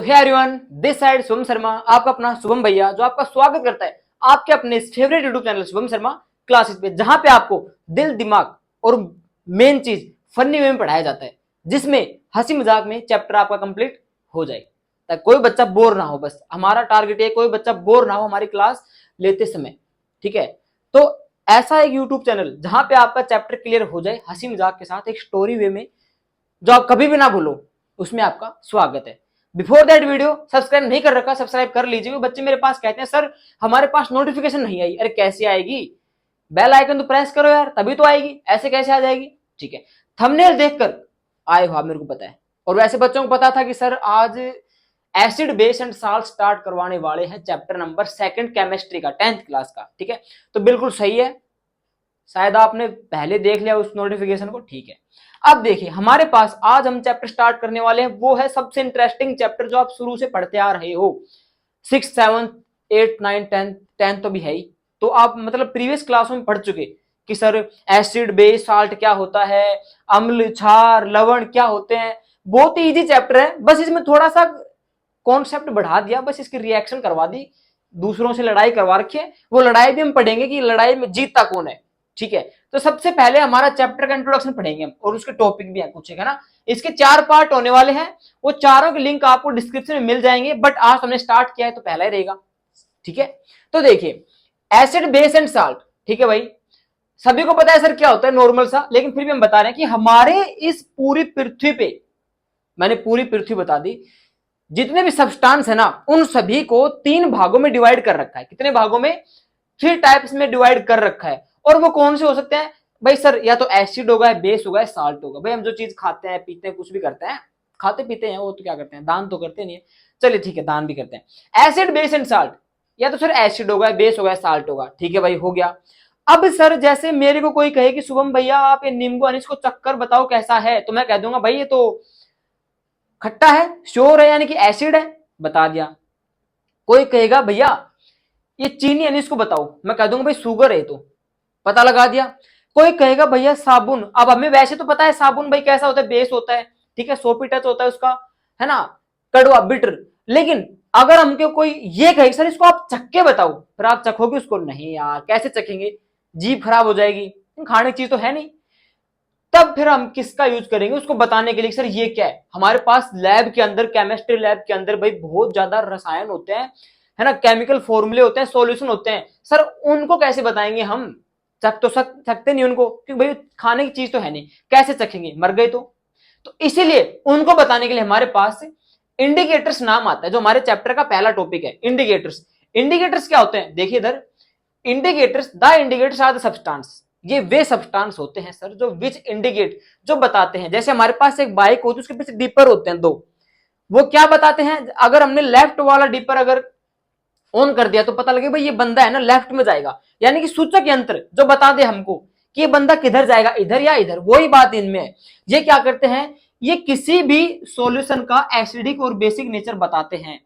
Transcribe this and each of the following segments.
Hey everyone, this side Shubham Sharma, आपका अपना शुभम भैया, जो आपका स्वागत करता है आपके अपने favourite YouTube channel Shubham Sharma classes पे, जहां पे आपको दिल दिमाग और मेन चीज फनी वे में पढ़ाया जाता है, जिसमें हंसी मजाक में चैप्टर आपका कंप्लीट हो जाए ताकि कोई बच्चा बोर ना हो। बस हमारा टारगेट है कोई बच्चा बोर ना हो हमारी क्लास लेते समय। ठीक है, तो ऐसा एक यूट्यूब चैनल जहां पे आपका चैप्टर क्लियर हो जाए हंसी मजाक के साथ, एक स्टोरी वे में, जो आप कभी भी ना भूलो, उसमें आपका स्वागत है। बिफोर दैट वीडियो सब्सक्राइब नहीं कर रखा, सब्सक्राइब कर लीजिए। बच्चे मेरे पास कहते हैं सर हमारे पास नोटिफिकेशन नहीं आई। अरे कैसे आएगी, बेल आइकन तो प्रेस करो यार, तभी तो आएगी, ऐसे कैसे आ जाएगी। ठीक है, थंबनेल देखकर आए हो आप, मेरे को पता है। और वैसे बच्चों को पता था कि सर आज acid base and salt start करवाने वाले हैं, चैप्टर नंबर 2 केमिस्ट्री का, 10th क्लास का। ठीक है, तो बिल्कुल सही है, शायद आपने पहले देख लिया उस नोटिफिकेशन को। ठीक है, अब देखिए हमारे पास आज हम चैप्टर स्टार्ट करने वाले हैं, वो है सबसे इंटरेस्टिंग चैप्टर जो आप शुरू से पढ़ते आ रहे हो। 6th 7th 8th 9th 10th तो भी है ही, तो आप मतलब प्रीवियस क्लासों में पढ़ चुके कि सर एसिड बेस साल्ट क्या होता है, अम्ल क्षार लवण क्या होते हैं। बहुत ही इजी चैप्टर है, बस इसमें थोड़ा सा कॉन्सेप्ट बढ़ा दिया, बस इसकी रिएक्शन करवा दी, दूसरों से लड़ाई करवा रखी है। वो लड़ाई भी हम पढ़ेंगे कि लड़ाई में जीतता कौन है। ठीक है, तो सबसे पहले हमारा चैप्टर का इंट्रोडक्शन पढ़ेंगे हम, और उसके टॉपिक भी है कुछ है ना। इसके 4 पार्ट होने वाले हैं, वो चारों के लिंक आपको डिस्क्रिप्शन में मिल जाएंगे, बट आज हमने स्टार्ट किया है तो पहला ही रहेगा। ठीक है, तो देखिए एसिड बेस एंड साल्ट। ठीक है भाई, सभी को पता है सर क्या होता है नॉर्मल सा, लेकिन फिर भी हम बता रहे हैं कि हमारे इस पूरी पृथ्वी पे, मैंने पूरी पृथ्वी बता दी, जितने भी सब्सटेंस है ना, उन सभी को 3 भागों में डिवाइड कर रखा है। कितने भागों में? 3 टाइप्स में डिवाइड कर रखा है। और वो कौन से हो सकते हैं भाई? सर या तो एसिड होगा, बेस होगा, साल्ट होगा। भाई हम जो चीज खाते हैं पीते हैं कुछ भी करते हैं, खाते पीते हैं, वो तो क्या करते हैं, दान तो करते नहीं है। चलिए ठीक है, दान भी करते हैं। एसिड बेस एंड साल्ट, या तो सर एसिड होगा, बेस होगा, साल्ट होगा। ठीक है भाई, हो गया। अब सर जैसे मेरे को कोई कहे कि शुभम भैया आप ये नींबू अनिस को चक्कर बताओ कैसा है, तो मैं कह दूंगा भाई ये तो खट्टा है, श्योर है, यानी कि एसिड है, बता दिया। कोई कहेगा भैया ये चीनी अनिस को बताओ, मैं कह दूंगा भाई शुगर है, तो पता लगा दिया। कोई कहेगा भैया साबुन, अब हमें वैसे तो पता है साबुन भाई कैसा होता है, बेस होता है। ठीक है, सोपी टच होता है उसका, है ना, कड़वा बिटर। लेकिन अगर हमको कोई ये कहे सर इसको आप चख के बताओ, फिर आप चखोगे उसको? नहीं यार, कैसे चखेंगे, जीभ खराब हो जाएगी, खाने की चीज तो है नहीं। तब फिर हम किसका यूज करेंगे उसको बताने के लिए, सर ये क्या है। हमारे पास लैब के अंदर, केमिस्ट्री लैब के अंदर भाई बहुत ज्यादा रसायन होते हैं, है ना, केमिकल फॉर्मूले होते हैं, सॉल्यूशन होते हैं। सर उनको कैसे बताएंगे हम? चख तो सकते नहीं उनको, क्योंकि भाई खाने की चीज तो है नहीं, कैसे चखेंगे, मर गए तो इसीलिए उनको बताने के लिए हमारे पास इंडिकेटर्स नाम आता है, जो हमारे चैप्टर का पहला टॉपिक है, इंडिकेटर्स। इंडिकेटर्स क्या होते हैं, देखिए इधर, indicators, the indicators are the substance. ये वे सब्सटेंस होते हैं सर जो विच इंडिकेट, जो बताते हैं। जैसे हमारे पास एक बाइक होती है, उसके पीछे डिपर होते हैं 2, वो क्या बताते हैं? अगर हमने लेफ्ट वाला डिपर अगर ऑन कर दिया तो पता लगे भाई ये बंदा है ना लेफ्ट में जाएगा, यानी कि सूचक यंत्र जो बता दे हमको कि ये बंदा किधर जाएगा, इधर या इधर। वही बात इनमें है। ये क्या करते हैं, ये किसी भी सॉल्यूशन का एसिडिक और बेसिक नेचर बताते हैं।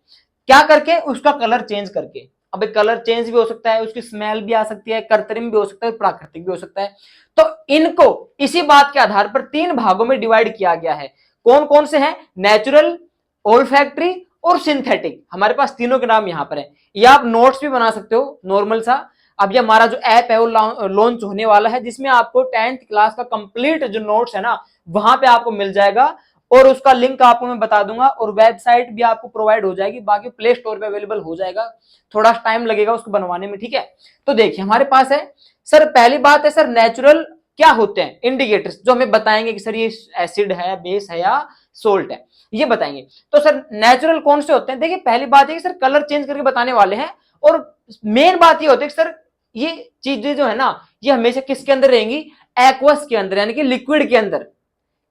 क्या करके? उसका कलर चेंज करके। अब कलर चेंज भी हो सकता है, उसकी स्मेल भी आ सकती है, कृत्रिम भी हो सकता है, प्राकृतिक भी हो सकता है। तो इनको इसी बात के आधार पर 3 भागों में डिवाइड किया गया है। कौन कौन से हैं? नेचुरल, ओल्फैक्टरी और सिंथेटिक। हमारे पास तीनों के नाम यहां पर है। ये आप नोट्स भी बना सकते हो नॉर्मल सा। अब ये हमारा जो ऐप है वो लॉन्च होने वाला है, जिसमें आपको 10th क्लास का कंप्लीट जो नोट्स है ना, वहां पे आपको मिल जाएगा, और उसका लिंक आपको मैं बता दूंगा, और वेबसाइट भी आपको प्रोवाइड हो जाएगी। बाकी प्ले स्टोर पे अवेलेबल हो जाएगा, थोड़ा टाइम लगेगा उसको बनवाने में। ठीक है, तो देखिए हमारे पास है सर, पहली बात है सर नेचुरल क्या होते हैं इंडिकेटर्स, जो हमें बताएंगे कि सर ये एसिड है, बेस है या सोल्ट है, ये बताएंगे। तो सर नेचुरल कौन से होते हैं? देखिए पहली बात है कि सर कलर चेंज करके बताने वाले हैं, और मेन बात ये होती है कि सर ये चीजें जो है ना, ये हमेशा किसके अंदर रहेंगी? एक्वस के अंदर, यानी कि लिक्विड के अंदर।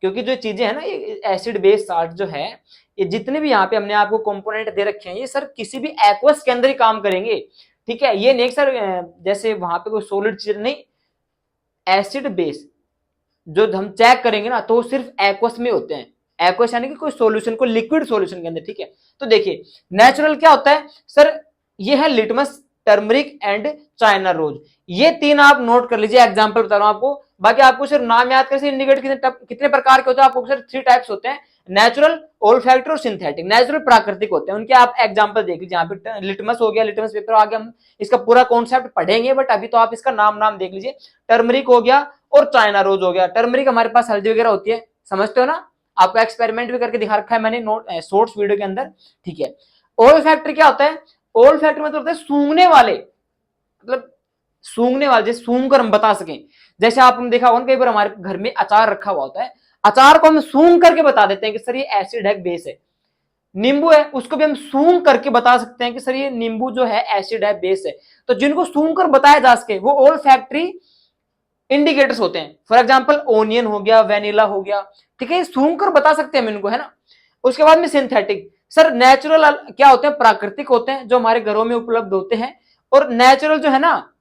क्योंकि जो चीजें है ना, ये एसिड बेस साल्ट जो है, ये जितने भी यहाँ पे हमने आपको कंपोनेंट दे रखे हैं, ये सर किसी भी एक्वस के अंदर ही काम करेंगे। ठीक है, ये नहीं सर जैसे वहां पे कोई सॉलिड चीज नहीं, एसिड बेस जो हम चेक करेंगे ना, तो सिर्फ एक्वस में होते हैं। एक्वस यानी कि कोई सॉल्यूशन को लिक्विड सॉल्यूशन के अंदर। ठीक है, तो देखिए नेचुरल क्या होता है सर, ये है litmus turmeric and China rose. ये तीन आप नोट कर लीजिए, एग्जांपल बता रहा हूं आपको, बाकी आपको सिर्फ नाम याद कर, इंडिकेटर कितने प्रकार के होते हैं, आपको सिर्फ 3 टाइप्स होते हैं, नेचुरल, ओल्फैक्टरी और सिंथेटिक। नेचुरल प्राकृतिक होते हैं, उनके आप एग्जांपल देख लीजिए, यहाँ पे लिटमस हो गया, लिटमस पेपर आगे हम इसका पूरा कॉन्सेप्ट पढ़ेंगे, बट अभी तो आप इसका नाम देख लीजिए। टर्मरिक हो गया और चाइना रोज हो गया। टर्मरिक हमारे पास हल्दी वगैरह होती है, समझते हो ना, आपको एक्सपेरिमेंट भी करके दिखा रखा है मैंने नोट शॉर्ट्स वीडियो के अंदर, ठीक है। ओल्फैक्टरी क्या होता है, ओल्फैक्टरी मतलब होता है सूंघने वाले, मतलब सूंघने वाले, जैसे सूंघ कर हम बता सकें। जैसे आपने देखा होगा कई बार हमारे घर में अचार रखा हुआ होता है, अचार को हम सूंघ करके बता देते हैं कि सर ये एसिड है, बेस है। नींबू है, उसको भी हम सूंघ करके बता सकते हैं कि सर ये नींबू जो है एसिड है, बेस है। तो जिनको सूंघ कर बताया जा सके वो ओल्फैक्टरी इंडिकेटर्स होते हैं। फॉर एग्जांपल ओनियन हो गया, वेनिला हो गया, ठीक है, सूंघ कर बता सकते हैं हम इनको, है ना। उसके बाद में सिंथेटिक, सर नेचुरल क्या होते हैं, प्राकृतिक होते हैं जो हमारे घरों में उपलब्ध होते हैं, और नेचुरल जो है ना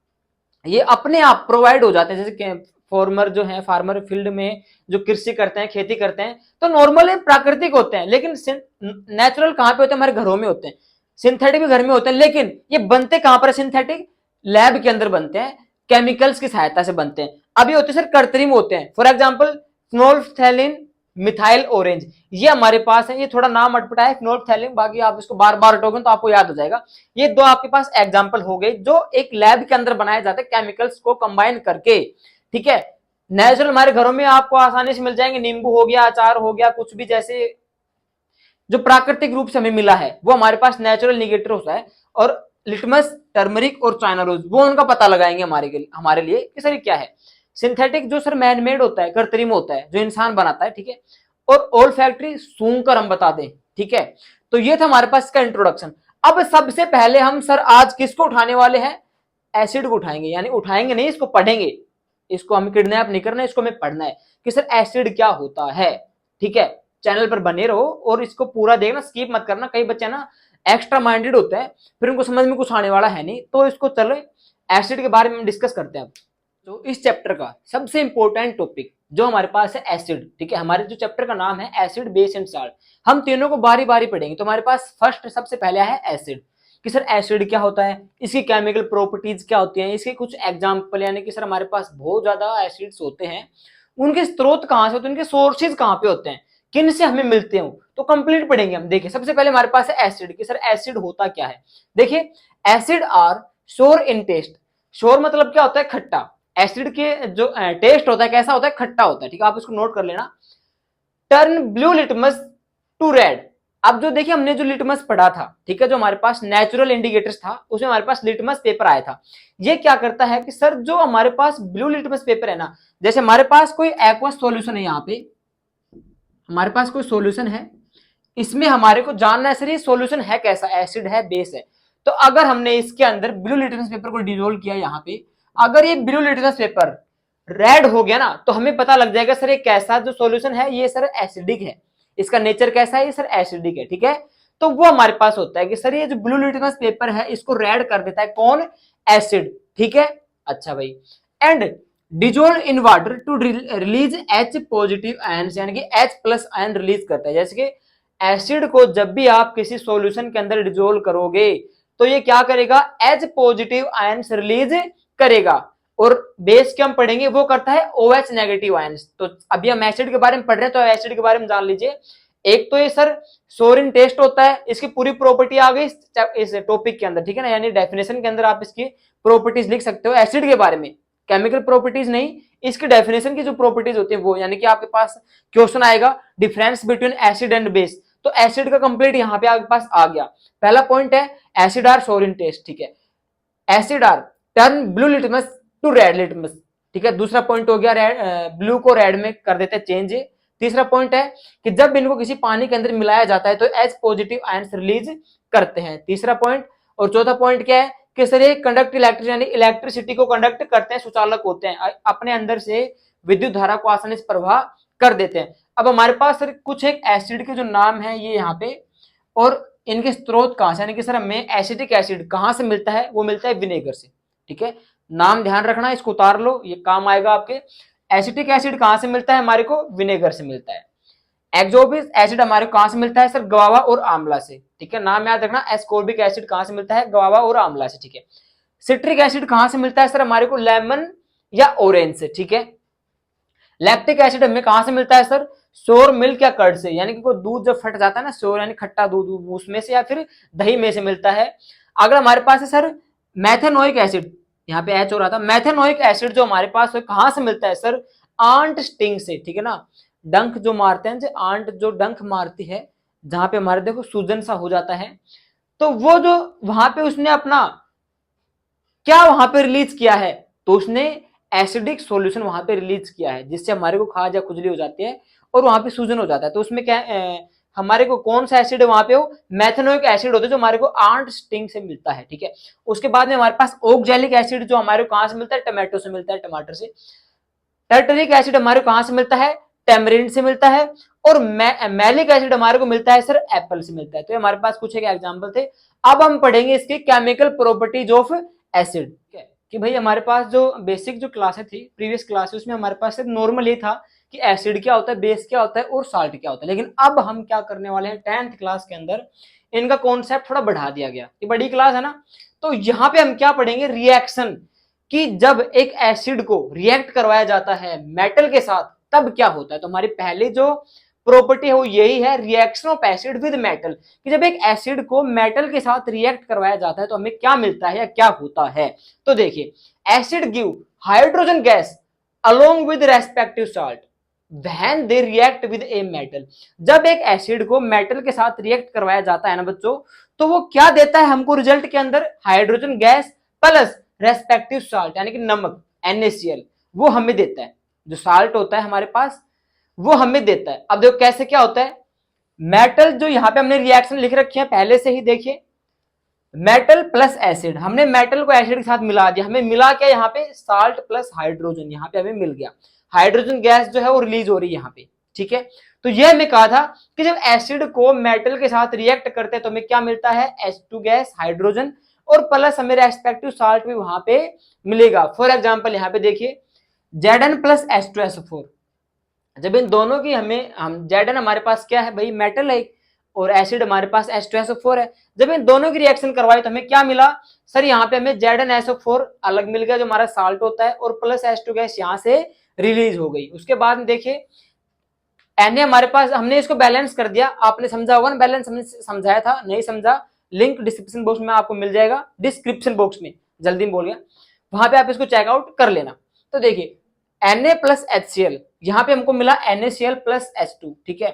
ये अपने आप प्रोवाइड हो जाते हैं। जैसे फार्मर जो है, फार्मर फील्ड में जो कृषि करते हैं, खेती करते हैं, तो नॉर्मल प्राकृतिक होते हैं, लेकिन नेचुरल कहां पे होते हैं, हमारे घरों में होते हैं। सिंथेटिक भी घर में होते हैं, लेकिन ये बनते कहां पर, सिंथेटिक लैब के अंदर बनते हैं, केमिकल्स की सहायता से बनते हैं। अभी होते हैं सर कृत्रिम होते हैं, फॉर एग्जाम्पल फिनोल्फथैलीन, मिथाइल ऑरेंज, ये हमारे पास है। ये थोड़ा नाम अटपटा है फिनोल्फथैलीन, बाकी आप इसको बार बार हटोगे तो आपको याद हो जाएगा। ये दो आपके पास एग्जाम्पल हो गए जो एक लैब के अंदर बनाए जाते हैं केमिकल्स को कंबाइन करके, ठीक है। नेचुरल हमारे घरों में आपको आसानी से मिल जाएंगे, नींबू हो गया, अचार हो गया, कुछ भी जैसे जो प्राकृतिक रूप से हमें मिला है वो हमारे पास नेचुरल इंडिकेटर होता है। और लिटमस, टर्मरिक और चाइना रोज वो उनका पता लगाएंगे हमारे लिए कि सर क्या है। सिंथेटिक जो सर मैनमेड होता है, कृत्रिम होता है, जो इंसान बनाता है, ठीक है। और ओल्फैक्टरी सूंघ कर हम बता दें, ठीक है। तो ये था हमारे पास इसका इंट्रोडक्शन। अब सबसे पहले हम सर आज किसको उठाने वाले हैं, एसिड को उठाएंगे, यानी उठाएंगे नहीं, इसको पढ़ेंगे। इसको हम किडनैप नहीं करना है, इसको हमें पढ़ना है कि सर एसिड क्या होता है, ठीक है। चैनल पर बने रहो और इसको पूरा देखना, स्किप मत करना। कई बच्चे ना एक्स्ट्रा माइंडेड होते हैं, फिर उनको समझ में कुछ आने वाला है नहीं, तो इसको चलो एसिड के बारे में डिस्कस करते हैं। तो इस चैप्टर का सबसे इंपॉर्टेंट टॉपिक जो हमारे पास है एसिड, ठीक है। हमारे जो चैप्टर का नाम है एसिड, बेस एंड साल्ट, हम तीनों को बारी बारी पढ़ेंगे। तो हमारे पास फर्स्ट सबसे पहले है एसिड, कि सर एसिड क्या होता है, इसकी केमिकल प्रॉपर्टीज क्या होती हैं, इसके कुछ एग्जांपल, यानी कि सर हमारे पास बहुत ज्यादा एसिड्स होते हैं, उनके स्रोत कहां से होते हैं, उनके सोर्सेज कहां पे होते हैं, किन से हमें मिलते हो, तो कंप्लीट पढ़ेंगे हम। देखिए सबसे पहले हमारे पास है एसिड, कि सर एसिड होता क्या है। देखिए acid are sour in taste, sour मतलब क्या होता है, खट्टा। एसिड के जो टेस्ट होता है कैसा होता है, खट्टा होता है, ठीक है, आप इसको नोट कर लेना। Turn blue litmus to red, अब जो देखिए हमने जो लिटमस पढ़ा था, ठीक है, जो हमारे पास नेचुरल इंडिकेटर्स था उसमें हमारे पास लिटमस पेपर आया था। ये क्या करता है कि सर जो हमारे पास ब्लू लिटमस पेपर है ना, जैसे हमारे पास कोई एक्वस सॉल्यूशन है, यहाँ पे हमारे पास कोई सॉल्यूशन है, इसमें हमारे को जानना है सर ये सॉल्यूशन है कैसा, एसिड है, बेस है। तो अगर हमने इसके अंदर ब्लू लिटमस पेपर को डिसोल्व किया यहाँ पे, अगर ये ब्लू लिटमस पेपर रेड हो गया ना, तो हमें पता लग जाएगा सर ये कैसा जो सॉल्यूशन है, ये सर एसिडिक है, इसका नेचर कैसा है, ये सर एसिडिक है, ठीक है। तो वो हमारे पास होता है कि सर ये जो ब्लू लिटमस पेपर है इसको रेड कर देता है कौन, एसिड, ठीक है। अच्छा भाई, and dissolve in water to release H positive ion, यानी कि H प्लस आयन रिलीज करता है। जैसे कि एसिड को जब भी आप किसी सॉल्यूशन के अंदर डिजोल्व करोगे तो ये क्या करेगा, H पॉजिटिव आयन रिलीज करेगा। और बेस क्या हम पढ़ेंगे, वो करता है OH नेगेटिव आयन। तो अभी हम एसिड के बारे में पढ़ रहे हैं, तो एसिड के बारे में जान लीजिए। एक तो ये सर सोरिन टेस्ट होता है, इसकी पूरी प्रॉपर्टी आ गई इस टॉपिक के अंदर, ठीक है ना, यानी डेफिनेशन के अंदर आप इसकी प्रॉपर्टीज लिख सकते हो एसिड के बारे में, केमिकल प्रॉपर्टीज नहीं, इसकी डेफिनेशन की जो प्रॉपर्टीज होती है वो, यानी कि आपके पास क्वेश्चन आएगा difference between acid and base, तो एसिड का कंप्लीट यहाँ पे आपके पास आ गया। पहला पॉइंट है एसिड आर सोरिन टेस्ट, ठीक है, acid are turn blue litmus to red litmus, ठीक है। दूसरा पॉइंट हो गया ब्लू को रेड में कर देते हैं चेंज। तीसरा पॉइंट है कि जब इनको किसी पानी के अंदर मिलाया जाता है तो H पॉजिटिव आयंस रिलीज करते हैं, तीसरा पॉइंट। और चौथा पॉइंट क्या है कि सर ये कंडक्ट इलेक्ट्रिक, यानी इलेक्ट्रिसिटी को कंडक्ट करते हैं, सुचालक होते हैं, अपने अंदर से विद्युत धारा को आसानी से प्रवाह कर देते हैं। अब हमारे पास सर कुछ एक एसिड के जो नाम है ये यहाँ पे, और इनके स्रोत कहां से, यानी कि सर हमें एसिटिक एसिड कहां से मिलता है, वो मिलता है विनेगर से, ठीक है। नाम ध्यान रखना, इसको उतार लो, ये काम आएगा आपके। एसिटिक एसिड कहां से मिलता है हमारे को, विनेगर से मिलता है। एक्सोबिक एसिड हमारे को कहां से मिलता है सर, गवावा और आंवला से, ठीक है, नाम याद रखना। एस्कोर्बिक एसिड कहां से मिलता है, गवावा और आंवला से, ठीक है। सिट्रिक एसिड कहां से मिलता है सर हमारे को, लेमन या ऑरेंज से, ठीक है। लैक्टिक एसिड हमें कहां से मिलता है सर, सोर मिल्क या कर्ड से, यानी कि कोई दूध जब फट जाता है ना, सोर यानी खट्टा दूध, उसमें से या फिर दही में से मिलता है। अगर हमारे पास है सर मैथेनोइक एसिड, यहाँ पे एच हो रहा था, मैथेनोइक एसिड जो हमारे पास है कहां से मिलता है सर, आंट स्टिंग से, ठीक है ना। डंक जो मारते हैं, आंट जो डंक मारती है, जहां पे हमारे देखो सूजन सा हो जाता है, तो वो जो वहां पे उसने अपना क्या वहां पे रिलीज किया है, तो उसने एसिडिक सॉल्यूशन वहां पे रिलीज किया है, जिससे हमारे को खाज या खुजली हो जाती है और वहां पे सूजन हो जाता है। तो उसमें क्या हमारे को कौन सा एसिड है वहां पे, वो मैथेनोइक एसिड होता है जो हमारे को आंट स्टिंग से मिलता है, ठीक है। उसके बाद में हमारे पास ओक्जेलिक एसिड जो हमारे को कहां से मिलता है, टमाटो से मिलता है, टमाटर से। टर्टरिक एसिड हमारे को कहां से मिलता है, टेमरिन से मिलता है। और मैलिक एसिड हमारे को मिलता है सर एप्पल से मिलता है। तो हमारे पास कुछ एक एग्जांपल थे। अब हम पढ़ेंगे इसकी केमिकल प्रॉपर्टीज ऑफ एसिड, कि भाई हमारे पास जो बेसिक जो क्लासेस थी, प्रीवियस क्लासेस में हमारे पास सिर्फ नॉर्मल ये था कि एसिड क्या होता है, बेस क्या होता है और साल्ट क्या होता है। लेकिन अब हम क्या करने वाले हैं, 10th क्लास के अंदर इनका कॉन्सेप्ट थोड़ा बढ़ा दिया गया, ये बड़ी क्लास है ना। तो यहाँ पे हम क्या पढ़ेंगे, रिएक्शन, कि जब एक एसिड को रिएक्ट करवाया जाता है मेटल के साथ तब क्या होता है। तो हमारी पहली जो प्रॉपर्टी है वो यही है, reaction of acid with metal, कि जब एक एसिड को मेटल के साथ रिएक्ट करवाया जाता है तो हमें क्या मिलता है या क्या होता है। तो देखिए, acid give hydrogen gas along with respective salt when they react with a metal. जब एक एसिड को मेटल के साथ रिएक्ट करवाया जाता है ना बच्चों, तो वो क्या देता है हमको रिजल्ट के अंदर, hydrogen gas plus respective salt, यानी कि नमक NaCl, वो हमें देता है। जो साल्ट होता है हमारे पास वो हमें देता है। अब देखो कैसे क्या होता है, मेटल जो यहां पे हमने रिएक्शन लिख रखी है पहले से ही, देखिए मेटल प्लस एसिड, हमने मेटल को एसिड के साथ मिला दिया, हमें मिला क्या यहाँ पे, साल्ट प्लस हाइड्रोजन, यहाँ पे हमें मिल गया। हाइड्रोजन गैस जो है वो रिलीज हो रही है यहाँ पे, ठीक है। तो यह हमें कहा था कि जब एसिड को मेटल के साथ रिएक्ट करते हैं तो हमें क्या मिलता है, H2 गैस, हाइड्रोजन, और प्लस हमें रेस्पेक्टिव साल्ट भी वहां पे मिलेगा। फॉर एग्जाम्पल यहाँ पे देखिए, Zn प्लस H2SO4, जब इन दोनों की हम Zn हमारे पास क्या है भाई, मेटल है, और एसिड हमारे पास H2SO4 है। जब इन दोनों की रिएक्शन करवाई तो हमें क्या मिला सर, यहाँ पे हमें ZnSO4 अलग मिल गया जो हमारा साल्ट होता है, और प्लस H2 गैस यहाँ से रिलीज हो गई। उसके बाद में देखिए Na हमारे पास, हमने इसको बैलेंस कर दिया, आपने समझा होगा ना, बैलेंस हमने समझाया था, नहीं समझा लिंक डिस्क्रिप्शन बॉक्स में आपको मिल जाएगा, डिस्क्रिप्शन बॉक्स में, जल्दी बोल गया, वहां पे आप इसको चेकआउट कर लेना। तो देखिए Na प्लस HCl, यहाँ पे हमको मिला NaCl प्लस H2, ठीक है।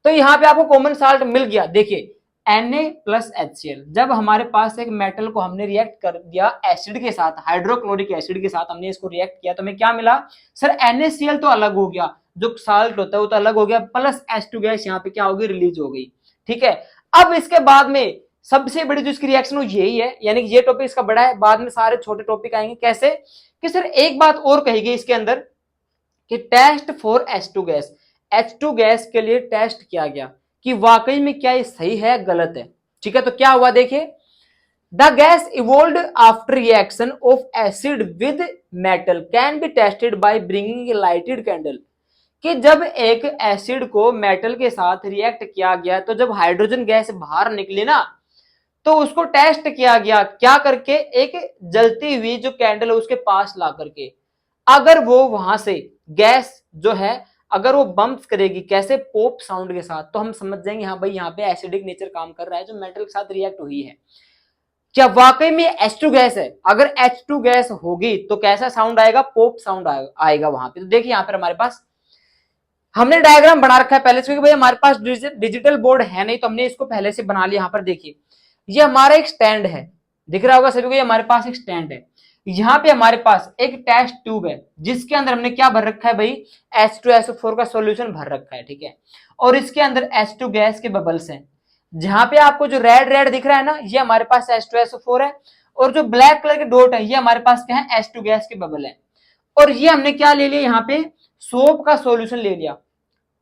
तो यहाँ पे आपको कॉमन साल्ट मिल गया। देखिए Na प्लस HCl, जब हमारे पास एक मेटल को हमने रिएक्ट कर दिया एसिड के साथ, हाइड्रोक्लोरिक एसिड के साथ हमने इसको रिएक्ट किया, तो हमें क्या मिला सर, NaCl तो अलग हो गया, जो साल्ट होता है वो तो अलग हो गया, प्लस H2 गैस यहाँ पे क्या होगी, रिलीज हो गई, ठीक है। अब इसके बाद में सबसे बड़ी जो इसकी रिएक्शन हो यही है, यानी कि ये टॉपिक इसका बड़ा है, बाद में सारे छोटे टॉपिक आएंगे। कैसे कि सर एक बात और कही गई इसके अंदर कि test for H2 gas, H2 gas के लिए टेस्ट किया गया कि वाकई में क्या ये सही है गलत है, ठीक है। तो क्या हुआ देखिए, the gas evolved after reaction of acid with metal can be tested by bringing a lighted candle, कि जब एक एसिड को मेटल के साथ रिएक्ट किया गया तो जब हाइड्रोजन गैस बाहर निकली ना, तो उसको टेस्ट किया गया क्या करके, एक जलती हुई जो कैंडल है उसके पास ला करके, अगर वो वहां से गैस जो है अगर वो बम्प करेगी, कैसे, पॉप साउंड के साथ, तो हम समझ जाएंगे हाँ भाई यहाँ पे एसिडिक नेचर काम कर रहा है, जो मेटल के साथ रिएक्ट हुई है। क्या वाकई में H2 गैस है, अगर H2 गैस होगी तो कैसा साउंड आएगा, पॉप साउंड आएगा वहां पे। तो देखिए यहाँ पर हमारे पास हमने डायग्राम बना रखा है पहले से, क्योंकि भाई हमारे पास डिजिटल बोर्ड है नहीं, तो हमने इसको पहले से बना लिया। यहाँ पर देखिए ये हमारा एक स्टैंड है, दिख रहा होगा सभी को, ये हमारे पास एक स्टैंड है। यहाँ पे हमारे पास एक टेस्ट ट्यूब है जिसके अंदर हमने क्या भर रखा है भाई, H2SO4 का सॉल्यूशन भर रखा है, ठीक है। और इसके अंदर H2 गैस के बबल्स हैं। जहां पे आपको जो रेड रेड दिख रहा है ना, ये हमारे पास H2SO4 है, और जो ब्लैक कलर के डॉट है ये हमारे पास क्या है, H2 गैस के बबल है। और ये हमने क्या ले लिया, यहाँ पे सोप का सॉल्यूशन ले लिया।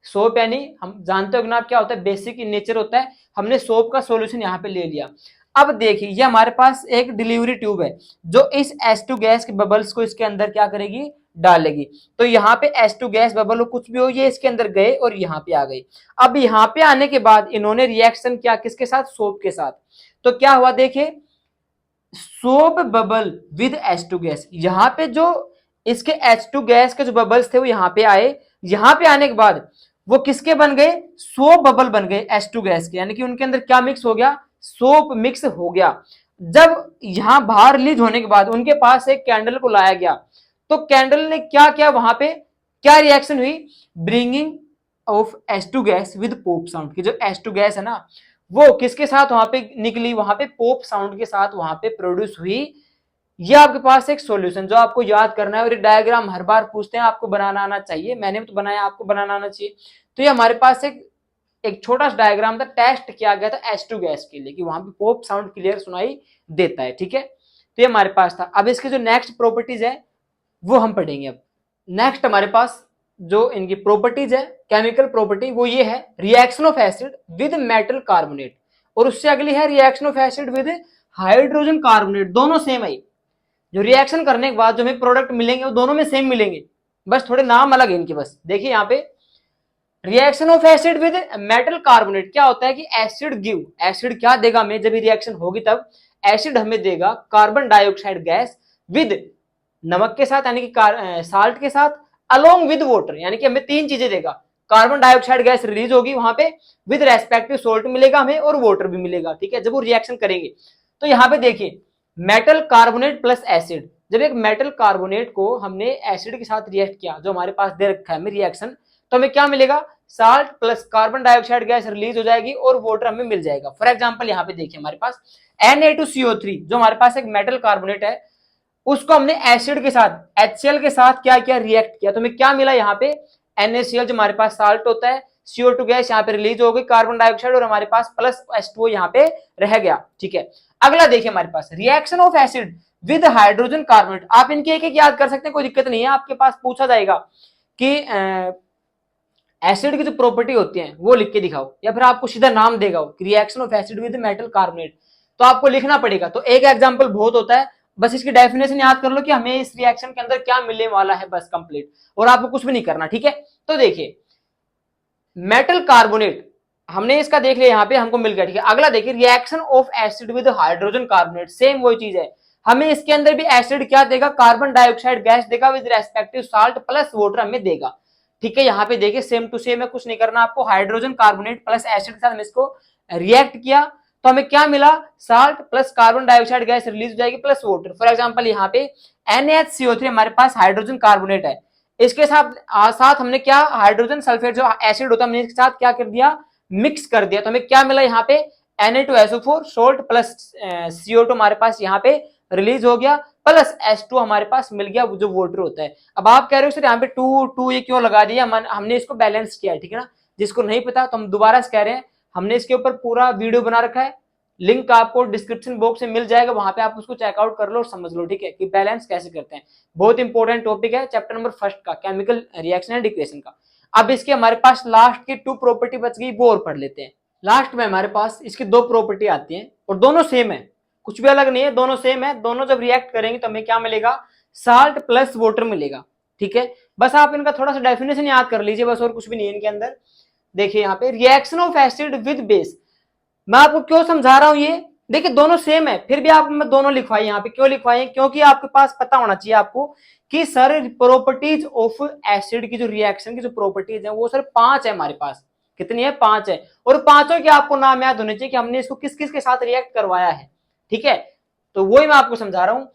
सोप यानी हम जानते हो ना क्या होता है, बेसिक इन नेचर होता है, हमने सोप का सॉल्यूशन यहाँ पे ले लिया। अब देखिए ये हमारे पास एक डिलीवरी ट्यूब है जो इस H2 गैस के बबल्स को इसके अंदर क्या करेगी, डालेगी। तो यहाँ पे H2 गैस बबल हो कुछ भी हो, ये इसके अंदर गए और यहाँ पे आ गए। अब यहाँ पे आने के बाद इन्होंने रिएक्शन किया किसके साथ, सोप के साथ। तो क्या हुआ देखिए, soap bubble with H2 gas. यहां पे जो इसके H2 गैस के जो बबल्स थे वो यहां पे आए, यहां पे आने के बाद वो किसके बन गए, सोप बबल बन गए H2 गैस के, यानी कि उनके अंदर क्या मिक्स हो गया, सोप मिक्स हो गया। जब यहां बाहर रिलीज होने के बाद उनके पास एक कैंडल को लाया गया, तो कैंडल ने क्या किया, वहां पे क्या रिएक्शन हुई, bringing of H2 gas with pope sound की जो H2 गैस है ना, वो किसके साथ वहां पे निकली, वहां पे पोप साउंड के साथ वहां पे प्रोड्यूस हुई। ये आपके पास एक सॉल्यूशन जो आपको याद करना है, और ये डायग्राम हर बार पूछते हैं, आपको बनाना आना चाहिए, मैंने तो बनाया, आपको बनाना आना चाहिए। तो ये हमारे पास एक छोटा सा डायग्राम था, टेस्ट किया गया था H2 गैस के लिए कि वहां पे पोप साउंड क्लियर सुनाई देता है, ठीक है। तो ये हमारे पास था। अब इसके जो नेक्स्ट प्रॉपर्टीज है वो हम पढ़ेंगे। अब नेक्स्ट हमारे पास जो इनकी प्रॉपर्टीज है, केमिकल प्रॉपर्टी, वो ये है reaction of acid with metal carbonate, और उससे अगली है reaction of acid with hydrogen carbonate. दोनों सेम है, जो रिएक्शन करने के बाद जो हमें प्रोडक्ट मिलेंगे वो दोनों में सेम मिलेंगे, बस थोड़े नाम अलग है इनके। बस देखिए यहाँ पे reaction of acid with metal carbonate क्या होता है कि एसिड गिव, एसिड क्या देगा हमें, जब रिएक्शन होगी तब एसिड हमें देगा कार्बन डाइऑक्साइड गैस विद नमक के साथ, यानी कि साल्ट के साथ, अलोंग विद वाटर, यानी कि हमें तीन चीजें देगा। कार्बन डाइऑक्साइड गैस रिलीज होगी वहां पे, विद रेस्पेक्टिव सोल्ट मिलेगा हमें, और वाटर भी मिलेगा, ठीक है, जब वो रिएक्शन करेंगे। तो यहाँ पे देखिए मेटल कार्बोनेट प्लस एसिड, जब एक मेटल कार्बोनेट को हमने एसिड के साथ रिएक्ट किया, जो हमारे पास दे रखा है हमें रिएक्शन, तो हमें क्या मिलेगा, salt plus carbon dioxide gas release हो जाएगी और वाटर हमें मिल जाएगा। फॉर एग्जांपल यहाँ पे देखिए हमारे पास Na2CO3 जो हमारे पास एक मेटल कार्बोनेट है, उसको हमने एसिड के साथ HCl के साथ क्या किया, रिएक्ट किया, तो हमें क्या मिला यहाँ पे NaCl जो हमारे पास साल्ट होता है, CO2 गैस यहाँ पे रिलीज हो गई, कार्बन डाइऑक्साइड, और हमारे पास प्लस H2O यहाँ पे रह गया, ठीक है। अगला देखिए हमारे पास reaction of acid with hydrogen carbonate. आप इनके एक एक याद कर सकते हैं, कोई दिक्कत नहीं है, आपके पास पूछा जाएगा कि एसिड की जो प्रॉपर्टी होती है वो लिख के दिखाओ, या फिर आपको सीधा नाम देगा reaction of acid with metal carbonate, तो आपको लिखना पड़ेगा। तो एक एग्जांपल बहुत होता है, बस इसकी डेफिनेशन याद कर लो कि हमें इस रिएक्शन के अंदर क्या मिलने वाला है, बस कंप्लीट, और आपको कुछ भी नहीं करना, ठीक है। तो देखिए मेटल कार्बोनेट हमने इसका देख लिया, यहाँ पे हमको मिल गया, ठीक है। अगला देखिए reaction of acid with hydrogen carbonate, same वही चीज है, हमें इसके अंदर भी एसिड क्या देगा, कार्बन डाइऑक्साइड गैस देगा with respective salt plus water हमें देगा, ठीक है। यहाँ पे देखिए सेम टू सेम है, कुछ नहीं करना आपको, हाइड्रोजन कार्बोनेट प्लस एसिड के साथ इसको रिएक्ट किया, तो हमें क्या मिला, salt plus carbon dioxide gas release हो जाएगी प्लस वाटर। फॉर एग्जांपल यहाँ पे NaCO3 हमारे पास हाइड्रोजन कार्बोनेट है, इसके साथ हमने क्या, हाइड्रोजन सल्फेट जो एसिड होता है हमने इसके साथ क्या कर दिया, मिक्स कर दिया, तो हमें क्या मिला यहाँ पे Na2SO4 सोल्ट प्लस CO2 हमारे पास यहाँ पे रिलीज हो गया, प्लस H2 हमारे पास मिल गया जो वाटर होता है। अब आप कह रहे हो सर यहाँ पे टू टू ये क्यों लगा दिया, हमने इसको बैलेंस किया है, ठीक है ना। जिसको नहीं पता तो हम दोबारा से कह रहे हैं, हमने इसके ऊपर पूरा वीडियो बना रखा है, लिंक आपको डिस्क्रिप्शन बॉक्स में मिल जाएगा, वहां पे आप उसको चेकआउट कर लो और समझ लो, ठीक है, कि बैलेंस कैसे करते हैं। बहुत इंपॉर्टेंट टॉपिक है, चैप्टर नंबर 1 का केमिकल रिएक्शन एंड इक्वेशन का। अब इसके हमारे पास लास्ट की 2 प्रॉपर्टी बच गई, वो और पढ़ लेते हैं। लास्ट में हमारे पास इसकी 2 प्रॉपर्टी आती हैं और दोनों सेम है, कुछ भी अलग नहीं है, दोनों सेम है। दोनों जब रिएक्ट करेंगे तो हमें क्या मिलेगा, साल्ट प्लस वाटर मिलेगा, ठीक है। बस आप इनका थोड़ा सा डेफिनेशन याद कर लीजिए, बस, और कुछ भी नहीं है इनके अंदर। देखिए यहाँ पे reaction of acid with base, मैं आपको क्यों समझा रहा हूं ये, देखिए दोनों सेम है, फिर भी आप मैं दोनों लिखवाई यहाँ पे, क्यों लिखवाई, क्योंकि आपके पास पता होना चाहिए आपको कि सर प्रॉपर्टीज ऑफ एसिड की जो रिएक्शन की जो प्रॉपर्टीज है वो सर 5 है हमारे पास, कितनी है, 5 है, और पांचों के आपको नाम याद होने चाहिए कि हमने इसको किस किस के साथ रिएक्ट करवाया है, ठीक है। तो वही मैं आपको समझा रहा हूं।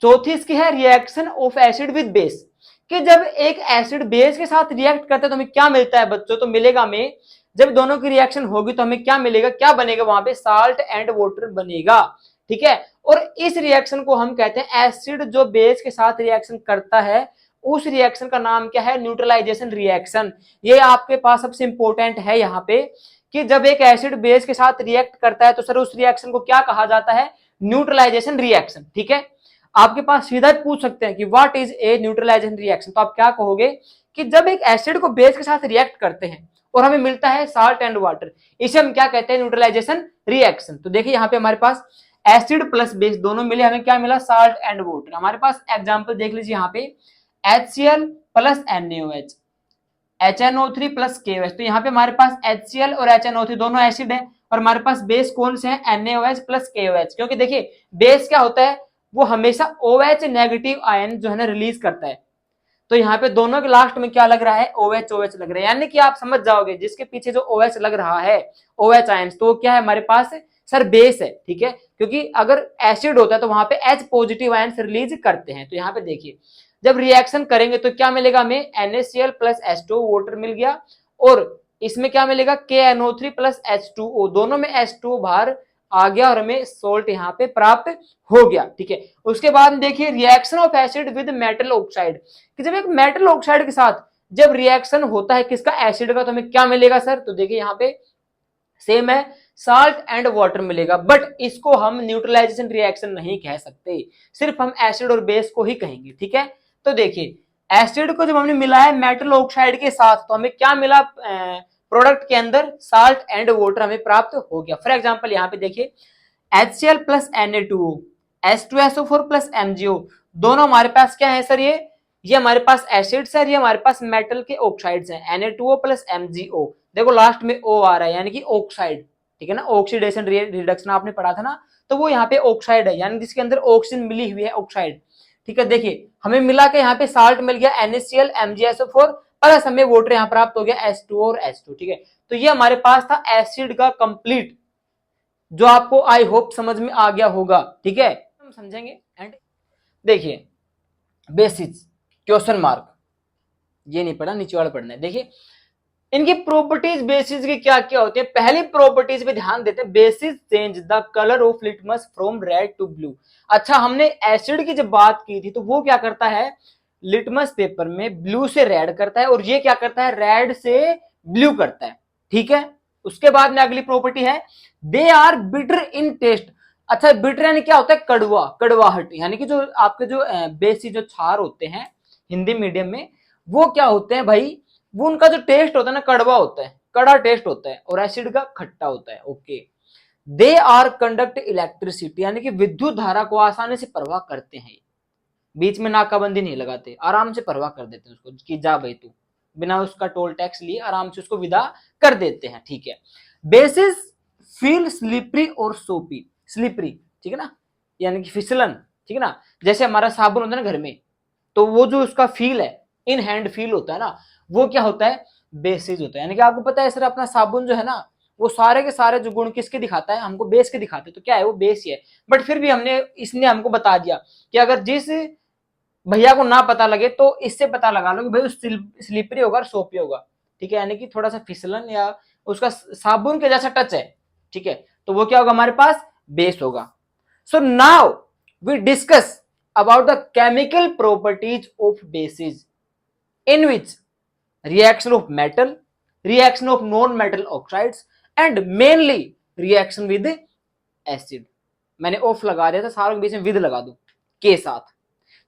चौथी इसकी है reaction of acid with base, कि जब एक एसिड बेस के साथ रिएक्ट करता है तो हमें क्या मिलता है बच्चों, तो मिलेगा हमें, जब दोनों की रिएक्शन होगी तो हमें क्या मिलेगा, क्या बनेगा वहां पे, साल्ट एंड वाटर बनेगा, ठीक है। और इस रिएक्शन को हम कहते हैं, एसिड जो बेस के साथ रिएक्शन करता है उस रिएक्शन का नाम क्या है, न्यूट्रलाइजेशन रिएक्शन। ये आपके पास सबसे इंपॉर्टेंट है यहाँ पे, कि जब एक एसिड बेस के साथ रिएक्ट करता है तो सर उस रिएक्शन को क्या कहा जाता है, न्यूट्रलाइजेशन रिएक्शन, ठीक है। आपके पास सीधा पूछ सकते हैं कि what is a neutralization reaction, तो आप क्या कहोगे कि जब एक एसिड को बेस के साथ रिएक्ट करते हैं और हमें मिलता है साल्ट एंड वाटर, इसे हम क्या कहते हैं, न्यूट्रलाइजेशन रिएक्शन। तो देखिए यहाँ पे हमारे पास एसिड प्लस बेस दोनों मिले, हमें क्या मिला, साल्ट एंड वाटर। हमारे पास एग्जांपल देख लीजिए यहाँ पे HCl plus NaOH, HNO3 plus KOH, तो यहाँ पे हमारे पास HCl और HNO3 दोनों एसिड है, और हमारे पास बेस कौन से हैं, NaOH प्लस KOH। क्योंकि देखिए बेस क्या होता है, वो हमेशा OH नेगेटिव आयन जो है ना रिलीज करता है। तो यहाँ पे दोनों के लास्ट में क्या लग रहा है, OH लग रहा है, यानी कि आप समझ जाओगे जिसके पीछे जो OH लग रहा है, OH आयन, तो वो क्या है हमारे पास सर बेस है। ठीक है, क्योंकि अगर एसिड होता है तो वहां पे H पॉजिटिव आयन रिलीज करते हैं। तो यहाँ पे देखिए जब रिएक्शन करेंगे तो क्या मिलेगा हमें, NaCl प्लस H2O वाटर मिल गया, और इसमें क्या मिलेगा, KNO3 प्लस H2O, दोनों में H2O बाहर आ गया और हमें सोल्ट यहाँ पे प्राप्त हो गया। ठीक है, उसके बाद देखिए reaction of acid with metal oxide, कि जब एक मेटल ऑक्साइड के साथ जब रिएक्शन होता है किसका, एसिड का, तो हमें क्या मिलेगा सर, तो देखिए यहाँ पे सेम है, साल्ट एंड वाटर मिलेगा। बट इसको हम न्यूट्रलाइजेशन रिएक्शन नहीं कह सकते, सिर्फ हम एसिड और बेस को ही कहेंगे। ठीक है, तो देखिए एसिड को जब हमने मिलाया मेटल ऑक्साइड के साथ तो हमें क्या मिला, प्रोडक्ट के अंदर साल्ट एंड वाटर हमें प्राप्त हो गया। फॉर एग्जांपल यहाँ पे देखिए HCl plus Na2O, H2SO4 plus MgO, दोनों हमारे पास क्या है सर, ये हमारे पास एसिड्स है, ये हमारे पास मेटल के ऑक्साइड्स हैं, Na2O प्लस MgO। देखो लास्ट में O आ रहा है यानी कि ऑक्साइड। ठीक है ना, ऑक्सीडेशन रिडक्शन आपने पढ़ा था ना, तो वो यहाँ पे ऑक्साइड है, यानी जिसके अंदर ऑक्सीजन मिली हुई है, ऑक्साइड। ठीक है, देखिए हमें मिला के यहाँ पे साल्ट मिल गया NaCl MgSO4 प्लस हमें वाटर यहाँ प्राप्त हो गया H2O और H2। ठीक है, तो ये हमारे पास था एसिड का कंप्लीट, जो आपको आई होप समझ में आ गया होगा। ठीक है, हम समझेंगे। एंड देखिए बेसिस क्वेश्चन मार्क, ये नहीं पढ़ा, नीचे वाला पढ़ना है। देखिए इनकी प्रॉपर्टीज बेसिस की क्या क्या होती है। पहली प्रॉपर्टीज पे ध्यान देते हैं, bases change the colour of litmus from red to blue. अच्छा, हमने एसिड की जब बात की थी तो वो क्या करता है, लिटमस पेपर में ब्लू से रेड करता है, और ये क्या करता है, रेड से ब्लू करता है। ठीक है, उसके बाद में अगली प्रॉपर्टी है, they are bitter in taste. अच्छा, बिटर यानी क्या होता है, कड़वा, कड़वाहट, यानी कि जो आपके जो बेसिस जो क्षार होते हैं हिंदी मीडियम में, वो क्या होते हैं भाई, वो उनका जो टेस्ट होता है ना कड़वा होता है, कड़ा टेस्ट होता है, और एसिड का खट्टा होता है। Okay, they are conduct electricity, यानी कि विद्युत धारा को आसानी से प्रवाह करते हैं, बीच में नाकाबंदी नहीं लगाते, आराम से प्रवाह कर देते हैं उसको, कि जा भाई तू, बिना उसका टोल टैक्स लिए आराम से उसको विदा कर देते हैं। ठीक है, बेसिस फील स्लिपरी और सोपी, स्लिपरी, ठीक है ना, यानी कि फिसलन। ठीक है ना, जैसे हमारा साबुन होता है ना घर में, तो वो जो उसका फील है, इन हैंड फील होता है ना, वो क्या होता है, बेसिस होता है। यानी कि आपको पता है सर, अपना साबुन जो है ना, वो सारे के सारे जो गुण किसके दिखाता है, हमको बेस के दिखाते हैं, तो क्या है, वो बेस ही है। बट फिर भी इसने हमको बता दिया कि अगर जिस भैया को ना पता लगे तो इससे पता लगा लो कि भाई स्लिपरी होगा और सोपी होगा। ठीक है, यानी कि थोड़ा सा फिसलन या उसका साबुन के जैसा टच है। ठीक है, तो वो क्या होगा, हमारे पास बेस होगा। So now we discuss about the chemical properties of bases in which reaction of metal, reaction of non-metal oxides and mainly reaction with acid। मैंने ऑफ लगा दिया था, सारों के बीच में विद लगा दूं के साथ।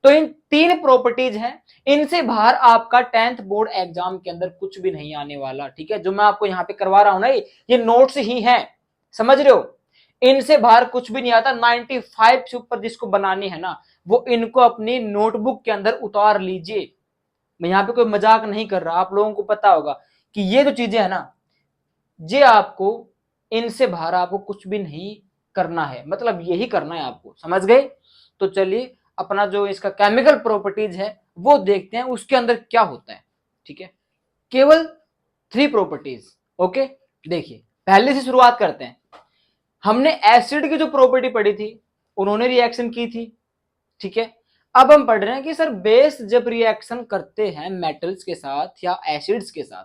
तो इन तीन प्रॉपर्टीज हैं, इनसे बाहर आपका 10th बोर्ड एग्जाम के अंदर कुछ भी नहीं आने वाला। ठीक है, जो मैं आपको यहाँ पे करवा रहा हूं ना, ये नोट्स ही हैं, समझ रहे हो, इनसे बाहर कुछ भी नहीं आता। 95 से ऊपर जिसको बनानी है ना, वो इनको अपनी नोटबुक के अंदर उतार लीजिए। मैं यहाँ पे कोई मजाक नहीं कर रहा, आप लोगों को पता होगा कि ये जो चीजें है ना, ये आपको, इनसे बाहर आपको कुछ भी नहीं करना है, मतलब यही करना है आपको, समझ गए। तो चलिए अपना जो इसका केमिकल प्रॉपर्टीज है वो देखते हैं, उसके अंदर क्या होता है। ठीक है, केवल 3 प्रॉपर्टीज। ओके, देखिए पहले से शुरुआत करते हैं। हमने एसिड की जो प्रॉपर्टी पढ़ी थी, उन्होंने रिएक्शन की थी। ठीक है, अब हम पढ़ रहे हैं कि सर बेस जब रिएक्शन करते हैं मेटल्स के साथ या एसिड्स के साथ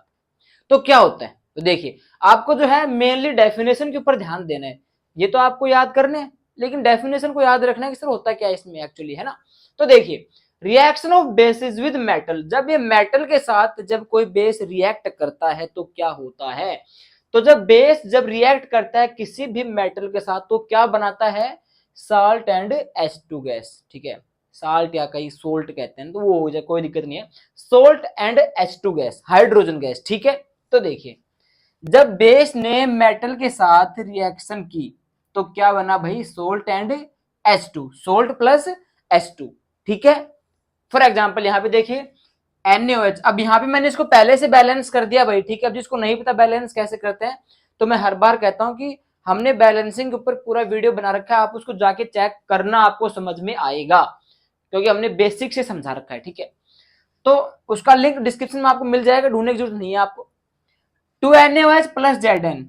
तो क्या होता है। तो देखिए आपको जो है मेनली डेफिनेशन के ऊपर ध्यान देना है, ये तो आपको याद करने हैं, लेकिन डेफिनेशन को याद रखना है कि सर होता क्या है इसमें एक्चुअली, है ना। तो देखिए reaction of basis with metal, जब ये मेटल के साथ जब कोई बेस रिएक्ट करता है तो क्या होता है। तो जब बेस जब रिएक्ट करता है किसी भी मेटल के साथ तो क्या बनाता है, साल्ट एंड H2 गैस। ठीक है, साल्ट या कहीं सोल्ट कहते हैं, तो वो हो जाए, कोई दिक्कत नहीं है, salt and H2 gas, hydrogen gas. ठीक है, तो देखिए जब बेस ने मेटल के साथ रिएक्शन की तो क्या बना भाई, salt and H2, salt plus H2। ठीक है, फॉर एग्जांपल यहाँ पे देखिए NaOH, अब यहाँ पे मैंने इसको पहले से बैलेंस कर दिया भाई। ठीक है, अब जिसको नहीं पता बैलेंस कैसे करते हैं, तो मैं हर बार कहता हूं कि हमने बैलेंसिंग के ऊपर पूरा वीडियो बना रखा है, आप उसको जाके चेक करना, आपको समझ में आएगा, क्योंकि हमने बेसिक से समझा रखा है, ठीक है। तो उसका लिंक डिस्क्रिप्शन में आपको मिल जाएगा, ढूंढने की जरूरत नहीं है आपको। 2NaOH प्लस Zn,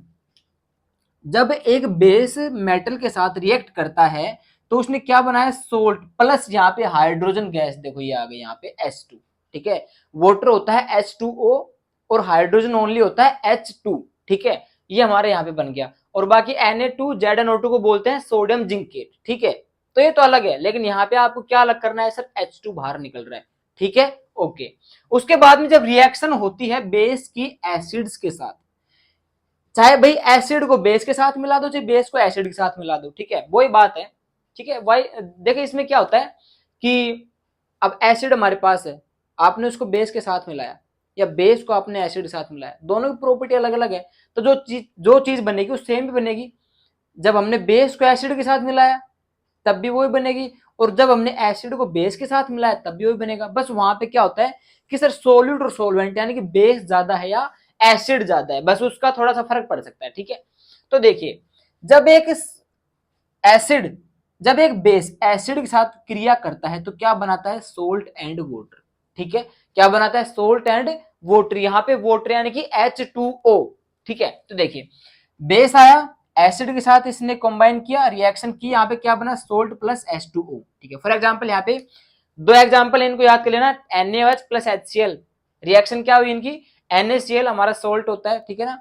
जब एक बेस मेटल के साथ रिएक्ट करता है तो उसने क्या बनाया, सोल्ट प्लस यहाँ पे हाइड्रोजन गैस, देखो ये आ गई यहाँ पे H2, ठीक है। वाटर होता है H2O और हाइड्रोजन ओनली होता है H2, ठीक है। ये हमारे यहाँ पे बन गया, और बाकी Na2 ZnO2 को बोलते हैं सोडियम जिंकेट, ठीक है। तो ये तो अलग है, लेकिन यहाँ पे आपको क्या अलग करना है सर, H2 बाहर निकल रहा है, ठीक है, ओके। उसके बाद में जब रिएक्शन होती है बेस की एसिड्स के साथ, चाहे भाई एसिड को बेस के साथ मिला दो, चाहे बेस को एसिड के साथ मिला दो, ठीक है, वही बात है, ठीक है। वही देखिए इसमें क्या होता है कि अब एसिड हमारे पास है, आपने उसको बेस के साथ मिलाया या बेस को आपने एसिड के साथ मिलाया, दोनों की प्रॉपर्टी अलग अलग है, तो जो चीज बनेगी वो सेम भी बनेगी। जब हमने बेस को एसिड के साथ मिलाया तब भी वही बनेगी, और जब हमने एसिड को बेस के साथ मिलाया तब भी वही बनेगा। बस वहां पे क्या होता है कि सर सोल्यूट और सोलवेंट यानी कि बेस ज्यादा है या एसिड ज्यादा है, बस उसका थोड़ा सा फर्क पड़ सकता है, ठीक है। तो देखिए जब एक एसिड जब एक बेस एसिड के साथ क्रिया करता है तो क्या बनाता है, सोल्ट एंड वाटर, ठीक है। क्या बनाता है, सोल्ट एंड वाटर, यहाँ पे वाटर यानी कि H2O, ठीक है। तो देखिए बेस आया, एसिड के साथ इसने कंबाइन किया, रिएक्शन की, यहाँ पे क्या बना, सोल्ट प्लस H2O, ठीक है। फॉर एग्जांपल यहाँ पे दो एग्जांपल इनको याद कर लेना, NaOH प्लस HCl, रिएक्शन क्या हुई इनकी, NaCl हमारा सोल्ट होता है, ठीक है ना,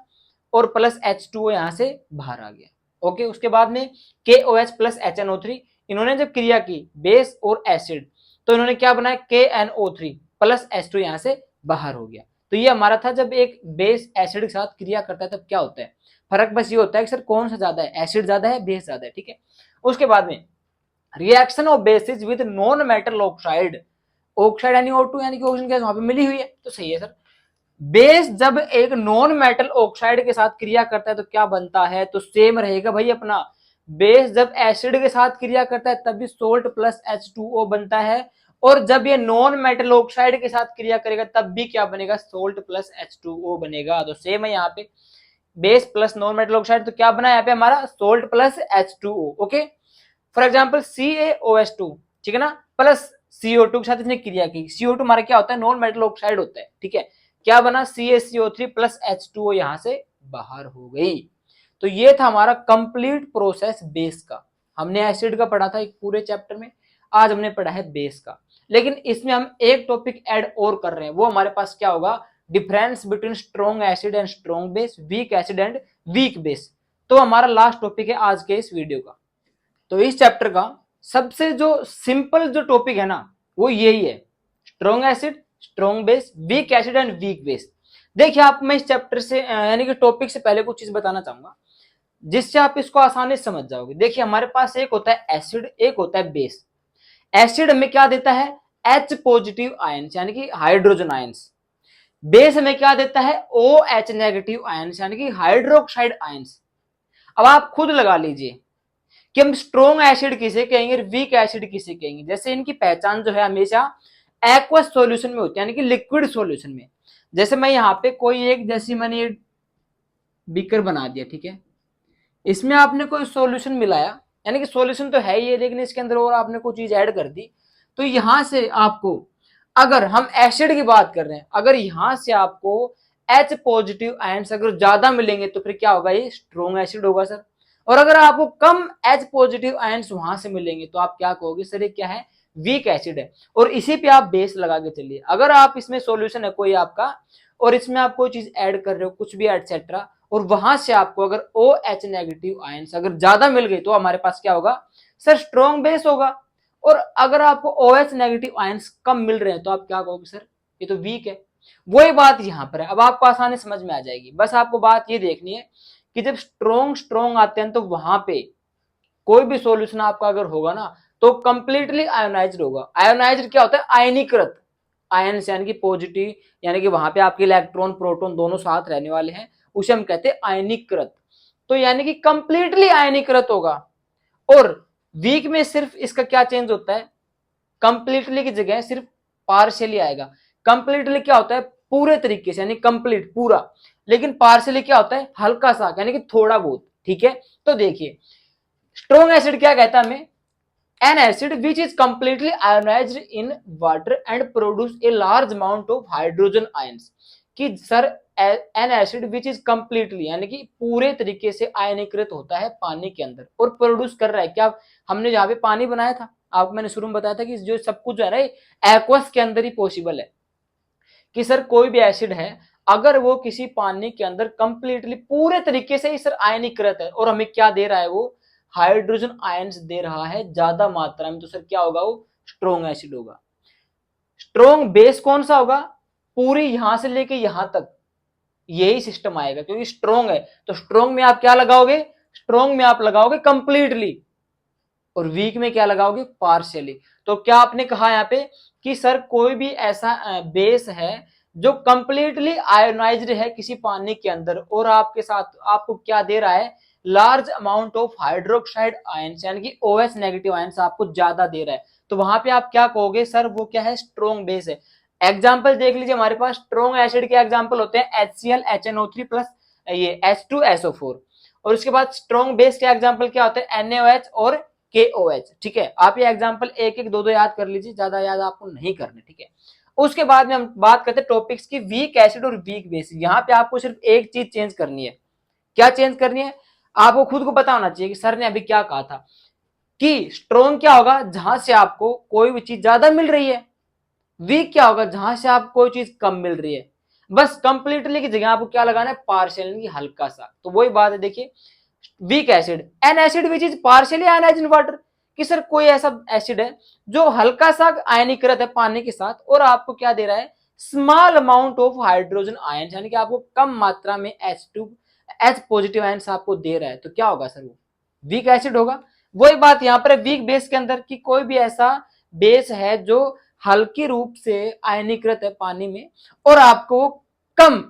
और प्लस H2O यहाँ से बाहर आ गया, ओके। उसके बाद में KOH प्लस HNO3, इन्होंने जब क्रिया की बेस और एसिड तो इन्होंने क्या बनाया, KNO3 प्लस H2 यहाँ से बाहर हो गया। तो ये हमारा था, जब एक बेस एसिड के साथ क्रिया करता है तब क्या होता है, फर्क बस ये होता है कि सर कौन सा ज्यादा है, एसिड ज्यादा है बेस ज्यादा है, ठीक है। उसके बाद में reaction of basis with non metal oxide, oxide यानी O2 यानी कि ऑक्सीजन गैस वहां पे मिली हुई है, तो सही है सर। बेस जब एक नॉन मेटल ऑक्साइड के साथ क्रिया करता है तो क्या बनता है, तो सेम रहेगा भाई अपना, बेस जब एसिड के साथ क्रिया करता है तब भी सोल्ट प्लस H2O बनता है, और जब ये नॉन मेटल ऑक्साइड के साथ क्रिया करेगा तब भी क्या बनेगा, सोल्ट प्लस H2O बनेगा। तो सेम है यहाँ पे, base plus non metal oxide, तो क्या बना यहाँ पे हमारा, salt plus H2O, okay. For example CaOH2, ठीक है ना, प्लस CO2 के साथ इसने क्रिया की, CO2 हमारा क्या होता है, नॉन मेटल ऑक्साइड होता है, ठीक है। क्या बना, CaCO3 प्लस H2O यहां से बाहर हो गई। तो ये था हमारा कंप्लीट प्रोसेस बेस का। हमने एसिड का पढ़ा था एक पूरे चैप्टर में, आज हमने पढ़ा है बेस का, लेकिन इसमें हम एक टॉपिक ऐड और कर रहे हैं, वो हमारे पास क्या होगा, difference between strong acid and strong base, weak acid and weak base. तो हमारा लास्ट टॉपिक है आज के इस वीडियो का। तो इस चैप्टर का सबसे जो सिंपल जो टॉपिक है ना वो यही है, strong acid, strong base, weak acid and week base. देखिए आप, मैं इस चैप्टर से यानी कि टॉपिक से पहले कुछ चीज बताना चाहूंगा जिससे आप इसको आसानी से समझ जाओगे। देखिए हमारे पास एक होता है एसिड, एक होता है बेस। एसिड हमें क्या देता है, H पॉजिटिव आयंस यानी कि हाइड्रोजन आयंस। बेस हमें क्या देता है, OH नेगेटिव आयंस यानी कि हाइड्रोक्साइड आयंस। अब आप खुद लगा लीजिए कि हम स्ट्रॉन्ग एसिड किसे कहेंगे, वीक एसिड किसे कहेंगे। जैसे इनकी पहचान जो है हमेशा एक्वस सॉल्यूशन में होती है यानी कि लिक्विड सॉल्यूशन में। जैसे मैं यहाँ पे कोई एक, जैसी मैंने बीकर बना दिया, ठीक है, इसमें आपने कोई सॉल्यूशन मिलाया, यानी कि सॉल्यूशन तो है ही है लेकिन इसके अंदर और आपने कोई चीज ऐड कर दी, तो यहां से आपको, अगर हम एसिड की बात कर रहे हैं, अगर यहां से आपको H पॉजिटिव आयंस अगर ज्यादा मिलेंगे तो फिर क्या होगा, ये स्ट्रॉन्ग एसिड होगा सर। और अगर आपको कम H पॉजिटिव आयंस वहां से मिलेंगे तो आप क्या कहोगे, सर ये क्या है, वीक एसिड है। और इसी पे आप बेस लगा के चलिए, अगर आप इसमें सॉल्यूशन है कोई आपका और इसमें आप कोई चीज ऐड कर रहे हो, कुछ भी एटसेट्रा, और वहां से आपको अगर OH नेगेटिव आयंस अगर ज्यादा मिल गई तो हमारे पास क्या होगा, सर स्ट्रॉन्ग बेस होगा। और अगर आपको OH नेगेटिव आयंस कम मिल रहे हैं तो आप क्या कहोगे, सर ये तो वीक है। वही बात यहां पर है, अब आपको आसानी समझ में आ जाएगी। बस आपको बात ये देखनी है कि जब स्ट्रॉन्ग स्ट्रॉन्ग आते हैं तो वहां पे कोई भी सॉल्यूशन आपका अगर होगा ना तो कंप्लीटली आयोनाइज्ड होगा। आयोनाइज्ड क्या होता है, आयनीकृत, आयन यानी कि पॉजिटिव, यानी कि वहां पे आपके इलेक्ट्रॉन प्रोटॉन दोनों साथ रहने वाले हैं, उसे हम कहते हैं आयनीकृत। तो यानी कि कंप्लीटली आयनीकृत होगा। और वीक में सिर्फ इसका क्या चेंज होता है, कंप्लीटली की जगह सिर्फ पार्शियली आएगा। कंप्लीटली क्या होता है, पूरे तरीके से यानी कंप्लीट पूरा। लेकिन पार्शियली क्या होता है, हल्का सा, यानी कि थोड़ा बहुत। ठीक है, तो देखिए स्ट्रॉन्ग एसिड क्या कहता है हमें, an acid which is completely ionised in water and produce a large amount of hydrogen ions. कि sir an acid which is completely यानी कि पूरे तरीके से आयनीकृत होता है पानी के अंदर और प्रोड्यूस कर रहा है क्या, हमने जहां पे पानी बनाया था, आपको मैंने शुरू में बताया था कि जो सब कुछ जो है ना एक्वस के अंदर ही पॉसिबल है। कि सर कोई भी एसिड है अगर वो किसी पानी के अंदर कंप्लीटली पूरे तरीके से ही सर आयनीकृत है और हमें क्या दे रहा है, वो हाइड्रोजन आयंस दे रहा है ज्यादा मात्रा में, तो सर क्या होगा, वो स्ट्रॉन्ग एसिड होगा। स्ट्रॉन्ग बेस कौन सा होगा, पूरी यहां से लेके यहां तक यही सिस्टम आएगा, क्योंकि स्ट्रॉन्ग है तो स्ट्रॉन्ग में आप क्या लगाओगे, स्ट्रॉन्ग में आप लगाओगे कंप्लीटली और वीक में क्या लगाओगे, पार्शियली। तो क्या आपने कहा यहाँ पे कि सर कोई भी ऐसा बेस है जो कंप्लीटली आयोनाइज्ड है किसी पानी के अंदर और आपके साथ आपको क्या दे रहा है, large amount of hydroxide ions यानी कि OH नेगेटिव आयंस आपको ज्यादा दे रहा है, तो वहां पे आप क्या कहोगे, सर वो क्या है, स्ट्रॉन्ग बेस है। एग्जाम्पल देख लीजिए, हमारे पास स्ट्रॉन्ग एसिड के एग्जाम्पल होते हैं HCl HNO3 प्लस ये H2SO4, और उसके बाद स्ट्रॉन्ग बेस के एग्जाम्पल क्या होते हैं, NaOH और KOH। ठीक है, आप ये एग्जाम्पल एक एक दो दो याद कर लीजिए, ज्यादा याद आपको नहीं करने। ठीक है, उसके बाद में हम बात करते हैं टॉपिक्स की, वीक एसिड और वीक बेस। यहाँ पे आपको सिर्फ एक चीज चेंज करनी है, क्या चेंज करनी है, आपको खुद को पता होना चाहिए कि सर ने अभी क्या कहा था कि स्ट्रॉन्ग क्या होगा जहां से आपको कोई भी चीज ज्यादा मिल रही है, वीक क्या होगा जहां से आपको कोई चीज कम मिल रही है। बस कंप्लीटली की जगह आपको क्या लगाना है, पार्शियली, हल्का सा। तो वही बात है, देखिए weak acid, N acid which is partially ionised in water. कि सर कोई ऐसा एसिड है जो हल्का सा आयनीकृत है पानी के साथ और आपको क्या दे रहा है, small amount of hydrogen ion, यानी कि आपको कम मात्रा में H पॉजिटिव आयंस आपको दे रहा है, तो क्या होगा सर, वो वीक एसिड होगा। वही बात यहां पर वीक बेस के अंदर कि कोई भी ऐसा बेस है जो हल्की रूप से आयनीकृत है पानी में और आपको कम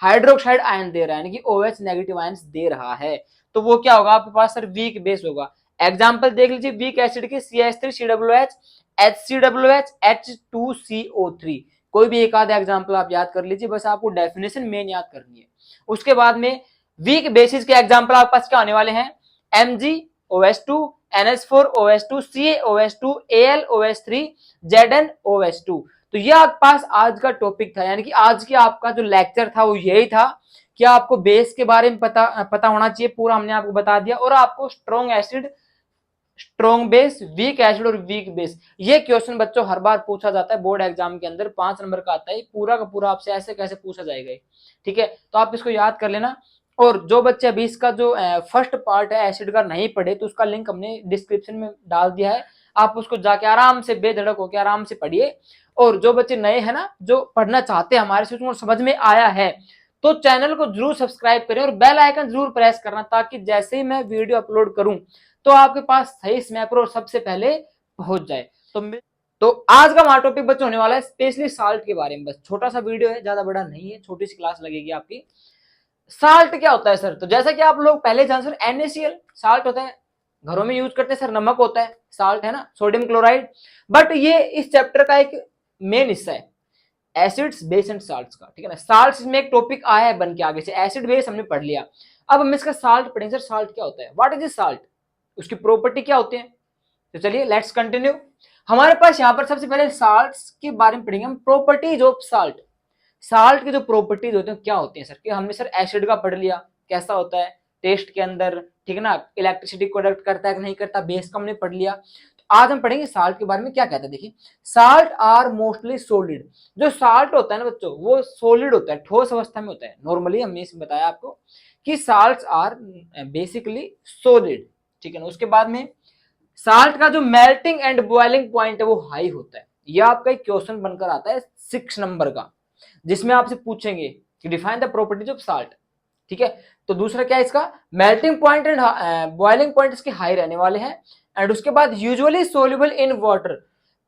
हाइड्रोक्साइड आयन दे रहा है, यानी कि OH नेगेटिव आयंस दे रहा है, तो वो क्या होगा आपके पास, सर वीक बेस होगा। एग्जांपल देख लीजिए वीक एसिड के CH3COOH HCOOH H2CO3, कोई भी एक आधा एग्जांपल आप याद कर लीजिए, बस आपको डेफिनेशन मेन याद करनी है। उसके बाद में वीक बेसिस के एग्जांपल आपके पास क्या होने वाले हैं, MgOH2 NH4OH2 CaOH2 AlOH3 ZnOH2। तो ये आपके पास आज का टॉपिक था, यानी कि आज की आपका जो लेक्चर था वो यही था कि आपको बेस के बारे में पता होना चाहिए, पूरा हमने आपको बता दिया, और आपको strong acid, strong base, weak acid और वीक बेस, ये क्वेश्चन बच्चों हर बार पूछा जाता है बोर्ड एग्जाम के अंदर, 5 नंबर का आता है, पूरा का पूरा आपसे ऐसे कैसे पूछा जाएगा। ठीक है, तो आप इसको याद कर लेना। और जो बच्चे अभी इसका जो फर्स्ट पार्ट है एसिड का नहीं पढ़े, तो उसका लिंक हमने डिस्क्रिप्शन में डाल दिया है, आप उसको जाके आराम से बेधड़क होकर आराम से पढ़िए। और जो बच्चे नए हैं ना, जो पढ़ना चाहते हैं हमारे से, उसको समझ में आया है तो चैनल को जरूर सब्सक्राइब करें और बेल आइकन जरूर प्रेस करना, ताकि जैसे ही मैं वीडियो अपलोड करूं तो आपके पास सही समय पर और सबसे पहले पहुंच जाए। तो आज का हमारा टॉपिक बच्चों होने वाला है स्पेशली साल्ट के बारे में। बस छोटा सा वीडियो है, ज्यादा बड़ा नहीं है, छोटी सी क्लास लगेगी आपकी। साल्ट क्या होता है सर, तो जैसा कि आप लोग पहले जान सर NaCl साल्ट होता है, घरों में यूज करते हैं सर, नमक होता है साल्ट, है ना, सोडियम क्लोराइड। बट ये इस चैप्टर का एक मेन हिस्सा है, एसिड्स बेस एंड साल्ट्स का। ठीक है ना, साल्ट्स में एक टॉपिक आया है बन के आगे से, एसिड बेस हमने पढ़ लिया, अब हम इसका साल्ट पढ़ेंगे। सर साल्ट क्या होता है, व्हाट इज साल्ट, उसकी प्रॉपर्टी क्या होती है। तो चलिए लेट्स कंटिन्यू। हमारे पास यहाँ पर सबसे पहले साल्ट्स के बारे में पढ़ेंगे हम, प्रॉपर्टीज ऑफ साल्ट। साल्ट की जो प्रॉपर्टीज होती हैं क्या होती हैं सर, कि हमने सर एसिड का पढ़ लिया कैसा होता है टेस्ट के अंदर, ठीक है ना, इलेक्ट्रिसिटी कंडक्ट करता है कि नहीं करता, बेस का हमने पढ़ लिया। तो आज हम पढ़ेंगे साल्ट के बारे में क्या कहता है। देखिए साल्ट आर मोस्टली सोलिड, जो साल्ट होता है ना बच्चों वो सोलिड होता है, ठोस अवस्था में होता है। नॉर्मली हमने इसमें बताया आपको कि साल्ट आर बेसिकली सोलिड, ठीक है ना। उसके बाद में साल्ट का जो मेल्टिंग एंड बॉइलिंग पॉइंट है वो हाई होता है। यह आपका एक क्वेश्चन बनकर आता है 6 नंबर का, जिसमें आपसे पूछेंगे कि define the properties of salt. ठीक है, तो दूसरा क्या है इसका, melting point and boiling point इसके हाई रहने वाले हैं। एंड उसके बाद यूजुअली सोल्यूबल इन वाटर,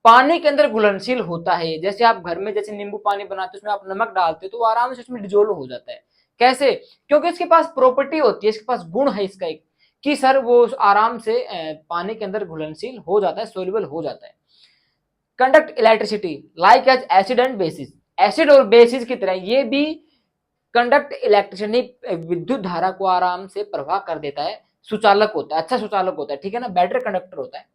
पानी के अंदर घुलनशील होता है। जैसे आप घर में जैसे नींबू पानी बनाते हो, उसमें आप नमक डालते हो तो वो आराम से उसमें डिजोल्व हो जाता है। कैसे, क्योंकि इसके पास प्रॉपर्टी होती है, इसके पास गुण है इसका एक, कि सर वो आराम से पानी के अंदर घुलनशील हो जाता है, सोल्यूबल हो जाता है। Conduct electricity like as acid and bases, acid और बेसिस की तरह ये भी कंडक्ट इलेक्ट्रिसिटी विद्युत धारा को आराम से प्रवाह कर देता है, सुचालक होता है, अच्छा सुचालक होता है, ठीक है ना, बेटर कंडक्टर होता है।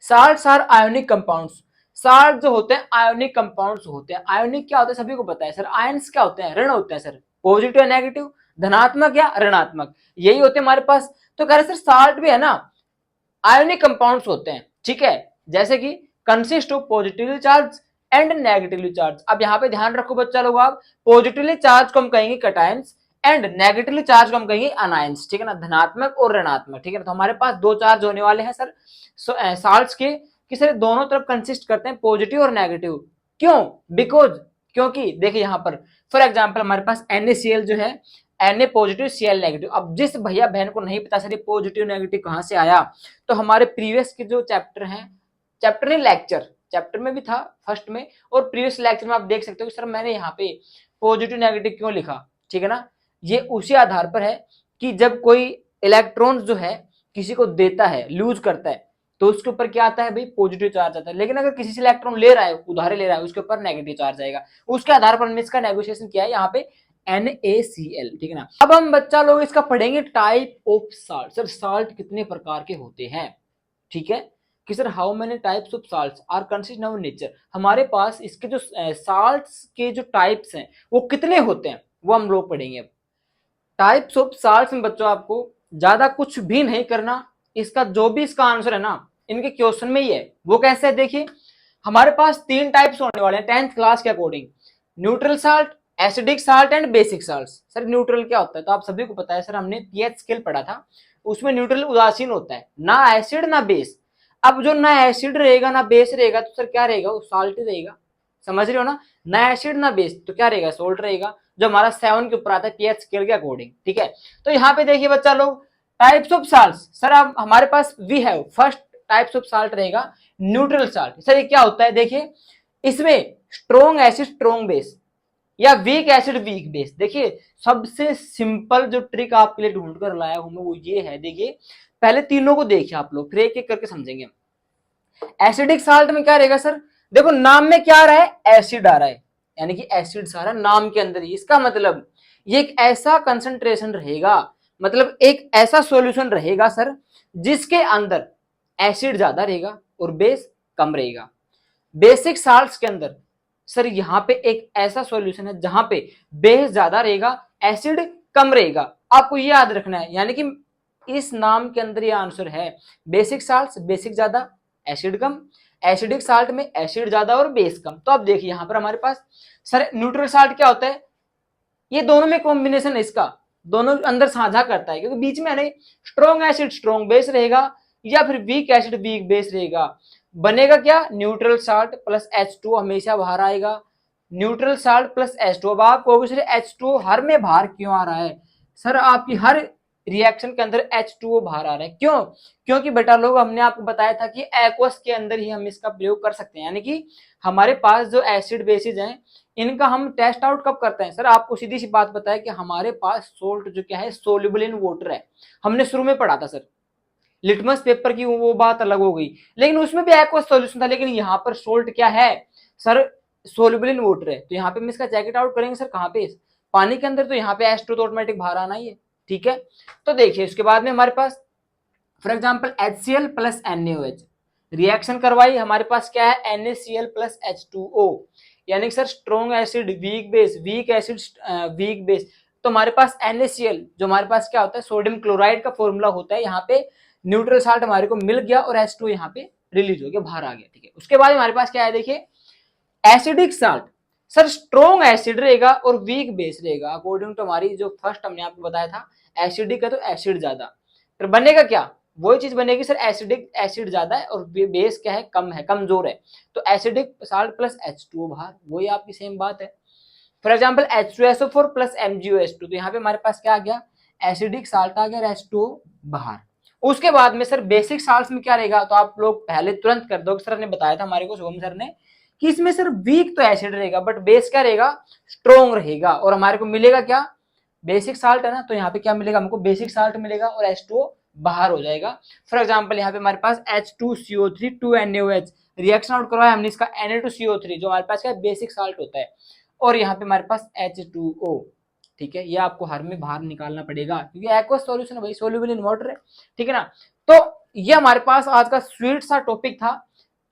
Salts are ionic compounds, salt जो होते हैं आयोनिक कंपाउंड्स होते हैं। आयोनिक क्या होता है सभी को पता है सर, आयंस क्या होते हैं, ऋण होते हैं सर, पॉजिटिव नेगेटिव, धनात्मक या ऋणात्मक, यही होते हैं हमारे पास। तो कह रहे सर साल्ट भी है ना आयोनिक कंपाउंड्स होते हैं, ठीक है, जैसे कि consist of positively charge and negatively charge. अब यहाँ पे ध्यान रखो बच्चा लोग, आप पॉजिटिवली चार्ज को हम कहेंगे कैटायंस एंड नेगेटिवली चार्ज को हम कहेंगे अनायंस, ठीक है ना, धनात्मक और ऋणात्मक, ठीक है ना। तो हमारे पास दो चार्ज होने वाले हैं सर साल्ट्स के, कि सर दोनों तरफ कंसिस्ट करते हैं पॉजिटिव और नेगेटिव। क्यों? बिकॉज, क्योंकि देखिए यहाँ पर फॉर एग्जाम्पल हमारे पास NaCl जो है, Na पॉजिटिव Cl नेगेटिव। अब जिस भैया बहन को नहीं पता सर ये पॉजिटिव नेगेटिव कहां से आया, तो हमारे प्रीवियस के जो चैप्टर हैं, चैप्टर नहीं लेक्चर, चैप्टर में भी था फर्स्ट में और प्रीवियस लेक्चर में आप देख सकते हो कि सर मैंने यहाँ पे पॉजिटिव नेगेटिव क्यों लिखा, ठीक है ना। ये उसी आधार पर है कि जब कोई इलेक्ट्रॉन जो है किसी को देता है, लूज करता है, तो उसके ऊपर क्या आता है भाई, पॉजिटिव चार्ज आता है। लेकिन अगर किसी से इलेक्ट्रॉन ले रहा है, उधारे ले रहा है, उसके ऊपर नेगेटिव चार्ज आएगा। उसके आधार पर हमने इसका नेगोशिएशन किया है यहाँ पे NaCl, ठीक है ना। अब हम बच्चा लोग इसका पढ़ेंगे type of salt. Sir salt कितने प्रकार के होते हैं, ठीक है, कि sir how many types of salts are consist in our nature. हमारे पास इसके जो साल्ट्स के जो टाइप्स हैं वो कितने होते हैं वो हम लोग पढ़ेंगे। अब टाइप्स ऑफ साल्ट्स में बच्चों आपको ज्यादा कुछ भी नहीं करना, इसका जो भी इसका आंसर है ना इनके क्वेश्चन में ही है। वो कैसे है देखिए, हमारे पास तीन टाइप्स होने वाले हैं 10th क्लास के according, neutral salt, acidic salt and basic salt. Sir neutral क्या होता है तो आप सभी को पता है सर, हमने पीएच स्केल पढ़ा था, उसमें न्यूट्रल उदासीन होता है, ना एसिड ना बेस। अब जो ना एसिड रहेगा ना बेस रहेगा तो सर क्या रहेगा, वो साल्ट ही रहेगा, समझ रहे हो ना एसिड ना बेस तो क्या रहेगा, सोल्ट रहेगा, जो हमारा 7 के ऊपर आता है पीएच स्केल के अकॉर्डिंग, ठीक है। तो यहाँ पे देखिए बच्चा लोग टाइप्स ऑफ साल्ट, सर अब हमारे पास we have first types of salt रहेगा न्यूट्रल साल्ट। सर ये क्या होता है देखिए, इसमें स्ट्रॉन्ग एसिड स्ट्रॉन्ग बेस या वीक एसिड वीक बेस। देखिए सबसे सिंपल जो ट्रिक आपके लिए ढूंढ कर लाया हूं मैं वो ये है, देखिए पहले तीनों को देखिए आप लोग, फिर एक एक करके समझेंगे। एसिडिक साल्ट में क्या रहेगा सर, देखो नाम में क्या आ रहा है, एसिड आ रहा है, यानी कि एसिड सारा नाम के अंदर ही, इसका मतलब ये एक ऐसा कंसंट्रेशन रहेगा, मतलब एक ऐसा सॉल्यूशन रहेगा सर जिसके अंदर एसिड ज्यादा रहेगा और बेस कम रहेगा। बेसिक साल्ट्स के अंदर सर यहाँ पे एक ऐसा सॉल्यूशन है जहां पे बेस ज्यादा रहेगा एसिड कम रहेगा, आपको ये याद रखना है। यानी कि इस नाम के अंदर ये आंसर है, बेसिक साल्ट्स बेसिक ज्यादा एसिड कम, एसिडिक साल्ट में एसिड ज्यादा और बेस कम। तो अब देखिए यहाँ पर हमारे पास सर न्यूट्रल साल्ट क्या होता है, ये दोनों में कॉम्बिनेशन है इसका, दोनों अंदर साझा करता है, क्योंकि बीच में नहीं स्ट्रॉन्ग एसिड स्ट्रॉन्ग बेस रहेगा या फिर वीक एसिड वीक बेस रहेगा, बनेगा क्या, न्यूट्रल साल्ट प्लस H2 हमेशा बाहर आएगा, न्यूट्रल साल्ट प्लस H2। अब आप कहोगे सर H2 हर में बाहर क्यों आ रहा है, सर आपकी हर रिएक्शन के अंदर H2O बाहर आ रहा है, क्यों, क्योंकि बेटा लोग हमने आपको बताया था कि एक्वस के अंदर ही हम इसका प्रयोग कर सकते हैं। यानी कि हमारे पास जो एसिड बेसिस हैं इनका हम टेस्ट आउट कब करते हैं, सर आपको सीधी सी बात बताया कि हमारे पास सोल्ट जो क्या है सोल्यूबल इन वाटर है, हमने शुरू में पढ़ा था सर, लिटमस पेपर की वो बात अलग हो गई, लेकिन उसमें भी एक्वस सॉल्यूशन था, लेकिन यहाँ पर सोल्ट क्या है सर, सोल्यूबल इन वाटर है। तो यहाँ पे हम इसका जैकेट आउट करेंगे सर कहाँ पे, पानी के अंदर, तो यहाँ पे H2 तो ऑटोमेटिक बाहर आना ही है, ठीक है। तो देखिए इसके बाद में हमारे पास for example HCl plus NaOH reaction करवाई, हमारे पास क्या है NaCl प्लस H2O, यानी कि sir strong acid weak base weak acid weak base. तो हमारे पास NaCl जो हमारे पास क्या होता है सोडियम क्लोराइड का फॉर्मूला होता है, यहाँ पे न्यूट्रल साल्ट हमारे को मिल गया और H2 यहाँ पे रिलीज हो गया बाहर आ गया, ठीक है। उसके बाद हमारे पास क्या है देखिए acidic salt, sir strong acid रहेगा और वीक बेस रहेगा, अकॉर्डिंग टू हमारी जो फर्स्ट हमने आपको बताया था एसिडिक है तो एसिड ज्यादा, फिर बनेगा क्या, वही चीज बनेगी सर एसिडिक एसिड ज्यादा है और बेस क्या है कम है कमजोर है, तो एसिडिक साल्ट प्लस H2O बाहर, वही आपकी सेम बात है। For example H2SO4 plus MgO2, तो यहाँ पे हमारे पास क्या आ गया एसिडिक साल्ट आ गया, H2O बाहर। उसके बाद में सर बेसिक साल्ट में क्या रहेगा, तो आप लोग पहले तुरंत कर दो, सर ने बताया था हमारे को शुभम सर ने कि इसमें सर वीक तो एसिड रहेगा बट बेस क्या रहेगा स्ट्रॉन्ग रहेगा, और हमारे को मिलेगा क्या बेसिक साल्ट है ना, तो यहाँ पे क्या मिलेगा हमको बेसिक साल्ट मिलेगा और H2O बाहर हो जाएगा। फॉर एग्जाम्पल यहाँ पे हमारे पास H2CO3 2NaOH रिएक्शन आउट करवाया हमने, इसका Na2CO3 जो हमारे पास क्या बेसिक साल्ट होता है, और यहाँ पे हमारे पास H2O, ठीक है, ये आपको हर में बाहर निकालना पड़ेगा क्योंकि एक्वस सॉल्यूशन है भाई, सोल्यूबल इन वाटर है, ठीक है ना। तो ये हमारे पास आज का स्वीट सा टॉपिक था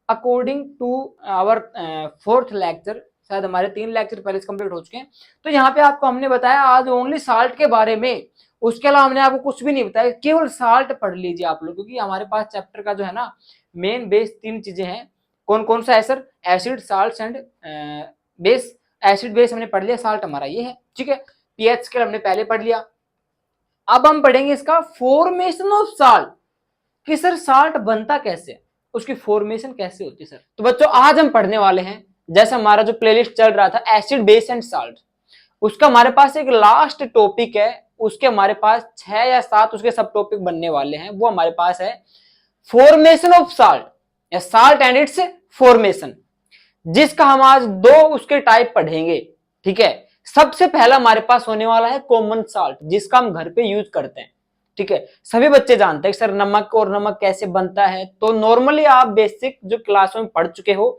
according to our fourth lecture. शायद हमारे 3 लेक्चर पहले कंप्लीट हो चुके हैं। तो यहाँ पे आपको हमने बताया आज ओनली साल्ट के बारे में, उसके अलावा हमने आपको कुछ भी नहीं बताया, केवल साल्ट पढ़ लीजिए आप लोग, क्योंकि हमारे पास चैप्टर का जो है ना मेन बेस 3 चीजें हैं। कौन कौन सा है sir? Acid, salt and base. Acid base हमने पढ़ लिया, साल्ट हमारा ये है, ठीक है। पीएच स्केल हमने पहले पढ़ लिया। अब हम पढ़ेंगे इसका फॉर्मेशन ऑफ साल्ट, कि सर साल्ट बनता कैसे, उसकी फॉर्मेशन कैसे होती है सर। तो बच्चों आज हम पढ़ने वाले हैं, जैसे हमारा जो प्लेलिस्ट चल रहा था एसिड बेस एंड साल्ट, उसका हमारे पास एक लास्ट टॉपिक है, उसके हमारे पास 6 या 7 उसके सब टॉपिक बनने वाले हैं। वो हमारे पास है फॉर्मेशन ऑफ साल्ट या साल्ट एंड इट्स फॉर्मेशन, जिसका हम आज 2 उसके टाइप पढ़ेंगे, ठीक है। सबसे पहला हमारे पास होने वाला है कॉमन साल्ट, जिसका हम घर पे यूज करते हैं, ठीक है। सभी बच्चे जानते हैं सर नमक और नमक कैसे बनता है। तो नॉर्मली आप बेसिक जो क्लासों में पढ़ चुके हो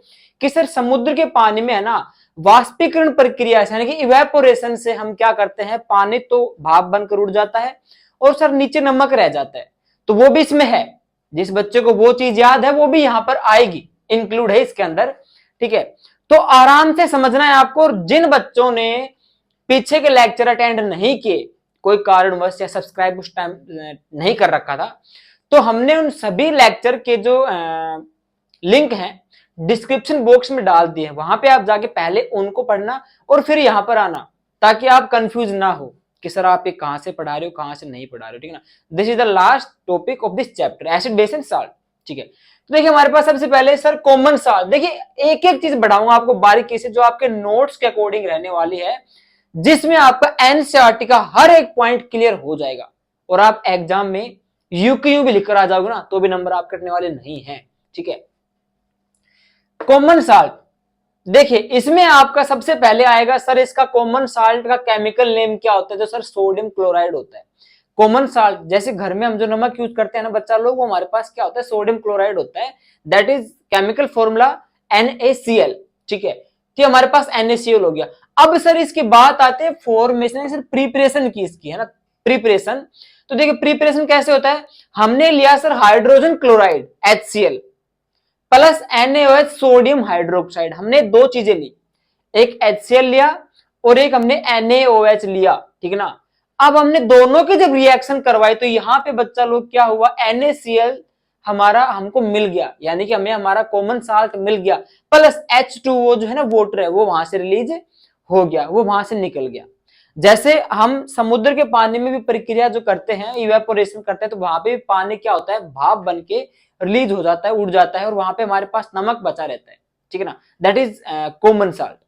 कि सर समुद्र के पानी में है ना वाष्पीकरण प्रक्रिया से, यानी कि इवेपोरेशन से हम क्या करते हैं, पानी तो भाप बनकर उड़ जाता है और सर नीचे नमक रह जाता है। तो वो भी इसमें है, जिस बच्चे को वो चीज याद है वो भी यहाँ पर आएगी, इंक्लूड है इसके अंदर, ठीक है। तो आराम से समझना है आपको। और जिन बच्चों ने पीछे के लेक्चर अटेंड नहीं किए, कोई कारणवश या सब्सक्राइब उस टाइम नहीं कर रखा था, तो हमने उन सभी लेक्चर के जो लिंक हैं डिस्क्रिप्शन बॉक्स में डाल दिए हैं, वहां पे आप जाके पहले उनको पढ़ना और फिर यहां पर आना, ताकि आप कंफ्यूज ना हो कि सर आप ये कहां से पढ़ा रहे हो कहां से नहीं पढ़ा रहे हो, ठीक है ना। This is the last topic of this chapter acid base and salt, ठीक है। तो देखिए हमारे पास सबसे पहले सर कॉमन साल्ट। देखिए एक एक चीज बढ़ाऊंगा आपको बारीकी से, जो आपके नोट्स के अकॉर्डिंग रहने वाली है, जिसमें आपका एनसीईआरटी का हर एक पॉइंट क्लियर हो जाएगा और आप एग्जाम में यूक्यू भी लिखकर आ जाओगे ना तो भी नंबर आप कटने वाले नहीं हैं, ठीक है। कॉमन साल्ट, देखिए इसमें आपका सबसे पहले आएगा सर इसका कॉमन साल्ट का केमिकल नेम क्या होता है, तो सर सोडियम क्लोराइड होता है कॉमन साल्ट। जैसे घर में हम जो नमक यूज करते हैं ना बच्चा लोग, वो हमारे पास क्या होता है, सोडियम क्लोराइड होता है, that is chemical formula NaCl, ठीक है। तो हमारे पास NaCl हो गया। अब सर इसकी बात आते हैं फॉर्मेशन, सर प्रिपरेशन की इसकी है ना, प्रिपरेशन। तो देखिए प्रिपरेशन कैसे होता है, हमने लिया sir hydrogen chloride HCl plus NaOH sodium hydroxide, हमने 2 चीजें ली, एक HCl लिया और एक हमने NaOH लिया, ठीक है ना। अब हमने दोनों की जब रिएक्शन करवाई तो यहां पे बच्चा लोग क्या हुआ, NaCl हमारा हमको मिल गया, यानी कि हमें हमारा कॉमन साल्ट मिल गया, प्लस H2O जो है ना वाटर है वो वहां से रिलीज हो गया, वो वहां से निकल गया। जैसे हम समुद्र के पानी में भी प्रक्रिया जो करते हैं, इवेपोरेशन करते हैं, तो वहां पे पानी क्या होता है, भाप बन के रिलीज हो जाता है, उड़ जाता है और वहां पे हमारे पास नमक बचा रहता है, ठीक है ना, दैट इज कॉमन साल्ट।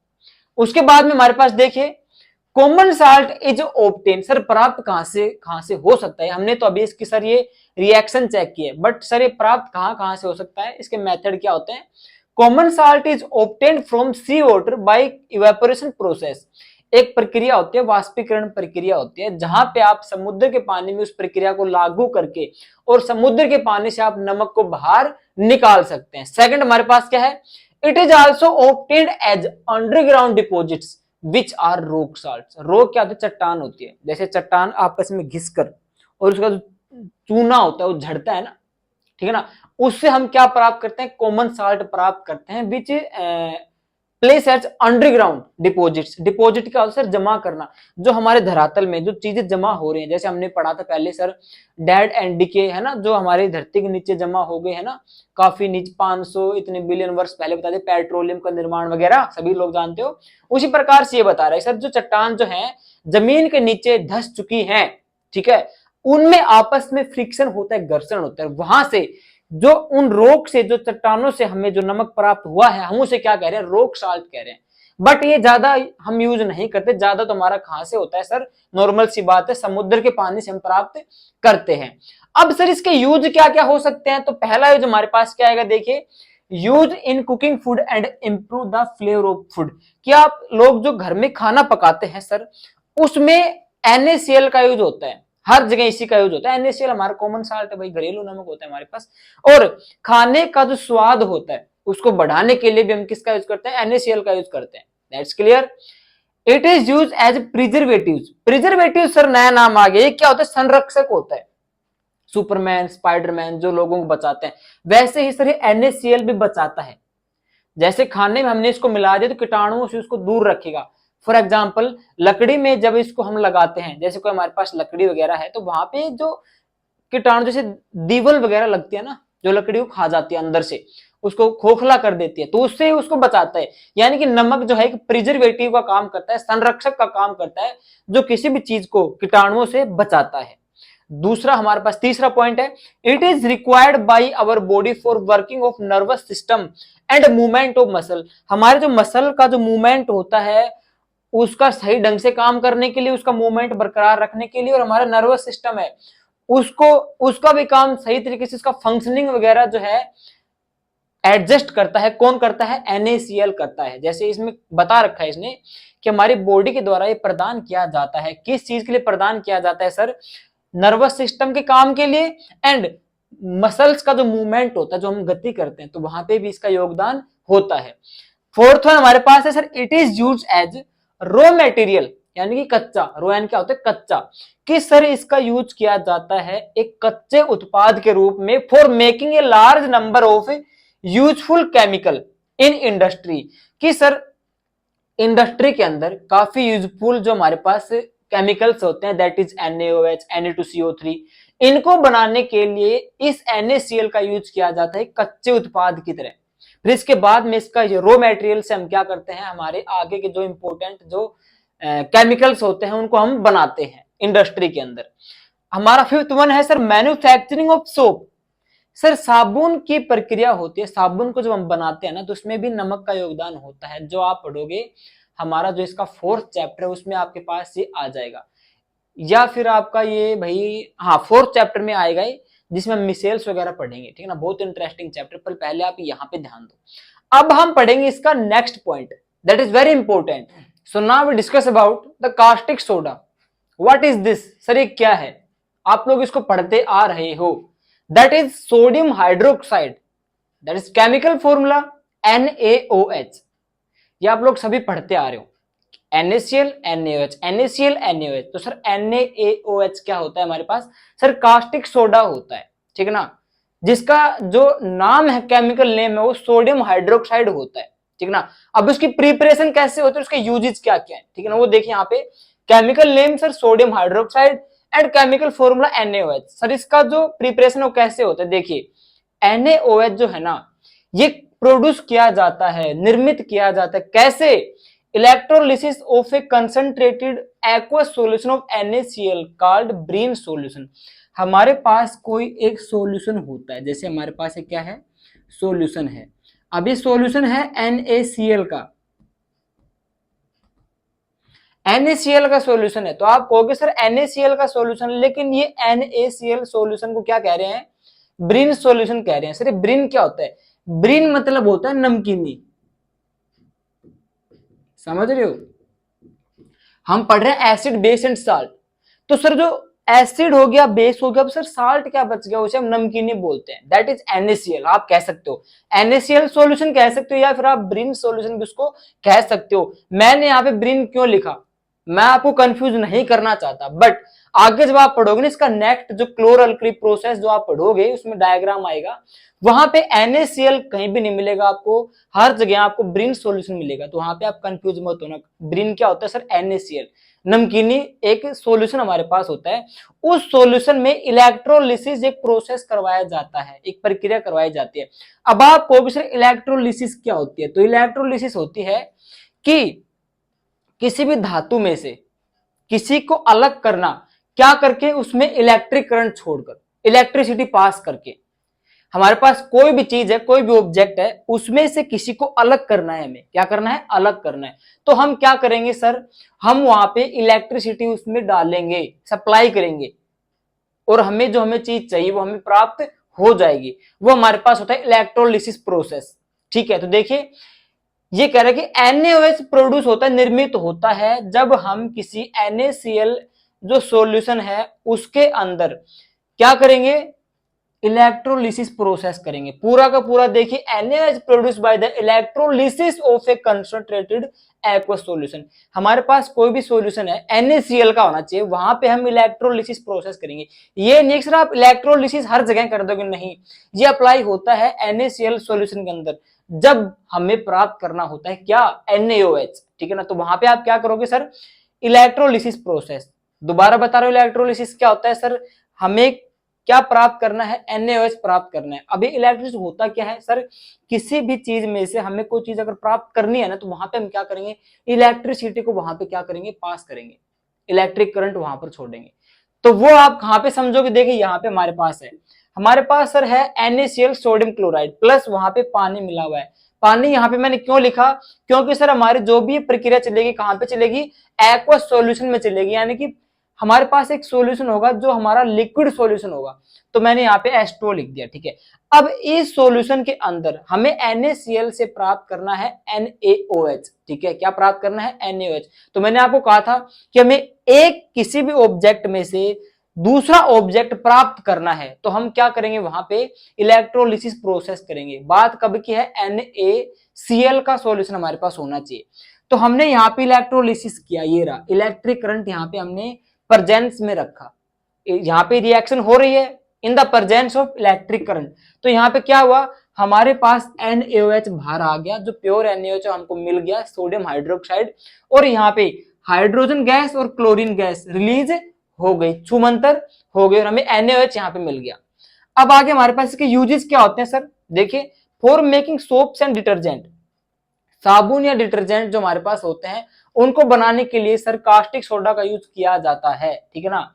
उसके बाद में हमारे पास देखिए common salt is obtain, sir प्राप्त कहां से हो सकता है। हमने तो अभी इसकी सर ये रिएक्शन चेक की है, बट सर ये प्राप्त कहां से हो सकता है, इसके मेथड क्या होते हैं। Common salt is obtain from sea water by evaporation process, एक प्रक्रिया होती है, वाष्पीकरण प्रक्रिया होती है, जहां पे आप समुद्र के पानी में उस प्रक्रिया को लागू करके और समुद्र के पानी से आप नमक को बाहर निकाल सकते हैं। सेकंड हमारे पास क्या है, it is also obtained as underground deposits which are rock salts. Rock क्या होती है, चट्टान होती है, जैसे चट्टान आपस में घिसकर और उसका जो चूना होता है वो झड़ता है ना, ठीक है ना, उससे हम क्या प्राप्त करते हैं, कॉमन साल्ट प्राप्त करते हैं, which place at underground deposits. Deposit क्या होता है सर, जमा करना, जो हमारे धरातल में जो चीजें जमा हो रही हैं, जैसे हमने पढ़ा था पहले सर डेड एंड डिके है ना, जो हमारी धरती के नीचे जमा हो गए है ना, काफी नीचे 500 इतने बिलियन वर्ष पहले बता दे, पेट्रोलियम का निर्माण वगैरह सभी लोग जानते हो। उसी प्रकार से ये बता रहा है सर, जो चट्टान जो है जमीन के नीचे धस चुकी है, ठीक है, उनमें आपस में फ्रिक्शन होता है, घर्षण होता है, वहां से जो उन रॉक से, जो चट्टानों से हमें जो नमक प्राप्त हुआ है, हम उसे क्या कह रहे हैं, रॉक साल्ट कह रहे हैं। बट ये ज्यादा हम यूज नहीं करते, ज्यादा तो हमारा कहां से होता है सर, नॉर्मल सी बात है, समुद्र के पानी से हम प्राप्त करते हैं। अब सर इसके यूज क्या क्या हो सकते हैं, तो पहला यूज हमारे पास क्या आएगा, देखिए use in cooking food and improve the flavour of food. कि आप लोग जो घर में खाना पकाते हैं सर, उसमें NaCl का यूज होता है, हर जगह इसी का यूज होता है। NaCl हमारा कॉमन साल्ट है भाई, घरेलू नमक होता है हमारे पास। और खाने का जो स्वाद होता है उसको बढ़ाने के लिए भी हम किसका यूज करते हैं, NaCl का यूज करते हैं, that's clear. It is use as preservative. Preservative sir नया नाम आ गया, क्या होता है? संरक्षक होता है। सुपरमैन, स्पाइडरमैन जो लोगों को बचाते हैं, वैसे ही सर ये NaCl भी बचाता है। जैसे खाने में हमने इसको मिला दिया तो कीटाणुओं से उसको दूर रखेगा। फॉर एग्जाम्पल लकड़ी में जब इसको हम लगाते हैं, जैसे कोई हमारे पास लकड़ी वगैरह है, तो वहां पे जो कीटाणु जैसे दीवल वगैरह लगती है ना, जो लकड़ी को खा जाती है अंदर से, उसको खोखला कर देती है, तो उससे उसको बचाता है। यानी कि नमक जो है एक प्रिजर्वेटिव का काम करता है, संरक्षक का काम करता है, जो किसी भी चीज को कीटाणुओं से बचाता है। दूसरा हमारे पास तीसरा पॉइंट है, it is required by our body for working of nervous system and movement of muscle. हमारे जो मसल का जो मूवमेंट होता है उसका सही ढंग से काम करने के लिए, उसका मूवमेंट बरकरार रखने के लिए, और हमारा नर्वस सिस्टम है उसको, उसका भी काम सही तरीके से, उसका फंक्शनिंग वगैरह जो है एडजस्ट करता है। कौन करता है? NaCl करता है। जैसे इसमें बता रखा है इसने कि हमारी बॉडी के द्वारा ये प्रदान किया जाता है। किस चीज के लिए प्रदान किया जाता है सर? नर्वस सिस्टम के काम के लिए, एंड मसल्स का जो मूवमेंट होता है, जो हम गति करते हैं, तो वहां पे भी इसका योगदान होता है। फोर्थ वन हमारे पास है sir, it is use as raw material, यानी कि कच्चा। रोएन क्या होता है? कच्चा। किस सर इसका यूज किया जाता है? एक कच्चे उत्पाद के रूप में, for making a large number of useful chemical in industry. कि सर इंडस्ट्री के अंदर काफी यूजफुल जो हमारे पास केमिकल्स होते हैं, दैट इज NaOH, Na2CO3, इनको बनाने के लिए इस NaCl का यूज किया जाता है कच्चे उत्पाद की तरह। फिर इसके बाद में इसका रॉ मटेरियल से हम क्या करते हैं, हमारे आगे के जो इंपॉर्टेंट जो केमिकल्स होते हैं उनको हम बनाते हैं इंडस्ट्री के अंदर। हमारा फिफ्थ वन है sir, manufacturing of soap. Sir साबुन की प्रक्रिया होती है, साबुन को जब हम बनाते हैं ना, तो उसमें भी नमक का योगदान होता है। जो आप पढ़ोगे हमारा जो इसका फोर्थ चैप्टर है उसमें आपके पास ये आ जाएगा, या फिर आपका ये भाई हाँ फोर्थ चैप्टर में आएगा ही, जिसमें हम मिसेल्स वगैरह पढ़ेंगे, ठीक है ना। बहुत इंटरेस्टिंग चैप्टर, पर पहले आप यहाँ पे ध्यान दो। अब हम पढ़ेंगे इसका next point, that is very important. So now we discuss about the caustic soda. What is this? Sir ये क्या है? आप लोग इसको पढ़ते आ रहे हो। That is sodium hydroxide, that is chemical formula NaOH। ये आप लोग सभी पढ़ते आ रहे हो, NaCl NaOH, NaCl NaOH। तो सर NaOH क्या होता है हमारे पास? सर कास्टिक सोडा होता है, ठीक है ना, जिसका जो नाम है, केमिकल नेम है, वो सोडियम हाइड्रोक्साइड होता है, ठीक है ना। अब उसकी प्रिपरेशन कैसे होती है, उसके यूजेस क्या क्या है, ठीक है ना, वो देखिए यहाँ पे। Chemical name sir sodium hydroxide and chemical formula NaOH। Sir इसका जो प्रिपरेशन वो कैसे होता है, देखिए NaOH जो है ना, ये प्रोड्यूस किया जाता है, निर्मित किया जाता है कैसे? Electrolysis of a concentrated aqueous solution of NaCl called brine solution. हमारे पास कोई एक सॉल्यूशन होता है, जैसे हमारे पास एक क्या है? सॉल्यूशन है। अब ये सॉल्यूशन है NaCl का, NaCl का सॉल्यूशन है। तो आप कहोगे सर NaCl का सॉल्यूशन, लेकिन ये NaCl सॉल्यूशन को क्या कह रहे हैं? ब्रीन सॉल्यूशन कह रहे हैं। सर ये ब्रीन क्या होता है? ब्रीन मतलब होता है नमकीनी, समझ रहे हो? हम पढ़ रहे हैं एसिड, बेस एंड साल्ट। तो सर जो एसिड हो गया, बेस हो गया, अब सर साल्ट क्या बच गया, उसे हम नमकीनी बोलते हैं, दैट इज NaCl। आप कह सकते हो NaCl सॉल्यूशन कह सकते हो, या फिर आप ब्रीन सॉल्यूशन भी उसको कह सकते हो। मैंने यहाँ पे ब्रीन क्यों लिखा, मैं आपको कंफ्यूज नहीं करना चाहता, बट आगे जब आप पढ़ोगे ना इसका नेक्स्ट जो क्लोरअल्कली प्रोसेस जो आप पढ़ोगे, उसमें डायग्राम आएगा, वहां पे NaCl कहीं भी नहीं मिलेगा आपको, हर जगह आपको ब्रीन सॉल्यूशन मिलेगा। तो वहां पे आप कंफ्यूज मत होना। ब्रीन क्या होता है सर? NaCl नमकीनी एक सॉल्यूशन हमारे पास होता है। उस सॉल्यूशन में इलेक्ट्रोलिसिस एक प्रोसेस करवाया जाता है, एक प्रक्रिया करवाई जाती है। अब आप कहोगे सर इलेक्ट्रोलिसिस क्या होती है? तो इलेक्ट्रोलिसिस होती है कि किसी भी धातु में से किसी को अलग करना, क्या करके? उसमें इलेक्ट्रिक करंट छोड़कर, इलेक्ट्रिसिटी पास करके। हमारे पास कोई भी चीज है, कोई भी ऑब्जेक्ट है, उसमें से किसी को अलग करना है, हमें क्या करना है? अलग करना है। तो हम क्या करेंगे सर? हम वहां पे इलेक्ट्रिसिटी उसमें डालेंगे, सप्लाई करेंगे, और हमें जो हमें चीज चाहिए वो हमें प्राप्त हो जाएगी। वो हमारे पास होता है इलेक्ट्रोलिसिस प्रोसेस, ठीक है। तो देखिए ये कह रहा है कि NaOH प्रोड्यूस होता है, निर्मित होता है, जब हम किसी NaCl जो सॉल्यूशन है उसके अंदर क्या करेंगे? इलेक्ट्रोलिसिस प्रोसेस करेंगे। पूरा का पूरा देखिए, NaOH produce by the electrolysis of a concentrated aqueous solution. हमारे पास कोई भी सॉल्यूशन है NaCl का होना चाहिए, वहां पे हम इलेक्ट्रोलिसिस प्रोसेस करेंगे। ये नहीं सर आप इलेक्ट्रोलिसिस हर जगह कर दोगे, नहीं, ये अप्लाई होता है NaCl सॉल्यूशन के अंदर जब हमें प्राप्त करना होता है क्या, NaOH, ठीक है ना। तो वहां पे आप क्या करोगे सर, इलेक्ट्रोलिसिस प्रोसेस। दोबारा बता रहा हूं इलेक्ट्रोलिसिस क्या होता है सर, हमें क्या प्राप्त करना है, NaOH प्राप्त करना है। अभी इलेक्ट्रोलिसिस होता क्या है सर, किसी भी चीज में से हमें कोई चीज अगर प्राप्त करनी है ना, तो वहां पे हम क्या करेंगे, इलेक्ट्रिसिटी को वहां पे क्या करेंगे, पास करेंगे, इलेक्ट्रिक करंट वहां पर छोड़ेंगे। तो वो आप कहां पे समझोगे, देखिए यहाँ पे हमारे पास सर है NaCl सोडियम क्लोराइड प्लस वहां पे पानी मिला हुआ है। पानी यहाँ पे मैंने क्यों लिखा, क्योंकि सर हमारी जो भी प्रक्रिया चलेगी कहां पे चलेगी, एक्वस सॉल्यूशन में चलेगी, यानी कि हमारे पास एक सॉल्यूशन होगा जो हमारा लिक्विड सॉल्यूशन होगा। तो मैंने यहाँ पे H2O लिख दिया, ठीक है। अब इस सॉल्यूशन के अंदर हमें NaCl से प्राप्त करना है NaOH, ठीक है, क्या प्राप्त करना है, NaOH। तो मैंने आपको कहा था कि हमें एक किसी भी ऑब्जेक्ट में से दूसरा ऑब्जेक्ट प्राप्त करना है, तो हम क्या करेंगे, वहां पे इलेक्ट्रोलिसिस प्रोसेस करेंगे। बात कब की है, NaCl का सॉल्यूशन हमारे पास होना चाहिए। तो हमने यहाँ पे इलेक्ट्रोलिसिस किया, ये रहा इलेक्ट्रिक करंट यहाँ पे हमने प्रेजेंस में रखा, यहाँ पे रिएक्शन हो रही है in the presence of electric current. तो यहाँ पे क्या हुआ, हमारे पास NaOH बाहर आ गया, जो प्योर NaOH हमको मिल गया, सोडियम हाइड्रोक्साइड, और यहाँ पे हाइड्रोजन गैस और क्लोरीन गैस रिलीज हो गई, छूमंतर हो गई, और हमें NaOH यहाँ पे मिल गया। अब आगे हमारे पास इसके यूजेस क्या होते हैं सर, देखिए, for making soaps and detergent, साबुन या डिटर्जेंट जो हमारे पास होते हैं उनको बनाने के लिए सर कास्टिक सोडा का यूज किया जाता है, ठीक है ना।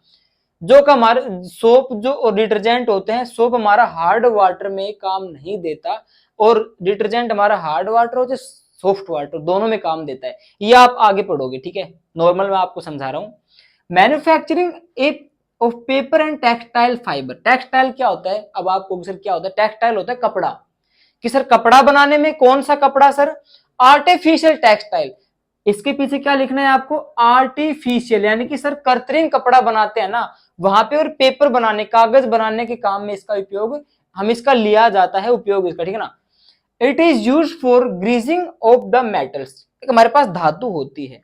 जो का हमारे सोप जो डिटर्जेंट होते हैं, सोप हमारा हार्ड वाटर में काम नहीं देता, और डिटर्जेंट हमारा हार्ड वाटर होता है, सॉफ्ट वाटर दोनों में काम देता है। ये आप आगे पढ़ोगे, ठीक है, नॉर्मल मैं आपको समझा रहा हूं। Manufacturing of paper and textile fibre, textile क्या होता है, अब आपको सर क्या होता है, टेक्सटाइल होता है कपड़ा, कि सर कपड़ा बनाने में कौन सा कपड़ा सर, आर्टिफिशियल टेक्सटाइल। इसके पीछे क्या लिखना है आपको, आर्टिफिशियल, यानी कि सर कृत्रिम कपड़ा बनाते हैं ना वहां पे, और पेपर बनाने, कागज बनाने के काम में इसका उपयोग, हम इसका लिया जाता है उपयोग इसका, ठीक है ना। It is use for greasing of the metals, हमारे पास धातु होती है,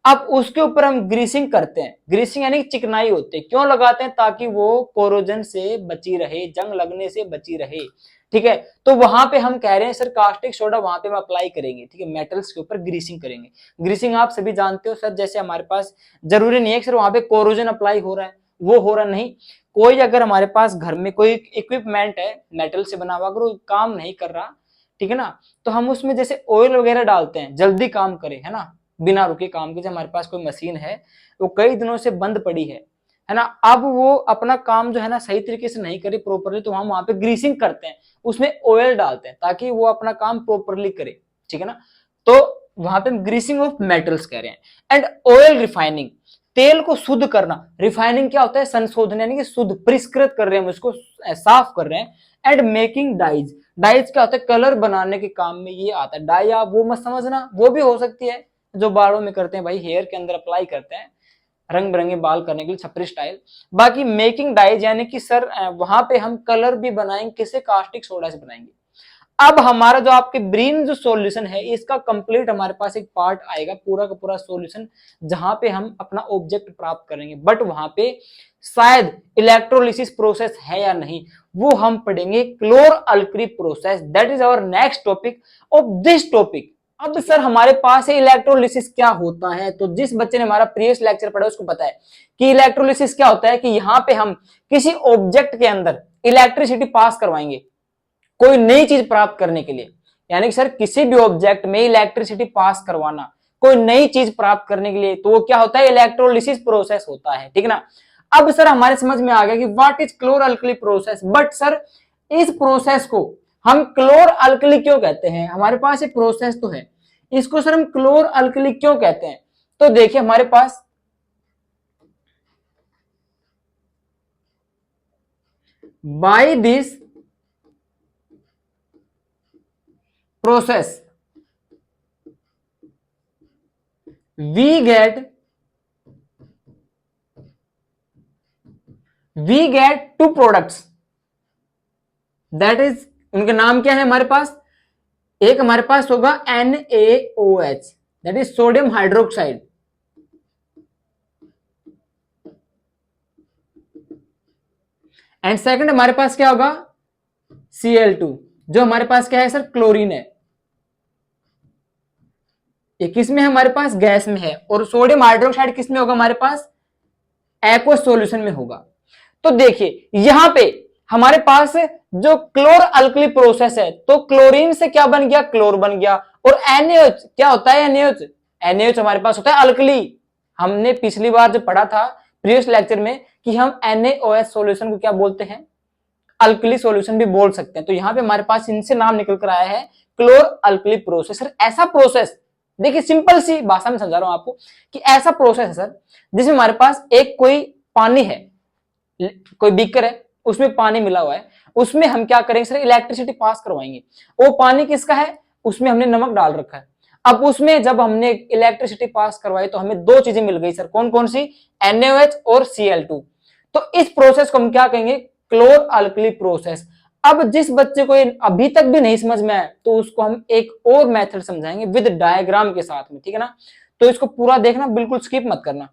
अब उसके ऊपर हम ग्रीसिंग करते हैं, ग्रीसिंग यानी चिकनाई होती है, क्यों लगाते हैं, ताकि वो कोरोजन से बची रहे, जंग लगने से बची रहे, ठीक है। तो वहां पे हम कह रहे हैं सर कास्टिक सोडा वहां पे हम अप्लाई करेंगे, ठीक है, मेटल्स के ऊपर ग्रीसिंग करेंगे। ग्रीसिंग आप सभी जानते हो सर, जैसे हमारे पास जरूरी नहीं है सर वहां पे कोरोजन अप्लाई हो रहा है, वो हो रहा नहीं, कोई अगर हमारे पास घर में कोई इक्विपमेंट है मेटल से बना हुआ, अगर वो काम नहीं कर रहा, ठीक है ना, तो हम उसमें जैसे ऑयल वगैरह डालते हैं, जल्दी काम करे, है ना, बिना रुके काम के। हमारे पास कोई मशीन है वो कई दिनों से बंद पड़ी है ना, अब वो अपना काम जो है ना सही तरीके से नहीं करे प्रॉपरली, तो हम वहां पे ग्रीसिंग करते हैं, उसमें ऑयल डालते हैं ताकि वो अपना काम प्रॉपरली करे, ठीक है ना। तो वहां पे ग्रीसिंग ऑफ मेटल्स कह रहे हैं। एंड ऑयल रिफाइनिंग, तेल को शुद्ध करना, रिफाइनिंग क्या होता है, संशोधन, यानी कि शुद्ध, परिष्कृत कर रहे हैं हम उसको, साफ कर रहे हैं। एंड मेकिंग डाइज, डाइज क्या होता है, कलर बनाने के काम में ये आता है। डाई आप वो मत समझना, वो भी हो सकती है जो बालों में करते हैं भाई, हेयर के अंदर अप्लाई करते हैं रंग बिरंगे बाल करने के लिए, छपरी स्टाइल। बाकी मेकिंग डाइज यानी कि सर वहां पे हम कलर भी बनाएंगे, किसे, कास्टिक सोडा से बनाएंगे। अब हमारा जो आपके ब्रीन जो सॉल्यूशन है, इसका कंप्लीट हमारे पास एक पार्ट आएगा, पूरा का पूरा सॉल्यूशन, जहां पे हम अपना ऑब्जेक्ट प्राप्त करेंगे, बट वहां पे शायद इलेक्ट्रोलिसिस प्रोसेस है या नहीं, वो हम पढ़ेंगे chlor alkali process. That is our next topic of this topic. अब सर हमारे पास है इलेक्ट्रोलिसिस क्या होता है, तो जिस बच्चे ने हमारा प्रीवियस लेक्चर पढ़ा उसको पता है कि इलेक्ट्रोलिसिस क्या होता है, कि यहाँ पे हम किसी ऑब्जेक्ट के अंदर इलेक्ट्रिसिटी पास करवाएंगे कोई नई चीज प्राप्त करने के लिए, यानी कि सर किसी भी ऑब्जेक्ट में इलेक्ट्रिसिटी पास करवाना कोई नई चीज प्राप्त करने के लिए, तो वो क्या होता है, इलेक्ट्रोलिसिस प्रोसेस होता है, ठीक है ना। अब सर हमारे समझ में आ गया कि what is क्लोर alkali process, but sir इस प्रोसेस को हम क्लोर अल्कली क्यों कहते हैं, हमारे पास एक प्रोसेस तो है, इसको सर हम क्लोर अल्कली क्यों कहते हैं। तो देखिए हमारे पास by this process we get two products, that is, उनके नाम क्या है हमारे पास, एक हमारे पास होगा NaOH, that is sodium hydroxide, and second हमारे पास क्या होगा Cl2, जो हमारे पास क्या है सर, क्लोरीन है। ये किस में है हमारे पास, गैस में है, और सोडियम हाइड्रोक्साइड किस में होगा हमारे पास, एक्वस सॉल्यूशन में होगा। तो देखिए यहां पे हमारे पास जो क्लोर अल्कली प्रोसेस है, तो क्लोरीन से क्या बन गया, क्लोर बन गया, और NaOH क्या होता है, NaOH, NaOH हमारे पास होता है अल्कली। हमने पिछली बार जो पढ़ा था प्रीवियस लेक्चर में कि हम NaOH सॉल्यूशन को क्या बोलते हैं, अल्कली सॉल्यूशन भी बोल सकते हैं। तो यहां पे हमारे पास इनसे नाम निकल कर आया है क्लोर अल्कली प्रोसेस। सर ऐसा प्रोसेस, देखिए सिंपल सी भाषा में समझा रहा हूं आपको कि ऐसा प्रोसेस है सर जिसमें हमारे पास एक कोई पानी है, कोई बीकर है, उसमें पानी मिला हुआ है, उसमें हम क्या करेंगे सर, इलेक्ट्रिसिटी पास करवाएंगे। वो पानी किसका है, उसमें हमने नमक डाल रखा है। अब उसमें जब हमने इलेक्ट्रिसिटी पास करवाई तो हमें दो चीजें मिल गई सर, कौन कौन सी, NaOH और Cl2। तो इस प्रोसेस को हम क्या कहेंगे, क्लोर अल्कली प्रोसेस। अब जिस बच्चे को अभी तक भी नहीं समझ में आए तो उसको हम एक और मेथड समझाएंगे विद डायग्राम के साथ में, ठीक है ना। तो इसको पूरा देखना, बिल्कुल स्किप मत करना।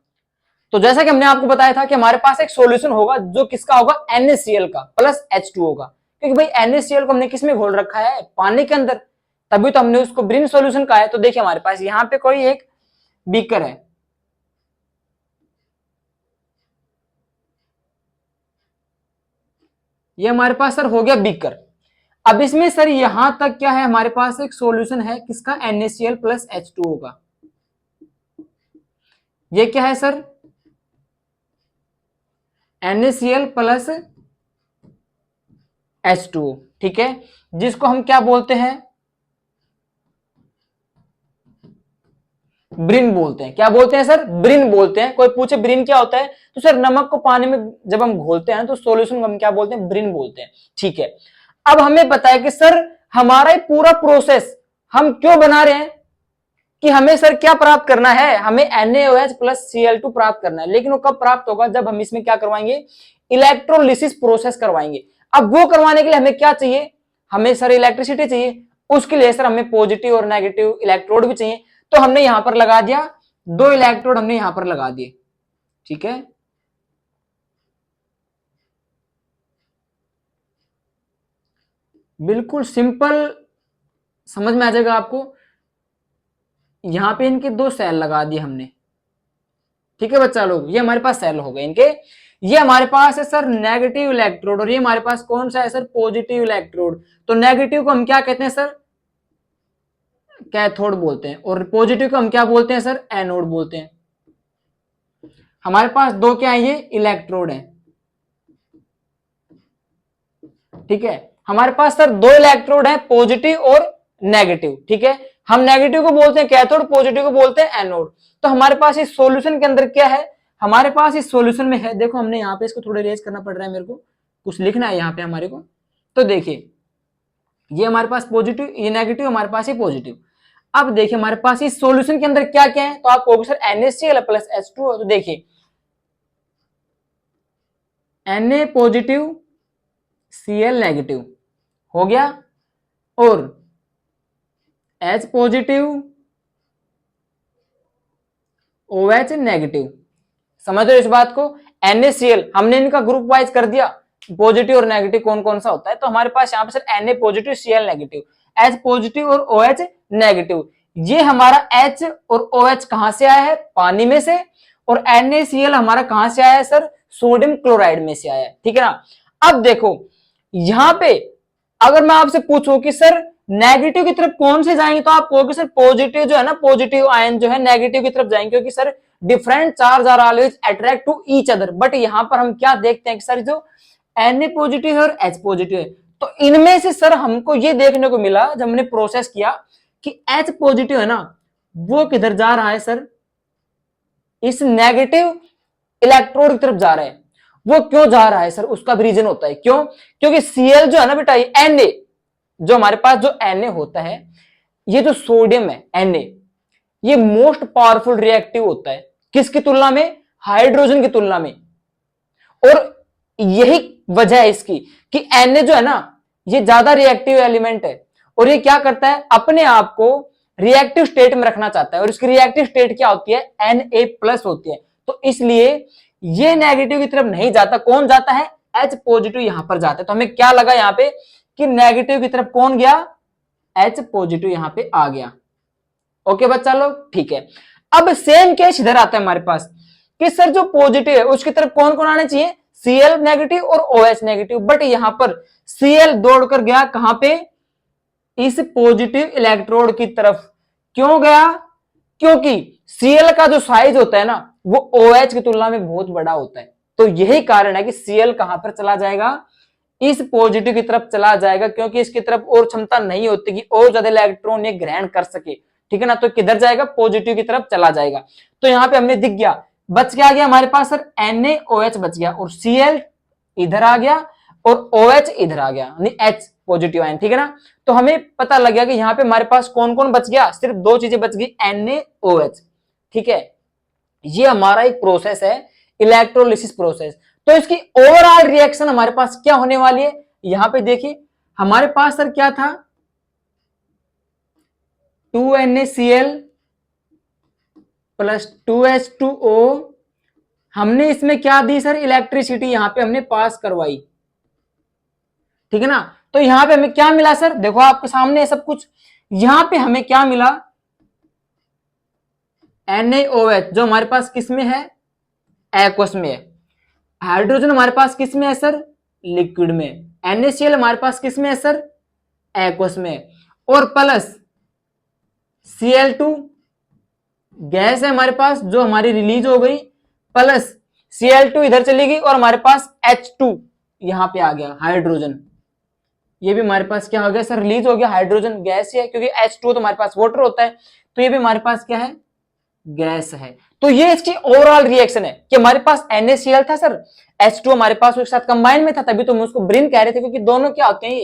तो जैसा कि हमने आपको बताया था कि हमारे पास एक सॉल्यूशन होगा जो किसका होगा, NaCl का प्लस H2O का, क्योंकि भाई NaCl को हमने किस में घोल रखा है, पानी के अंदर, तभी तो हमने उसको ब्रिन सॉल्यूशन कहा है। तो देखिए हमारे पास यहां पे कोई एक बीकर है, ये हमारे पास सर हो गया बीकर। अब इसमें सर यहां तक क्या है, हमारे पास एक सॉल्यूशन है किसका, NaCl प्लस H2O का। ये क्या है सर, NaCl प्लस H2O, ठीक है, जिसको हम क्या बोलते हैं, ब्रिन बोलते हैं। क्या बोलते हैं सर, ब्रिन बोलते हैं। कोई पूछे ब्रिन क्या होता है, तो सर नमक को पानी में जब हम घोलते हैं तो सॉल्यूशन को हम क्या बोलते हैं, ब्रिन बोलते हैं, ठीक है। अब हमें पता है कि सर हमारा पूरा प्रोसेस हम क्यों बना रहे हैं, कि हमें सर क्या प्राप्त करना है, हमें NaOH प्लस Cl2 प्राप्त करना है। लेकिन वो कब प्राप्त होगा, जब हम इसमें क्या करवाएंगे, इलेक्ट्रोलिसिस प्रोसेस करवाएंगे। अब वो करवाने के लिए हमें क्या चाहिए, हमें सर इलेक्ट्रिसिटी चाहिए। उसके लिए सर हमें पॉजिटिव और नेगेटिव इलेक्ट्रोड भी चाहिए। तो हमने यहां पर लगा दिया, दो इलेक्ट्रोड हमने यहां पर लगा दिए, ठीक है। बिल्कुल सिंपल समझ में आ जाएगा आपको। यहां पे इनके दो सेल लगा दिए हमने, ठीक है बच्चा लोग, ये हमारे पास सेल हो गए इनके। ये हमारे पास है सर नेगेटिव इलेक्ट्रोड, और ये हमारे पास कौन सा है सर, पॉजिटिव इलेक्ट्रोड। तो नेगेटिव को हम क्या कहते हैं सर, कैथोड बोलते हैं, और पॉजिटिव को हम क्या बोलते हैं सर, एनोड बोलते हैं। हमारे पास दो क्या है, ये इलेक्ट्रोड है, ठीक है। हमारे पास सर दो इलेक्ट्रोड है, पॉजिटिव और नेगेटिव, ठीक है। हम नेगेटिव को बोलते हैं कैथोड, पॉजिटिव को बोलते हैं एनोड। तो हमारे पास इस सॉल्यूशन के अंदर क्या है, हमारे पास इस सॉल्यूशन में है, देखो हमने यहाँ पे इसको थोड़ा रेज करना पड़ रहा है, मेरे को कुछ लिखना है यहाँ पे हमारे को। तो देखिए ये हमारे पास पॉजिटिव, ये नेगेटिव, हमारे पास ये पॉजिटिव। अब देखिए हमारे पास इस सॉल्यूशन के अंदर क्या क्या है, तो आप कहोगे सर NaCl प्लस H2O। तो देखिए Na पॉजिटिव Cl नेगेटिव हो गया, और H पॉजिटिव OH नेगेटिव। समझ रहे हो इस बात को, NaCl हमने इनका ग्रुप वाइज कर दिया, पॉजिटिव और नेगेटिव कौन कौन सा होता है। तो हमारे पास यहाँ पे sir Na positive Cl negative, H positive और OH नेगेटिव। ये हमारा H और OH कहां से आया है, पानी में से, और NaCl हमारा कहां से आया है सर, सोडियम क्लोराइड में से आया है, ठीक है ना। अब देखो यहां पे अगर मैं आपसे पूछूं कि सर नेगेटिव की तरफ कौन से जाएंगे, तो आप कहोगे सर पॉजिटिव जो है ना, पॉजिटिव आयन जो है नेगेटिव की तरफ जाएंगे, क्योंकि sir different charge are always attract to each other. But यहां पर हम क्या देखते हैं कि सर जो Na पॉजिटिव है और H पॉजिटिव है, तो इनमें से सर हमको ये देखने को मिला जब हमने प्रोसेस किया कि H पॉजिटिव है ना, वो किधर जा रहा है सर, इस नेगेटिव इलेक्ट्रोड की तरफ जा रहा है। वो क्यों जा रहा है सर, उसका भी रीजन होता है, क्यों, क्योंकि Cl जो है ना बेटा, ये Na, जो हमारे पास जो Na होता है, ये जो सोडियम है Na, ये मोस्ट पावरफुल रिएक्टिव होता है, किसकी तुलना में, हाइड्रोजन की तुलना में। और यही वजह है इसकी कि Na जो है ना, ये ज्यादा रिएक्टिव एलिमेंट है और ये क्या करता है, अपने आप को रिएक्टिव स्टेट में रखना चाहता है और इसकी रिएक्टिव स्टेट क्या होती है, Na+ होती है। तो इसलिए ये नेगेटिव की तरफ नहीं जाता, कौन जाता है, H पॉजिटिव यहां पर जाता है। तो हमें क्या लगा यहां पे कि नेगेटिव की तरफ कौन गया, H पॉजिटिव यहां पे आ गया। ओके बच्चा लोग, ठीक है। अब सेम केस इधर आता है हमारे पास कि सर जो पॉजिटिव है उसकी तरफ कौन कौन आने चाहिए, Cl नेगेटिव और OH नेगेटिव, बट यहां पर Cl दौड़कर गया कहां पे, इस पॉजिटिव इलेक्ट्रोड की तरफ। क्यों गया, क्योंकि Cl का जो साइज होता है ना वो OH की तुलना में बहुत बड़ा होता है। तो यही कारण है कि Cl कहां पर चला जाएगा, इस पॉजिटिव की तरफ चला जाएगा, क्योंकि इसकी तरफ और क्षमता नहीं होती कि और ज्यादा इलेक्ट्रॉन ये ग्रहण कर सके, ठीक है ना। तो किधर जाएगा, पॉजिटिव की तरफ चला जाएगा। तो यहां पे हमने दिख गया, बच क्या गया हमारे पास सर, NaOH बच गया और Cl इधर आ गया और OH इधर आ गया, यानी H पॉजिटिव आयन, ठीक है ना। तो हमें पता लग गया कि यहां पे हमारे पास कौन कौन बच गया, सिर्फ दो चीजें बच गई, NaOH, ठीक है। ये हमारा एक प्रोसेस है, इलेक्ट्रोलिसिस प्रोसेस। तो इसकी ओवरऑल रिएक्शन हमारे पास क्या होने वाली है, यहां पे देखिए हमारे पास सर क्या था, 2NaCl प्लस 2H2O, हमने इसमें क्या दी सर, इलेक्ट्रिसिटी यहां पे हमने पास करवाई, ठीक है ना। तो यहां पे हमें क्या मिला सर, देखो आपके सामने है सब कुछ। यहां पे हमें क्या मिला, NaOH जो हमारे पास किस में है, एक्वस में है। हाइड्रोजन हमारे पास किस में है सर, लिक्विड में। NaCl हमारे पास किस में है सर, एक्वस में। और प्लस Cl2 गैस है हमारे पास जो हमारी रिलीज हो गई, प्लस Cl2 इधर चली गई और हमारे पास H2 यहां पे आ गया, हाइड्रोजन। ये भी हमारे पास क्या हो गया सर, रिलीज हो गया, हाइड्रोजन गैस है, क्योंकि H2 तो हमारे पास वाटर होता है, तो ये भी हमारे पास क्या है, गैस है। तो ये इसकी ओवरऑल रिएक्शन है कि हमारे पास NaCl था सर, H2 हमारे पास एक साथ कंबाइन में था, तभी तो हम उसको ब्रिन कह रहे थे, क्योंकि दोनों क्या होते हैं,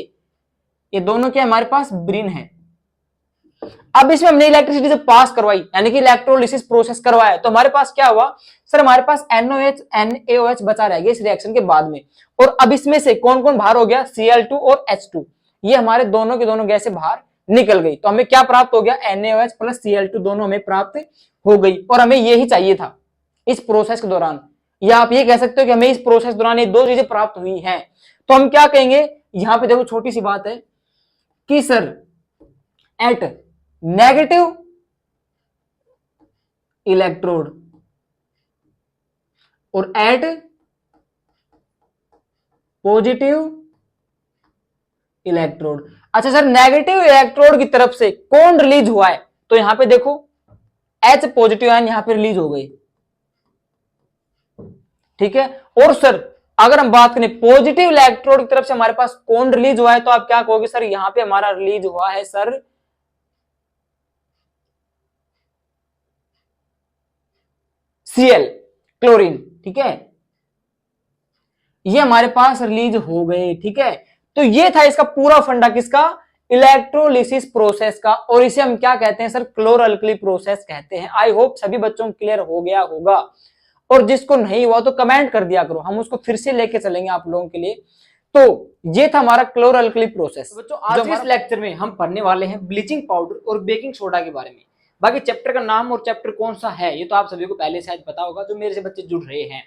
ये दोनों क्या हमारे पास ब्रिन है। अब इसमें हमने इलेक्ट्रिसिटी जब पास करवाई, यानी कि इलेक्ट्रोलिसिस प्रोसेस करवाया, तो हमारे पास क्या हुआ सर, हमारे पास NaOH NaOH बचा रह गया इस रिएक्शन के बाद में। और अब इसमें से कौन कौन बाहर हो गया, Cl2 और H2, ये हमारे दोनों के दोनों गैसें बाहर निकल गई। तो हमें क्या प्राप्त हो गया, NaOH प्लस Cl2 दोनों हमें प्राप्त हो गई, और हमें यही चाहिए था इस प्रोसेस के दौरान। या आप ये कह सकते हो कि हमें इस प्रोसेस के दौरान ये दो चीजें प्राप्त हुई हैं। तो हम क्या कहेंगे, यहां पे देखो छोटी सी बात है कि सर एट नेगेटिव इलेक्ट्रोड और एट पॉजिटिव इलेक्ट्रोड। अच्छा सर, नेगेटिव इलेक्ट्रोड की तरफ से कौन रिलीज हुआ है, तो यहां पे देखो H पॉजिटिव आयन यहां पे रिलीज हो गई, ठीक है। और सर अगर हम बात करें पॉजिटिव इलेक्ट्रोड की तरफ से हमारे पास कौन रिलीज हुआ है, तो आप क्या कहोगे सर, यहां पे हमारा रिलीज हुआ है सर Cl, क्लोरीन, ठीक है। ये हमारे पास रिलीज हो गए, ठीक है। तो ये था इसका पूरा फंडा किसका, इलेक्ट्रोलिसिस प्रोसेस का, और इसे हम क्या कहते हैं सर, क्लोरोअल्कली प्रोसेस कहते हैं। आई होप सभी बच्चों को क्लियर हो गया होगा, और जिसको नहीं हुआ तो कमेंट कर दिया करो, हम उसको फिर से लेके चलेंगे आप लोगों के लिए। तो ये था हमारा क्लोरोअल्कली प्रोसेस। तो बच्चों आज इस लेक्चर में हम पढ़ने वाले हैं ब्लीचिंग पाउडर और बेकिंग सोडा के बारे में। बाकी चैप्टर का नाम और चैप्टर कौन सा है ये तो आप सभी को पहले शायद पता होगा, जो मेरे से बच्चे जुड़ रहे हैं,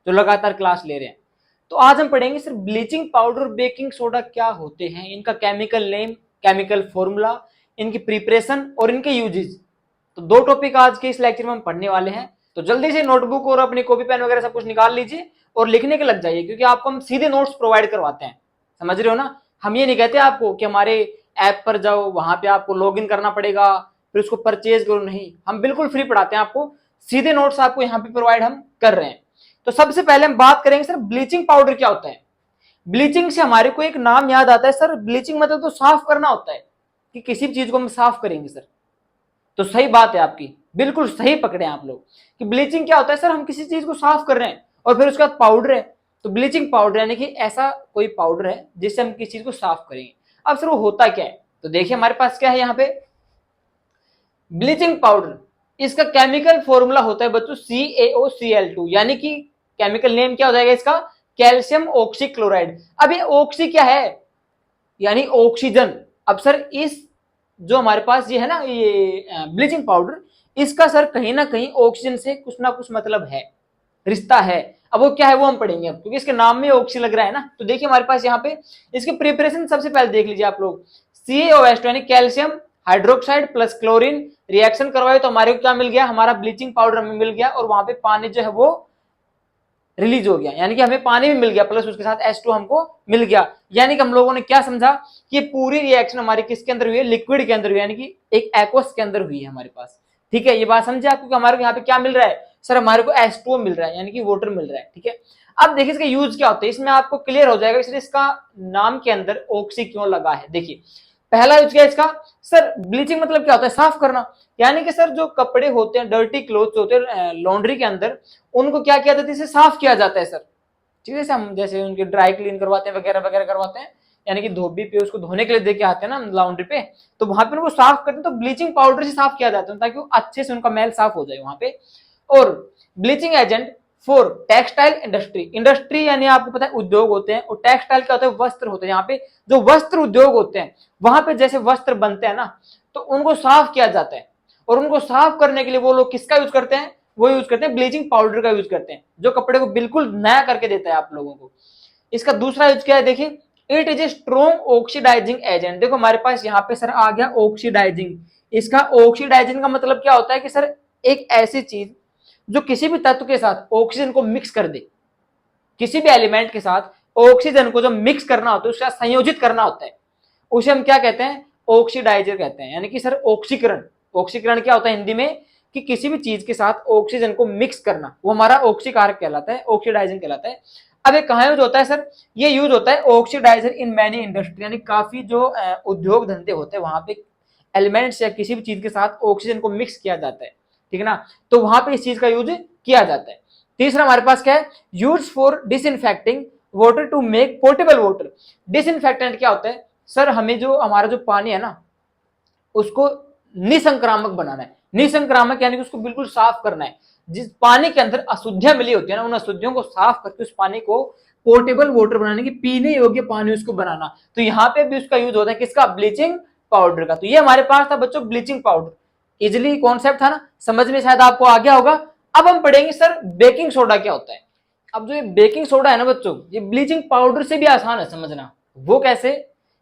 जो लगातार क्लास ले रहे हैं। तो आज हम पढ़ेंगे सर ब्लीचिंग पाउडर और बेकिंग सोडा क्या होते हैं, इनका केमिकल नेम, केमिकल फॉर्मूला, इनकी प्रिपरेशन और इनके यूजेज। तो दो टॉपिक आज के इस लेक्चर में हम पढ़ने वाले हैं। तो जल्दी से नोटबुक और अपनी कॉपी पेन वगैरह सब कुछ निकाल लीजिए और लिखने के लग जाइए, क्योंकि आपको हम सीधे नोट्स प्रोवाइड करवाते हैं, समझ रहे हो ना। हम ये नहीं कहते आपको कि हमारे ऐप पर जाओ, वहां पे आपको लॉगिन करना पड़ेगा, फिर उसको परचेज करो, नहीं, हम बिल्कुल फ्री पढ़ाते हैं आपको, सीधे नोट्स आपको यहाँ पे प्रोवाइड हम कर रहे हैं। तो सबसे पहले हम बात करेंगे सर ब्लीचिंग पाउडर क्या होता है। ब्लीचिंग से हमारे को एक नाम याद आता है सर, ब्लीचिंग मतलब तो साफ करना होता है, कि किसी भी चीज को हम साफ करेंगे सर। तो सही बात है आपकी, बिल्कुल सही पकड़े आप लोग कि ब्लीचिंग क्या होता है सर, हम किसी चीज को साफ कर रहे हैं और फिर उसके बाद पाउडर है, तो ब्लीचिंग पाउडर यानी कि ऐसा कोई पाउडर है जिससे हम किसी चीज को साफ करेंगे। अब सर वो होता क्या है, तो देखिए हमारे पास क्या है यहाँ पे ब्लीचिंग पाउडर, इसका केमिकल फॉर्मूला होता है बच्चों CaOCl2, यानी कि केमिकल नेम क्या हो जाएगा इसका, कैल्शियम ऑक्सीक्लोराइड। अब ये ऑक्सी क्या है, यानी ऑक्सीजन। अब सर इस जो हमारे पास ये है ना, ये ब्लीचिंग पाउडर, इसका सर कहीं ना कहीं ऑक्सीजन से कुछ ना कुछ मतलब है, रिश्ता है। अब वो क्या है वो हम पढ़ेंगे अब, क्योंकि इसके नाम में ऑक्सी लग रहा है ना। तो देखिए हमारे पास यहाँ पे इसकी प्रिपरेशन सबसे पहले देख लीजिए आप लोग। CaOH यानी calcium hydroxide plus chlorine reaction करवाए तो हमारे को क्या मिल गया, हमारा ब्लीचिंग पाउडर हमें मिल गया, और वहां पे पानी जो है वो रिलीज हो गया, यानी कि हमें पानी भी मिल गया प्लस उसके साथ H2 हमको मिल गया। यानी कि हम लोगों ने क्या समझा कि पूरी रिएक्शन हमारी किसके अंदर हुई है, लिक्विड के अंदर हुई है, यानी कि एक एक्वस के अंदर हुई है हमारे पास। ठीक है, ये बात समझे आप, क्योंकि हमारे को यहाँ पे क्या मिल रहा है सर, हमारे को H2O मिल रहा है, यानी कि वाटर मिल रहा है। ठीक है, अब देखिए इसका यूज क्या होता है, इसमें आपको क्लियर हो जाएगा इसलिए इसका नाम के अंदर ऑक्सी क्यों लगा है। देखिए पहला यूज क्या है इसका, सर ब्लीचिंग मतलब क्या होता है, साफ करना। यानी कि सर जो कपड़े होते हैं, डर्टी क्लोथ्स होते हैं लॉन्ड्री के अंदर, उनको क्या किया जाता है, इसे साफ किया जाता है सर। ठीक है, हम जैसे उनके ड्राई क्लीन करवाते हैं वगैरह वगैरह करवाते हैं, यानी कि धोबी पे उसको धोने के लिए देके आते हैं ना लॉन्ड्री पे, तो वहां पे उनको साफ करते हैं तो ब्लीचिंग पाउडर से साफ किया जाता है ताकि वो अच्छे से उनका मैल साफ हो जाए वहां पे। और bleaching agent for textile industry, industry यानी आपको पता है उद्योग होते हैं, और टेक्सटाइल क्या होता है, वस्त्र होते हैं। यहाँ पे जो वस्त्र उद्योग होते हैं वहां पे जैसे वस्त्र बनते हैं ना, तो उनको साफ किया जाता है, और उनको साफ करने के लिए वो लोग किसका यूज करते हैं, वो यूज करते हैं ब्लीचिंग पाउडर का यूज करते हैं, जो कपड़े को बिल्कुल नया करके देता है आप लोगों को। इसका दूसरा यूज क्या है, देखिए it is a strong oxidising agent. देखो हमारे पास यहाँ पे सर आ गया ऑक्सीडाइजिंग। इसका ऑक्सीडाइजिंग का मतलब क्या होता है कि सर एक ऐसी चीज जो किसी भी तत्व के साथ ऑक्सीजन को मिक्स कर दे, किसी भी एलिमेंट के साथ ऑक्सीजन को जो मिक्स करना होता है, उसका संयोजित करना होता है, उसे हम क्या कहते हैं, ऑक्सीडाइजर कहते हैं। यानी कि सर ऑक्सीकरण, ऑक्सीकरण क्या होता है हिंदी में, कि किसी भी चीज के साथ ऑक्सीजन को मिक्स करना, वो हमारा ऑक्सीकारक कहलाता है, ऑक्सीडाइजिंग कहलाता है। अब ये कहाँ यूज होता है सर, ये यूज होता है ऑक्सीडाइजर इन मैनी इंडस्ट्री, यानी काफी जो उद्योग धंधे होते हैं वहां पे एलिमेंट्स या किसी भी चीज के साथ ऑक्सीजन को मिक्स किया जाता है। ठीक है ना, तो वहां पे इस चीज का यूज किया जाता है। तीसरा हमारे पास क्या है, use for disinfecting water to make portable water. Disinfectant क्या होता है सर, हमें जो हमारा जो पानी है ना उसको निसंक्रामक बनाना है। निसंक्रामक यानी कि उसको बिल्कुल साफ करना है, जिस पानी के अंदर अशुद्धियां मिली होती है ना, उन अशुद्धियों को साफ करके उस पानी को पोर्टेबल वाटर बनाने की, पीने योग्य पानी उसको बनाना। तो यहाँ पे भी उसका यूज होता है किसका, ब्लीचिंग पाउडर का। तो ये हमारे पास था बच्चों ब्लीचिंग पाउडर, इजिली कॉन्सेप्ट था ना, समझ में शायद आपको आ गया होगा। अब हम पढ़ेंगे सर बेकिंग सोडा क्या होता है। अब जो ये बेकिंग सोडा है ना बच्चों, ये ब्लीचिंग पाउडर से भी आसान है समझना। वो कैसे,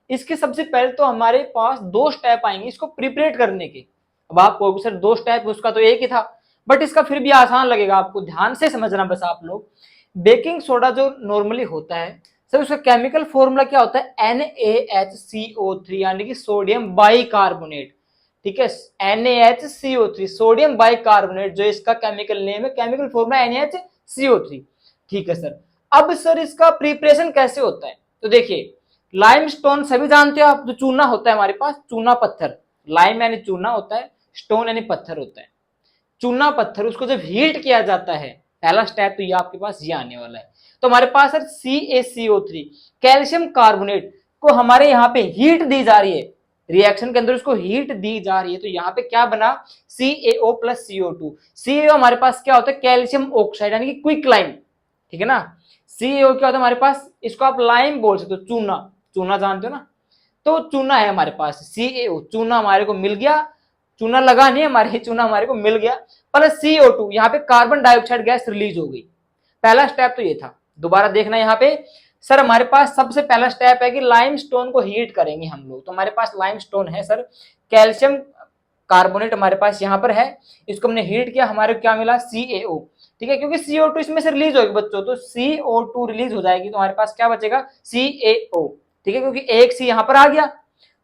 इसके सबसे पहले तो हमारे पास दो स्टेप आएंगे इसको प्रिपरेट करने के। अब आप कहोगे सर दो स्टेप, उसका तो एक ही था, बट इसका फिर भी आसान लगेगा आपको, ध्यान से समझना बस आप लोग। बेकिंग सोडा जो नॉर्मली होता है सर, उसका केमिकल फॉर्मूला क्या होता है, NaHCO3 यानी कि सोडियम बाइकार्बोनेट। ठीक है, NaHCO3 सोडियम बाइकार्बोनेट जो इसका केमिकल नेम है, केमिकल फॉर्मूला NaHCO3। ठीक है सर, अब सर इसका प्रिपरेशन कैसे होता है, तो देखिए लाइमस्टोन सभी जानते हो आप, जो चूना होता है हमारे पास, चूना पत्थर, लाइम यानी चूना होता है, स्टोन यानी पत्थर होता है। चूना पत्थर उसको जब हीट किया जाता है, पहला स्टेप तो ये आपके पास ये आने वाला है। तो हमारे पास सर CaCO3 कैल्शियम कार्बोनेट को हमारे यहाँ पे हीट दी जा रही है, रिएक्शन के अंदर उसको हीट दी जा रही है, तो यहाँ पे क्या बना, CaO प्लस CO2। CaO हमारे पास क्या होता है, कैल्शियम ऑक्साइड यानी कि क्विक लाइम। ठीक है ना, CaO क्या होता है हमारे पास, इसको आप लाइम बोल सकते हो, चूना, चूना जानते हो ना, तो चूना है हमारे पास CaO, चूना हमारे को मिल गया, चूना लगा नहीं हमारे, चूना हमारे को मिल गया, प्लस CO2, यहाँ पे कार्बन डाइऑक्साइड गैस रिलीज हो गई। पहला स्टेप तो ये था, दोबारा देखना यहाँ पे सर, हमारे पास सबसे पहला स्टेप है कि लाइमस्टोन को हीट करेंगे हम लोग। तो हमारे पास लाइमस्टोन है सर, कैल्शियम कार्बोनेट हमारे पास यहाँ पर है, इसको हमने हीट किया, हमारे को क्या मिला, CaO। ठीक है, क्योंकि CO2 इसमें से रिलीज होगी बच्चों, तो CO2 रिलीज हो जाएगी, तो हमारे पास क्या बचेगा, CaO। ठीक है, क्योंकि एक C यहाँ पर आ गया,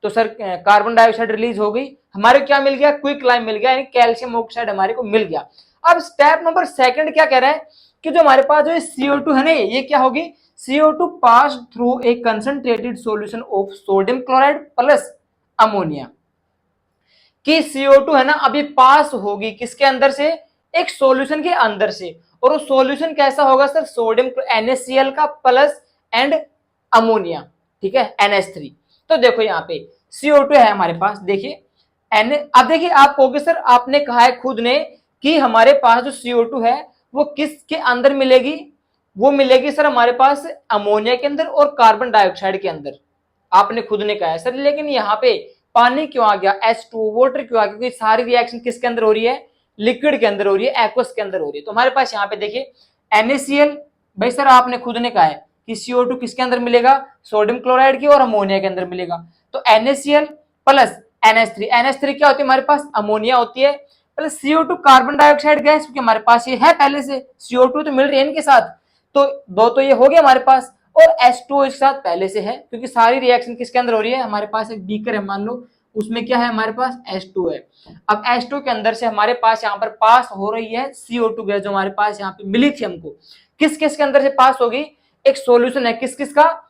तो सर कार्बन डाइऑक्साइड रिलीज हो गई, हमारे को क्या मिल गया, क्विक लाइम मिल गया, यानी कैल्शियम ऑक्साइड हमारे को मिल गया। अब स्टेप नंबर सेकंड क्या कह रहा है कि जो हमारे पास जो CO2 है ना, ये क्या होगी, CO2 pass through a concentrated solution of sodium chloride plus ammonia, कि CO2 है ना अभी पास होगी किसके अंदर से, एक सॉल्यूशन के अंदर से, और वो सॉल्यूशन कैसा होगा सर, सोडियम NaCl का प्लस एंड अमोनिया। ठीक है, NH3। तो देखो यहाँ पे CO2 है हमारे पास, देखिए अब देखिए आप कहोगे सर आपने कहा है खुद ने कि हमारे पास जो CO2 है वो किसके अंदर मिलेगी, वो मिलेगी सर हमारे पास अमोनिया के अंदर और कार्बन डाइऑक्साइड के अंदर। आपने खुद ने कहा है सर, लेकिन यहाँ पे पानी क्यों आ गया, H2O वाटर क्यों आ गया, क्योंकि सारी रिएक्शन किसके अंदर हो रही है, लिक्विड के अंदर हो रही है, एक्वस के अंदर हो रही है। तो हमारे पास यहाँ पे देखिए NaCl, भाई सर आपने खुद ने कहा है कि CO2 किसके अंदर मिलेगा, सोडियम क्लोराइड की और अमोनिया के अंदर मिलेगा। तो NaCl प्लस NH3, NH3 क्या होती है हमारे पास, अमोनिया होती है, plus CO2 carbon dioxide gas, क्योंकि हमारे पास ये है पहले से, CO2 तो मिल रही है इनके साथ, तो दो तो ये हो गया हमारे पास, और H2O इसके साथ पहले से है, क्योंकि सारी रिएक्शन किसके अंदर हो रही है, हमारे पास एक बीकर है मान लो, उसमें क्या है हमारे पास H2 है। अब H2 के अंदर से हमारे पास यहाँ पर पास हो रही है CO2 गैस, जो हमारे पास यहाँ पे मिली थी हमको, किस किस के अंदर से पास होगी, एक सॉल्यूशन है किस किस का,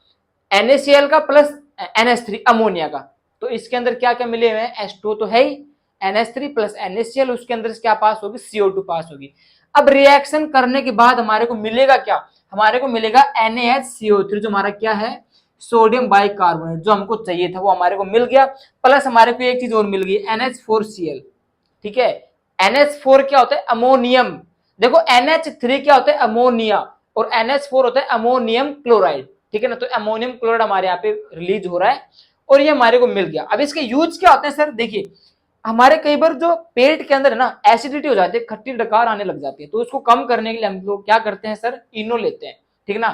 NaCl का प्लस NH3 अमोनिया का। तो इसके अंदर क्या क्या मिले हुए हैं, H2 तो है ही, NH3 प्लस NaCl, उसके अंदर से क्या पास होगी, CO2 पास होगी। अब रिएक्शन करने के बाद हमारे को मिलेगा क्या, हमारे को मिलेगा NaHCO3, जो हमारा क्या है, सोडियम बाइकार्बोनेट, जो हमको चाहिए था वो हमारे को मिल गया, प्लस हमारे को एक चीज और मिल गई, NH4Cl। ठीक है, NH4 क्या होता है, अमोनियम। देखो NH3 क्या होता है, अमोनिया, और NH4 होता है अमोनियम क्लोराइड। ठीक है ना, तो अमोनियम क्लोराइड हमारे यहाँ पे रिलीज हो रहा है और ये हमारे को मिल गया। अब इसके यूज क्या होते हैं सर, देखिए हमारे कई बार जो पेट के अंदर है ना एसिडिटी हो जाती है, खट्टी डकार आने लग जाती है, तो उसको कम करने के लिए हम लोग क्या करते हैं सर, इनो लेते हैं। ठीक ना,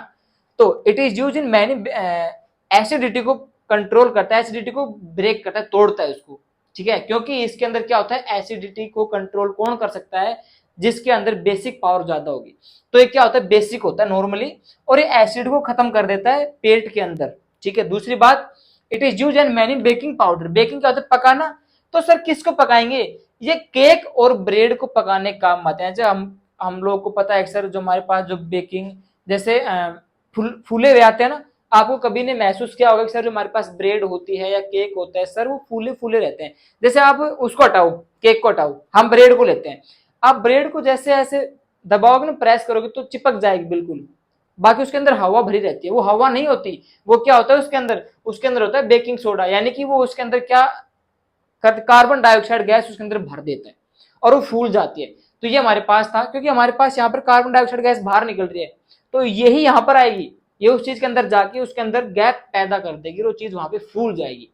तो it is use in many, acidity को कंट्रोल करता है, एसिडिटी को ब्रेक करता है, तोड़ता है उसको। ठीक है, क्योंकि इसके अंदर क्या होता है, एसिडिटी को कंट्रोल कौन कर सकता है, जिसके अंदर बेसिक पावर ज्यादा होगी। तो ये क्या होता है, बेसिक होता है नॉर्मली, और ये एसिड को खत्म कर देता है पेट के अंदर। ठीक है, दूसरी बात, it is use in many baking powder, baking क्या होता है, पकाना। तो सर किसको पकाएंगे, ये केक और ब्रेड को पकाने का काम आते हैं। जब हम लोग को पता है सर, जो हमारे पास जो बेकिंग जैसे फूले हुए आते हैं ना, आपको कभी ने महसूस किया होगा कि सर जो हमारे पास ब्रेड होती है या केक होता है सर, वो फूले फूले रहते हैं। जैसे आप उसको हटाओ, केक को हटाओ, हम ब्रेड को लेते हैं, आप ब्रेड को जैसे ऐसे दबाओगे ना, प्रेस करोगे तो चिपक जाएगी बिल्कुल, बाकी उसके अंदर हवा भरी रहती है, वो हवा नहीं होती, वो क्या होता है उसके अंदर होता है बेकिंग सोडा, यानी कि वो उसके अंदर क्या, कार्बन डाइऑक्साइड गैस उसके अंदर भर देता है और वो फूल जाती है। तो ये हमारे पास था, क्योंकि हमारे पास यहाँ पर कार्बन डाइऑक्साइड गैस बाहर निकल रही है, तो यही यहाँ पर आएगी, ये उस चीज के अंदर जाके उसके अंदर गैप पैदा कर देगी, वो चीज वहां पे फूल जाएगी।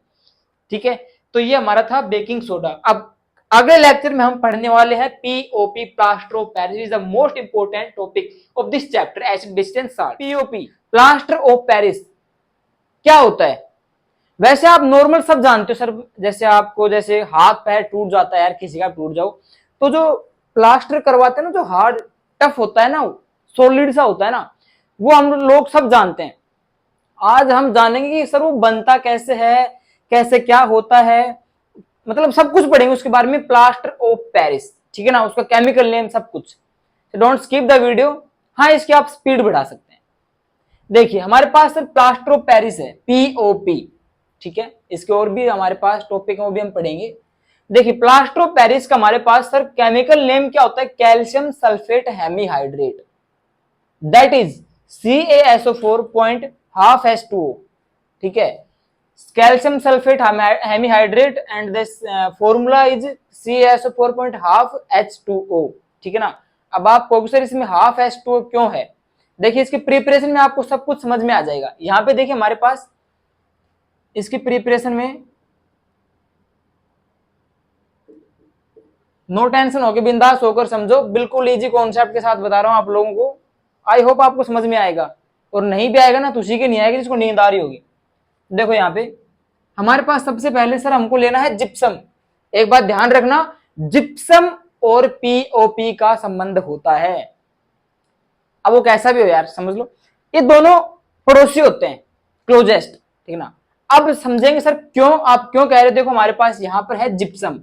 ठीक है, तो ये हमारा था बेकिंग सोडा। अब अगले लेक्चर में हम पढ़ने वाले हैं POP, plaster of Paris is the most important topic of this chapter, acid base and salt. POP, plaster of Paris क्या होता है, वैसे आप नॉर्मल सब जानते हो सर, जैसे आपको जैसे हाथ पैर टूट जाता है यार, किसी का टूट जाओ, तो जो प्लास्टर करवाते हैं ना, जो हार्ड टफ होता है ना, सॉलिड सा होता है ना, वो हम लोग सब जानते हैं। आज हम जानेंगे कि सर वो बनता कैसे है, कैसे क्या होता है, मतलब सब कुछ पढ़ेंगे उसके बारे में, प्लास्टर ऑफ पेरिस। ठीक है ना, उसका केमिकल नेम सब कुछ। Don't skip the video. हाँ, इसकी आप स्पीड बढ़ा सकते हैं। देखिए हमारे पास सर प्लास्टर ऑफ पेरिस है, पीओपी। ठीक है, इसके और भी हमारे पास टॉपिक है, वो भी हम पढ़ेंगे। देखिए प्लास्टर ऑफ पेरिस का हमारे पास सर केमिकल नेम क्या होता है, calcium sulphate hemihydrate, that is CaSO4 point half H2O। ठीक है, calcium sulphate hemihydrate and this formula is CaSO4 point half H2O। ठीक है ना, अब आप कहोगे सर इसमें हाफ H2O क्यों है, देखिए इसके प्रिपरेशन में आपको सब कुछ समझ में आ जाएगा। यहाँ पे देखिए हमारे पास इसकी प्रिपरेशन में नो टेंशन होके बिंदास होकर समझो, बिल्कुल इजी कॉन्सेप्ट के साथ बता रहा हूं आप लोगों को। आई होप आपको समझ में आएगा, और नहीं भी आएगा ना तो उसी के नहीं आएगी जिसको नींद आ रही होगी। देखो यहाँ पे हमारे पास सबसे पहले सर हमको लेना है जिप्सम। एक बात ध्यान रखना, जिप्सम और पीओपी का संबंध होता है। अब वो कैसा भी हो यार समझ लो, ये दोनों पड़ोसी होते हैं, क्लोजेस्ट। ठीक है ना, अब समझेंगे सर क्यों, आप क्यों कह रहे हो। देखो हमारे पास यहाँ पर है जिप्सम,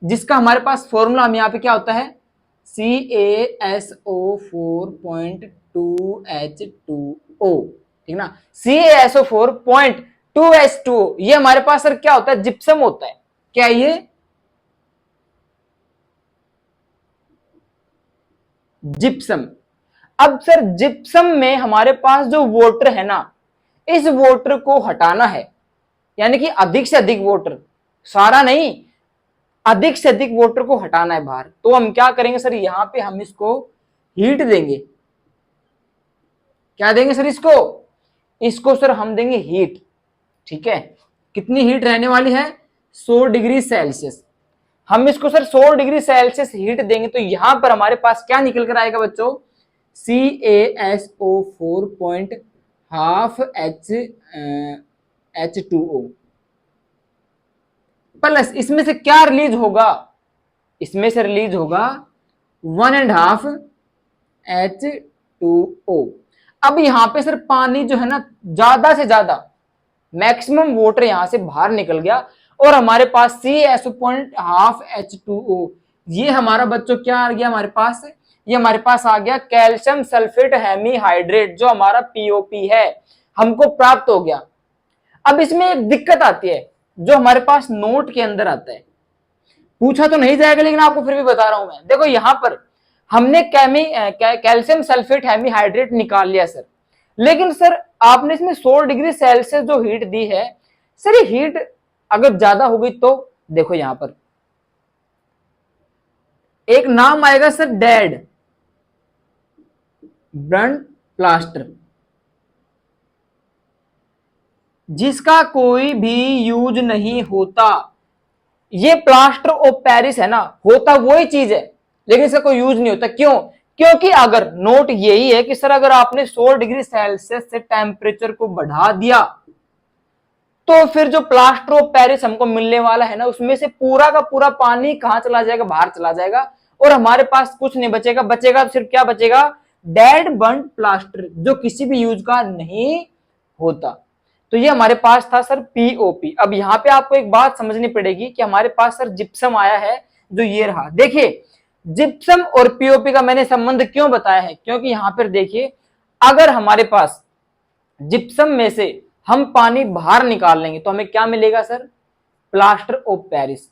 जिसका हमारे पास फॉर्मूला हम यहाँ पे क्या होता है, CaSO4.2H2O। ठीक ना, CaSO4.2H2O, ये हमारे पास सर क्या होता है, जिप्सम होता है। क्या ये जिप्सम। अब सर जिप्सम में हमारे पास जो वाटर है ना, इस वाटर को हटाना है, यानी कि अधिक से अधिक वाटर, सारा नहीं, अधिक से अधिक वाटर को हटाना है बाहर। तो हम क्या करेंगे सर, यहां पे हम इसको हीट देंगे। क्या देंगे सर इसको, इसको सर हम देंगे हीट। ठीक है, कितनी हीट रहने वाली है, 100 डिग्री सेल्सियस। हम इसको सर 100 डिग्री सेल्सियस हीट देंगे तो यहां पर हमारे पास क्या निकल कर आएगा बच्चों, CaSO4 point half H2O plus इसमें से क्या रिलीज होगा, इसमें से रिलीज होगा 1.5 H2O। अब यहां पे सर पानी जो है ना ज्यादा से ज्यादा मैक्सिमम वाटर यहां से बाहर निकल गया और हमारे पास CaSO पॉइंट हाफ H2O, ये हमारा बच्चों क्या आ गया हमारे पास, ये हमारे पास आ गया कैल्शियम सल्फेट हेमीहाइड्रेट जो हमारा POP है, हमको प्राप्त हो गया। अब इसमें एक दिक्कत आती है जो हमारे पास नोट के अंदर आता है, पूछा तो नहीं जाएगा लेकिन आपको फिर भी बता रहा हूं मैं। देखो यहां पर हमने कैल्शियम सल्फेट हेमीहाइड्रेट निकाल लिया सर, लेकिन सर आपने इसमें 100 डिग्री सेल्सियस जो हीट दी है सर, ये हीट अगर ज्यादा होगी तो देखो यहां पर एक नाम आएगा सर, डेड ब्रंट प्लास्टर, जिसका कोई भी यूज नहीं होता। ये प्लास्टर ऑफ पेरिस है ना, होता वही चीज है लेकिन इसका कोई यूज नहीं होता। क्यों? क्योंकि अगर नोट यही है कि सर अगर आपने 100 डिग्री सेल्सियस से टेम्परेचर को बढ़ा दिया तो फिर जो प्लास्टर ऑफ पेरिस हमको मिलने वाला है ना, उसमें से पूरा का पूरा पानी कहां चला जाएगा, बाहर चला जाएगा और हमारे पास कुछ नहीं बचेगा। बचेगा सिर्फ क्या बचेगा, डेड बर्न्ड प्लास्टर जो किसी भी यूज का नहीं होता। तो ये हमारे पास था सर POP। अब यहां पे आपको एक बात समझनी पड़ेगी कि हमारे पास सर जिप्सम आया है जो ये रहा। देखिए जिप्सम और POP का मैंने संबंध क्यों बताया है, क्योंकि यहां पर देखिए अगर हमारे पास जिप्सम में से हम पानी बाहर निकाल लेंगे तो हमें क्या मिलेगा सर, प्लास्टर ऑफ पेरिस।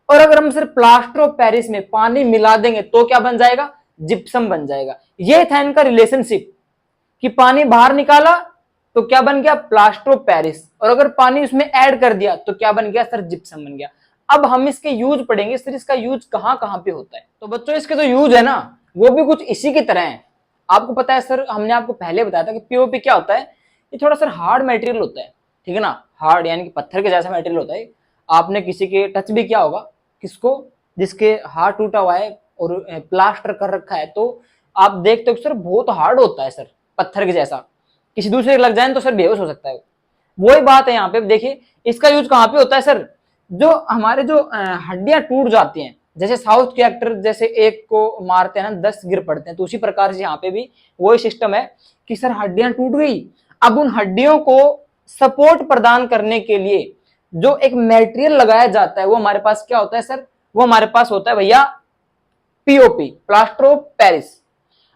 और अगर हम सर प्लास्टर ऑफ पेरिस में पानी मिला देंगे तो क्या बन जाएगा, जिप्सम बन जाएगा। ये था इनका रिलेशनशिप कि पानी बाहर निकाला तो क्या बन गया, प्लास्टर ऑफ पेरिस, और अगर पानी उसमें ऐड कर दिया तो क्या बन गया सर, जिप्सम बन गया। अब हम इसके यूज पढ़ेंगे सर, इसका यूज कहां कहां पे होता है। तो बच्चों इसके जो यूज है ना वो भी कुछ इसी की तरह है। आपको पता है सर, हमने आपको पहले बताया था कि POP क्या होता है, ये थोड़ा सर हार्ड मटेरियल होता है, ठीक है ना, हार्ड यानी कि पत्थर के जैसा मटेरियल होता है। आपने किसी के टच भी किया होगा, किसको, जिसके हाथ टूटा हुआ है और प्लास्टर कर रखा है, तो आप देखते हो सर बहुत हार्ड होता है सर, पत्थर के जैसा, किसी दूसरे के लग जाए तो सर बेहोश हो सकता है। वही बात है यहाँ पे। देखिए इसका यूज कहाँ पे होता है सर, जो हमारे जो हड्डियां टूट जाती हैं, जैसे साउथ के एक्टर जैसे एक को मारते हैं ना 10 गिर पड़ते हैं, तो उसी प्रकार से यहाँ पे भी वही सिस्टम है कि सर हड्डियां टूट गई, अब उन हड्डियों को सपोर्ट प्रदान करने के लिए जो एक मटेरियल लगाया जाता है वो हमारे पास क्या होता है सर, वो हमारे पास होता है भैया POP, प्लास्टर ऑफ पेरिस।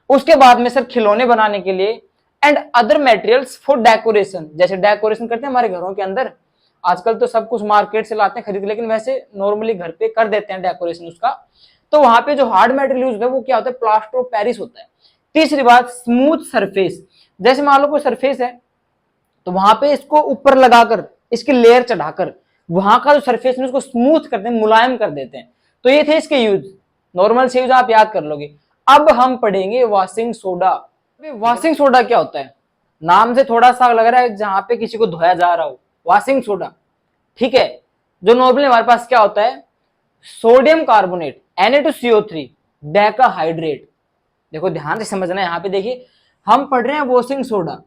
उसके बाद में सर खिलौने बनाने के लिए and other materials for decoration, जैसे डेकोरेशन करते हैं हमारे घरों के अंदर, आजकल तो सब कुछ मार्केट से लाते हैं खरीद, लेकिन वैसे नॉर्मली घर पे कर देते हैं डेकोरेशन उसका, तो वहां पे जो हार्ड मटेरियल यूज होता है वो क्या होता है, प्लास्टर ऑफ पेरिस होता है। तीसरी बात, स्मूथ सरफेस, जैसे मान लो कोई सरफेस है तो वहां पे इसको ऊपर लगाकर इसकी लेयर चढ़ाकर वहां का जो सरफेस है उसको स्मूथ करते हैं, मुलायम कर देते हैं। तो ये थे इसके यूज, नॉर्मल से यूज आप याद कर लोगे। अब हम पढ़ेंगे वॉशिंग सोडा। वॉशिंग सोडा क्या होता है, नाम से थोड़ा सा लग रहा है जहां पे किसी को धोया जा रहा हो, वॉशिंग सोडा, ठीक है। जो नॉर्मली हमारे पास क्या होता है, सोडियम कार्बोनेट Na2CO3 डेकाहाइड्रेट। देखो ध्यान से समझना है, यहां पे देखिए हम पढ़ रहे हैं वॉशिंग सोडा,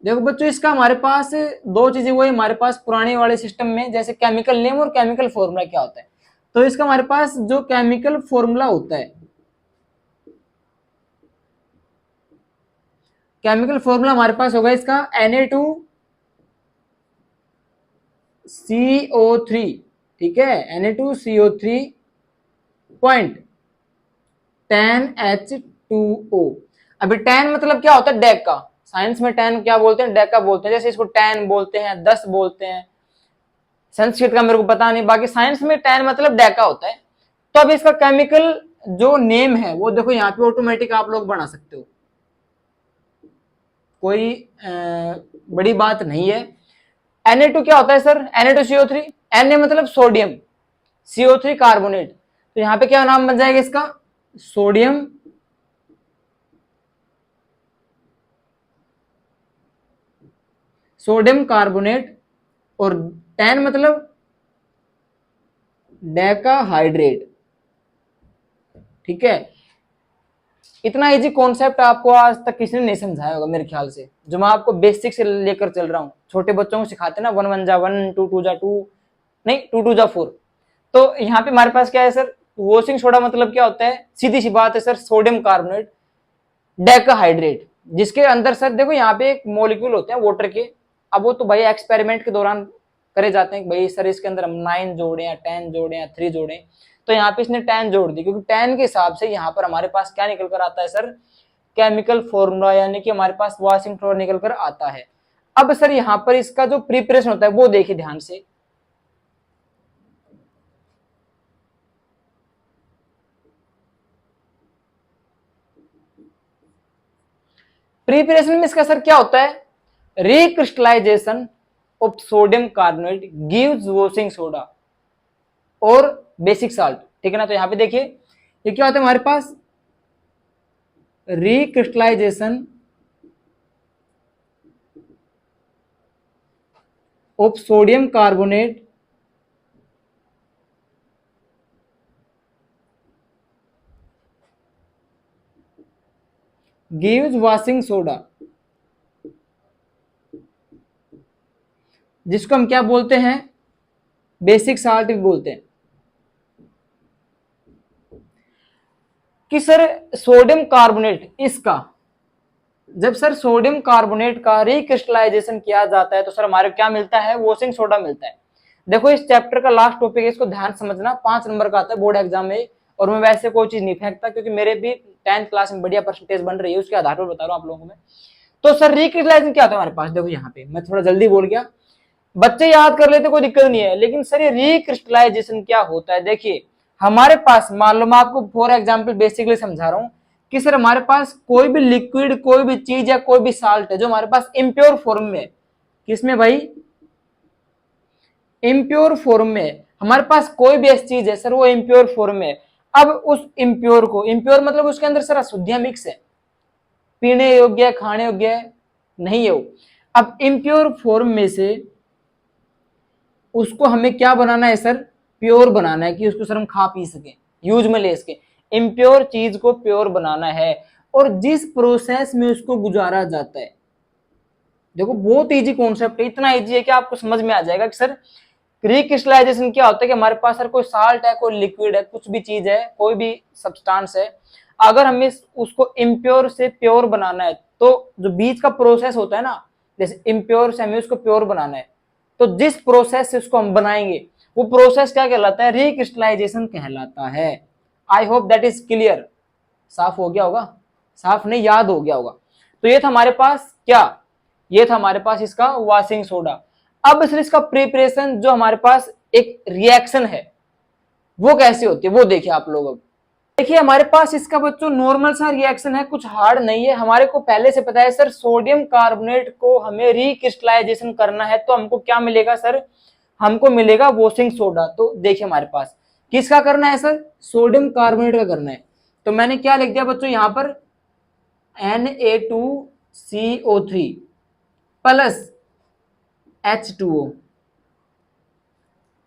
देखो बच्चों इसका हमारे पास दो चीजें वो है हमारे पास पुराने वाले सिस्टम में, जैसे केमिकल नेम और केमिकल फॉर्मूला क्या होता है। तो इसका हमारे पास जो केमिकल फॉर्मूला होता है, केमिकल फॉर्मूला हमारे पास होगा इसका Na2CO3, ठीक है, Na2CO3 पॉइंट 10H2O। अभी 10 मतलब क्या होता है, डेका, साइंस में 10 क्या बोलते हैं, डेका बोलते हैं, जैसे इसको 10 बोलते हैं, 10 बोलते हैं, संस्कृत का मेरे को पता नहीं, बाकी साइंस में 10 मतलब डेका होता है। तो अब इसका केमिकल जो नेम है वो देखो यहाँ पे ऑटोमेटिक आप लोग बना सकते हो, कोई बड़ी बात नहीं है। Na2 क्या होता है सर, Na2CO3, Na मतलब सोडियम, CO3 कार्बोनेट, तो यहाँ पे क्या नाम बन जाएगा इसका, सोडियम सोडियम कार्बोनेट और टैन मतलब डेकाहाइड्रेट। ठीक है, इतना इजी कॉन्सेप्ट आपको आज तक किसी ने नहीं समझाया होगा मेरे ख्याल से, जो मैं आपको बेसिक से लेकर चल रहा हूँ। छोटे बच्चों को सिखाते ना 1 1 जा 1, 2 2 जा 2, नहीं 2 2 जा 4। तो यहाँ पे हमारे पास क्या है सर, वॉशिंग सोडा मतलब क्या होता है, सीधी सी बात है सर, सोडियम कार्बोनेट डेकाहाइड्रेट, जिसके अंदर सर देखो यहाँ पे एक मॉलिक्यूल होते हैं वाटर के। अब वो तो भाई एक्सपेरिमेंट के दौरान करे जाते हैं, भाई सर इसके अंदर हम 9 जोड़े या 10 जोड़े या 3 जोड़े, तो यहाँ पे इसने 10 जोड़ दी, क्योंकि 10 के हिसाब से यहाँ पर हमारे पास क्या निकल कर आता है सर, केमिकल फॉर्मूला, यानी कि हमारे पास वॉशिंग सोडा निकल कर आता है। अब सर यहाँ पर इसका जो प्रिपरेशन होता है वो देखिए ध्यान से। प्रिपरेशन में इसका सर क्या होता है, recrystallisation of sodium carbonate gives washing soda और बेसिक साल्ट। ठीक है ना, तो यहां पे देखिए ये क्या होता है हमारे पास, recrystallisation of sodium carbonate gives washing soda, जिसको हम क्या बोलते हैं, बेसिक साल्ट भी बोलते हैं। कि सर सोडियम कार्बोनेट इसका, जब सर सोडियम कार्बोनेट का रिक्रिस्टलाइजेशन किया जाता है तो सर हमारे क्या मिलता है, वॉशिंग सोडा मिलता है। देखो इस चैप्टर का लास्ट टॉपिक है, इसको ध्यान समझना, 5 नंबर का आता है बोर्ड एग्जाम में, और मैं वैसे कोई चीज नहीं फेंकता, क्योंकि मेरे भी 10th क्लास में बढ़िया परसेंटेज बन रही है, उसके आधार पर बता रहा हूँ आप लोगों को मैं। तो सर रिक्रिस्टलाइजेशन क्या होता है हमारे पास, देखो यहाँ पे मैं थोड़ा जल्दी बोल गया, बच्चे याद कर लेते कोई दिक्कत नहीं है, लेकिन सर ये रिक्रिस्टलाइजेशन क्या होता है, देखिए हमारे पास मान लो, मैं आपको फॉर एग्जांपल बेसिकली समझा रहा हूं कि सर हमारे पास कोई भी लिक्विड, कोई भी चीज या कोई भी साल्ट है जो हमारे पास इम्प्योर फॉर्म में है, किसमें भाई, इम्प्योर फॉर्म में हमारे पास कोई भी ऐसी चीज है सर वो इम्प्योर फॉर्म में है। अब उस इम्प्योर को, इम्प्योर मतलब उसके अंदर सर अशुद्धियां मिक्स है, पीने योग्य है, खाने योग्य है नहीं है वो। अब इम्प्योर फॉर्म में से उसको हमें क्या बनाना है सर, प्योर बनाना है, कि उसको सर हम खा पी सके, यूज में ले सके, इम्प्योर चीज को प्योर बनाना है। और जिस प्रोसेस में उसको गुजारा जाता है, देखो बहुत इजी कॉन्सेप्ट है, इतना इजी है कि आपको समझ में आ जाएगा कि सर रिक्रिस्टलाइजेशन क्या होता है, कि हमारे पास सर कोई साल्ट है, कोई लिक्विड है, कुछ भी चीज है, कोई भी सब्सटेंस है, अगर हमें उसको इम्प्योर से प्योर बनाना है, तो जो बीच का प्रोसेस होता है ना, जैसे इम्प्योर से हमें उसको प्योर बनाना है, तो जिस प्रोसेस से उसको हम बनाएंगे वो प्रोसेस क्या कहलाता है, रिक्रिस्टलाइजेशन कहलाता है। I hope that is clear, साफ हो गया होगा, साफ नहीं याद हो गया होगा। तो ये था हमारे पास क्या, ये था हमारे पास इसका वॉशिंग सोडा। अब सर इसका प्रिपरेशन, जो हमारे पास एक रिएक्शन है वो कैसे होती है वो देखिए आप लोग। अब देखिए हमारे पास इसका बच्चों नॉर्मल सा रिएक्शन है, कुछ हार्ड नहीं है, हमारे को पहले से पता है सर, सोडियम कार्बोनेट को हमें रिक्रिस्टलाइजेशन करना है तो हमको क्या मिलेगा सर, हमको मिलेगा वॉशिंग सोडा। तो देखिए हमारे पास किसका करना है सर, सोडियम कार्बोनेट का करना है, तो मैंने क्या लिख दिया बच्चों यहां पर, Na2CO3 plus H2O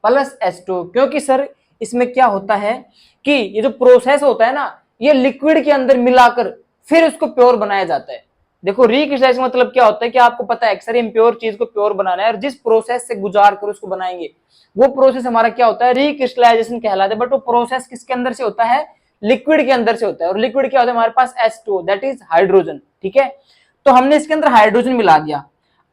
plus H2O, क्योंकि सर इसमें क्या होता है कि ये जो प्रोसेस होता है ना, ये लिक्विड के अंदर मिलाकर फिर उसको प्योर बनाया जाता है। देखो रिक्रिस्टलाइजेशन मतलब क्या होता है कि आपको पता है सर इम्प्योर चीज को प्योर बनाना है, और जिस प्रोसेस से गुजार कर उसको बनाएंगे वो प्रोसेस हमारा क्या होता है, रिक्रिस्टलाइजेशन कहलाता है। बट वो प्रोसेस किसके अंदर से होता है, लिक्विड के अंदर से होता है, और लिक्विड क्या होता है हमारे पास, H2O दैट इज हाइड्रोजन। ठीक है, तो हमने इसके अंदर हाइड्रोजन मिला दिया।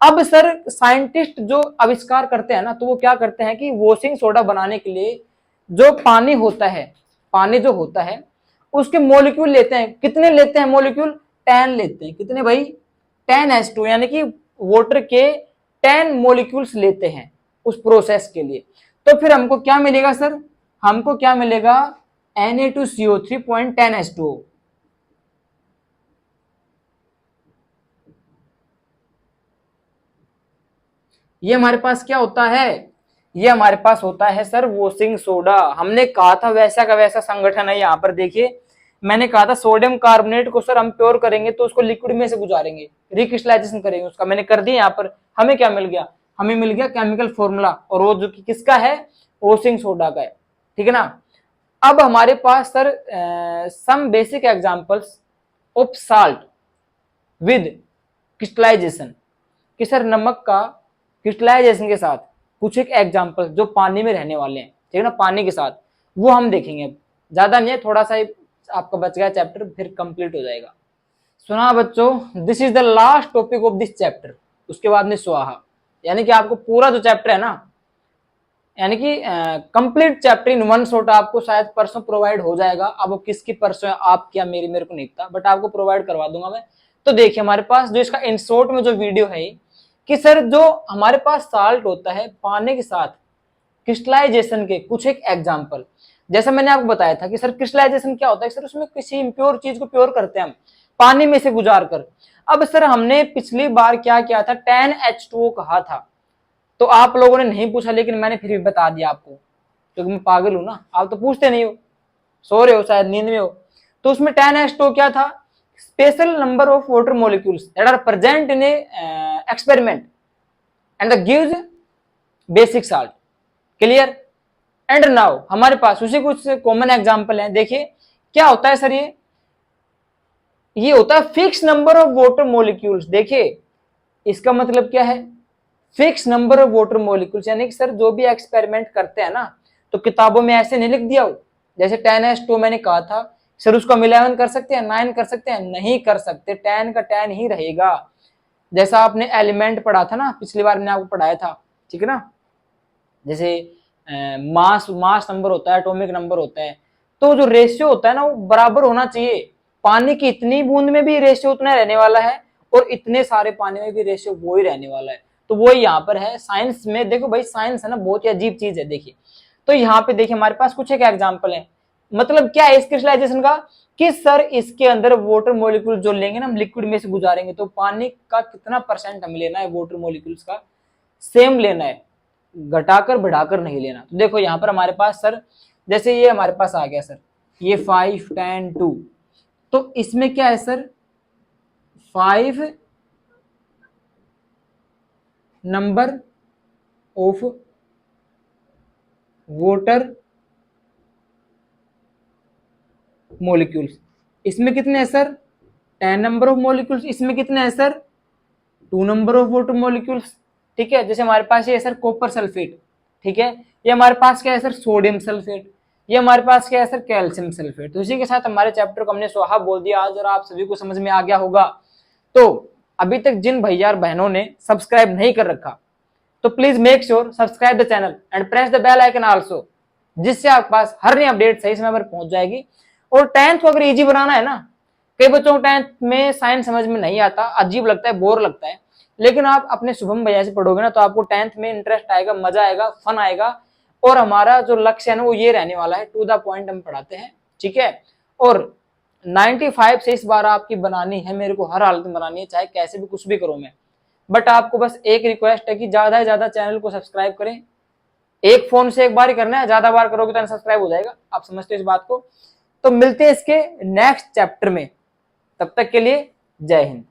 अब सर साइंटिस्ट जो आविष्कार करते हैं ना, तो वो क्या करते हैं कि वॉशिंग सोडा बनाने के लिए जो पानी होता है, पानी जो होता है उसके मॉलिक्यूल लेते हैं, कितने लेते हैं मॉलिक्यूल, 10 लेते हैं, कितने भाई, 10H2, यानी कि वाटर के 10 मॉलिक्यूल्स लेते हैं उस प्रोसेस के लिए। तो फिर हमको क्या मिलेगा सर, हमको क्या मिलेगा, Na2CO3.10H2O। ये हमारे पास क्या होता है, ये हमारे पास होता है सर वॉशिंग सोडा। हमने कहा था वैसा का वैसा संगठन है, यहाँ पर देखिए मैंने कहा था सोडियम कार्बोनेट को सर हम प्योर करेंगे तो उसको लिक्विड में से गुजारेंगे, रिक्रिस्टलाइजेशन करेंगे उसका, मैंने कर दिया। यहाँ पर हमें क्या मिल गया, हमें मिल गया केमिकल फॉर्मूला, और वो जो कि किसका है, ओसिंग सोडा का है, ठीक है ना। अब हमारे पास sir some basic examples of salt with crystallisation, कि सर नमक का क्रिस्टलाइजेशन के साथ कुछ एक एग्जांपल जो पानी में रहने वाले हैं, ठीक है ना, पानी के साथ, वो हम देखेंगे। अब ज्यादा नहीं है, थोड़ा सा ही आपका बच गया चैप्टर, फिर कंप्लीट हो जाएगा। सुना बच्चों, this is the last topic of this chapter. उसके बाद में स्वाहा, यानी कि आपको पूरा जो चैप्टर है ना, यानी कि complete chapter in one shot आपको शायद परसों प्रोवाइड हो जाएगा। अब वो किसकी परसों है, आप क्या, मेरे को नहीं पता, बट आपको प्रोवाइड करवा दूंगा मैं। तो देखिए हमारे पास जो इसका इन शॉर्ट में जो वीडियो है कि सर जो हमारे पास साल्ट होता है पानी के साथ क्रिस्टलाइजेशन के कुछ एक एग्जांपल, जैसा मैंने आपको बताया था कि सर क्रिस्टलाइजेशन क्या होता है, सर उसमें किसी इम्प्योर चीज को प्योर करते हैं हम पानी में से गुजार कर। अब सर हमने पिछली बार क्या किया था, 10H2O कहा था, तो आप लोगों ने नहीं पूछा, लेकिन मैंने फिर भी बता दिया आपको, क्योंकि मैं पागल हूं ना, आप तो पूछते नहीं हो, सो रहे हो शायद, नींद में हो। तो उसमें 10H2O क्या था, special number of water molecules that are present in experiment and the gives basic salt, clear. And now हमारे पास उसी कुछ कॉमन एग्जांपल हैं। देखिए क्या होता है सर, ये होता है fix number of water molecules. देखिए इसका मतलब क्या है, fix number of water molecules, यानी कि सर जो भी एक्सपेरिमेंट करते हैं ना, तो किताबों में ऐसे नहीं लिख दिया हो, जैसे 10H2 मैंने कहा था सर उसको हम 11 कर सकते हैं, 9 कर सकते हैं, नहीं कर सकते, 10 का 10 ही रहेगा। जैसा आपने एलिमेंट पढ़ा था ना, पिछली बार मैंने आपको पढ़ाया था, ठीक है ना, जैसे मास नंबर होता है, एटॉमिक नंबर होता है, तो जो रेशियो होता है ना वो बराबर होना चाहिए। पानी की इतनी बूंद में भी रेशियो उतना रहने वाला है, और इतने सारे पानी में भी रेशियो वो ही रहने वाला है। तो वो यहाँ पर है साइंस में। देखो भाई साइंस है ना, बहुत ही अजीब चीज है। देखिए तो यहाँ पे देखिए हमारे पास कुछ एक एग्जांपल है। मतलब क्या है इस क्रिस्टलाइजेशन का, कि सर इसके अंदर वाटर मॉलिक्यूल जो लेंगे ना हम लिक्विड में से गुजारेंगे, तो पानी का कितना परसेंट हमें लेना है वाटर मॉलिक्यूल्स का, सेम लेना है, घटाकर बढ़ाकर नहीं लेना। तो देखो यहाँ पर हमारे पास सर, जैसे ये हमारे पास आ गया सर, ये 5, 10, 2, तो इसमें क्या है sir, 5 number of water molecules, इसमें कितने हैं सर, 10 नंबर ऑफ मॉलिक्यूल्स, इसमें कितने हैं sir, 2 number of water molecules, ठीक है। जैसे हमारे पास ये है सर कॉपर सल्फेट, ठीक है, ये हमारे पास क्या है सर, सोडियम सल्फेट, ये हमारे पास क्या है सर, कैल्शियम सल्फेट। तो इसी के साथ हमारे चैप्टर को हमने स्वाहा बोल दिया आज, और आप सभी को समझ में आ गया होगा। तो अभी तक जिन भैया और बहनों ने सब्सक्राइब नहीं कर रखा, तो please make sure subscribe the channel and press the bell icon also, जिससे आपके पास हर नई अपडेट सही समय पर पहुंच जाएगी। और 10th को अगर इजी बनाना है ना, कई बच्चों को 10th में साइंस समझ में नहीं आता, अजीब लगता है, बोर लगता है, लेकिन आप अपने शुभम भैया से पढ़ोगे ना, तो आपको 10th में इंटरेस्ट आएगा, मजा आएगा, फन आएगा। और हमारा जो लक्ष्य है ना वो ये रहने वाला है, टू द पॉइंट हम पढ़ाते हैं, ठीक है। और 95 से इस बार आपकी बनानी है, मेरे को हर हालत में बनानी है, चाहे कैसे भी कुछ भी करूं मैं। बट आपको बस एक रिक्वेस्ट है कि ज्यादा से ज्यादा चैनल को सब्सक्राइब करें। एक फोन से एक बार ही करना है, ज्यादा बार करोगे तो अनसब्सक्राइब हो जाएगा, आप समझते हो इस बात को। तो मिलते हैं इसके नेक्स्ट चैप्टर में, तब तक के लिए जय हिंद।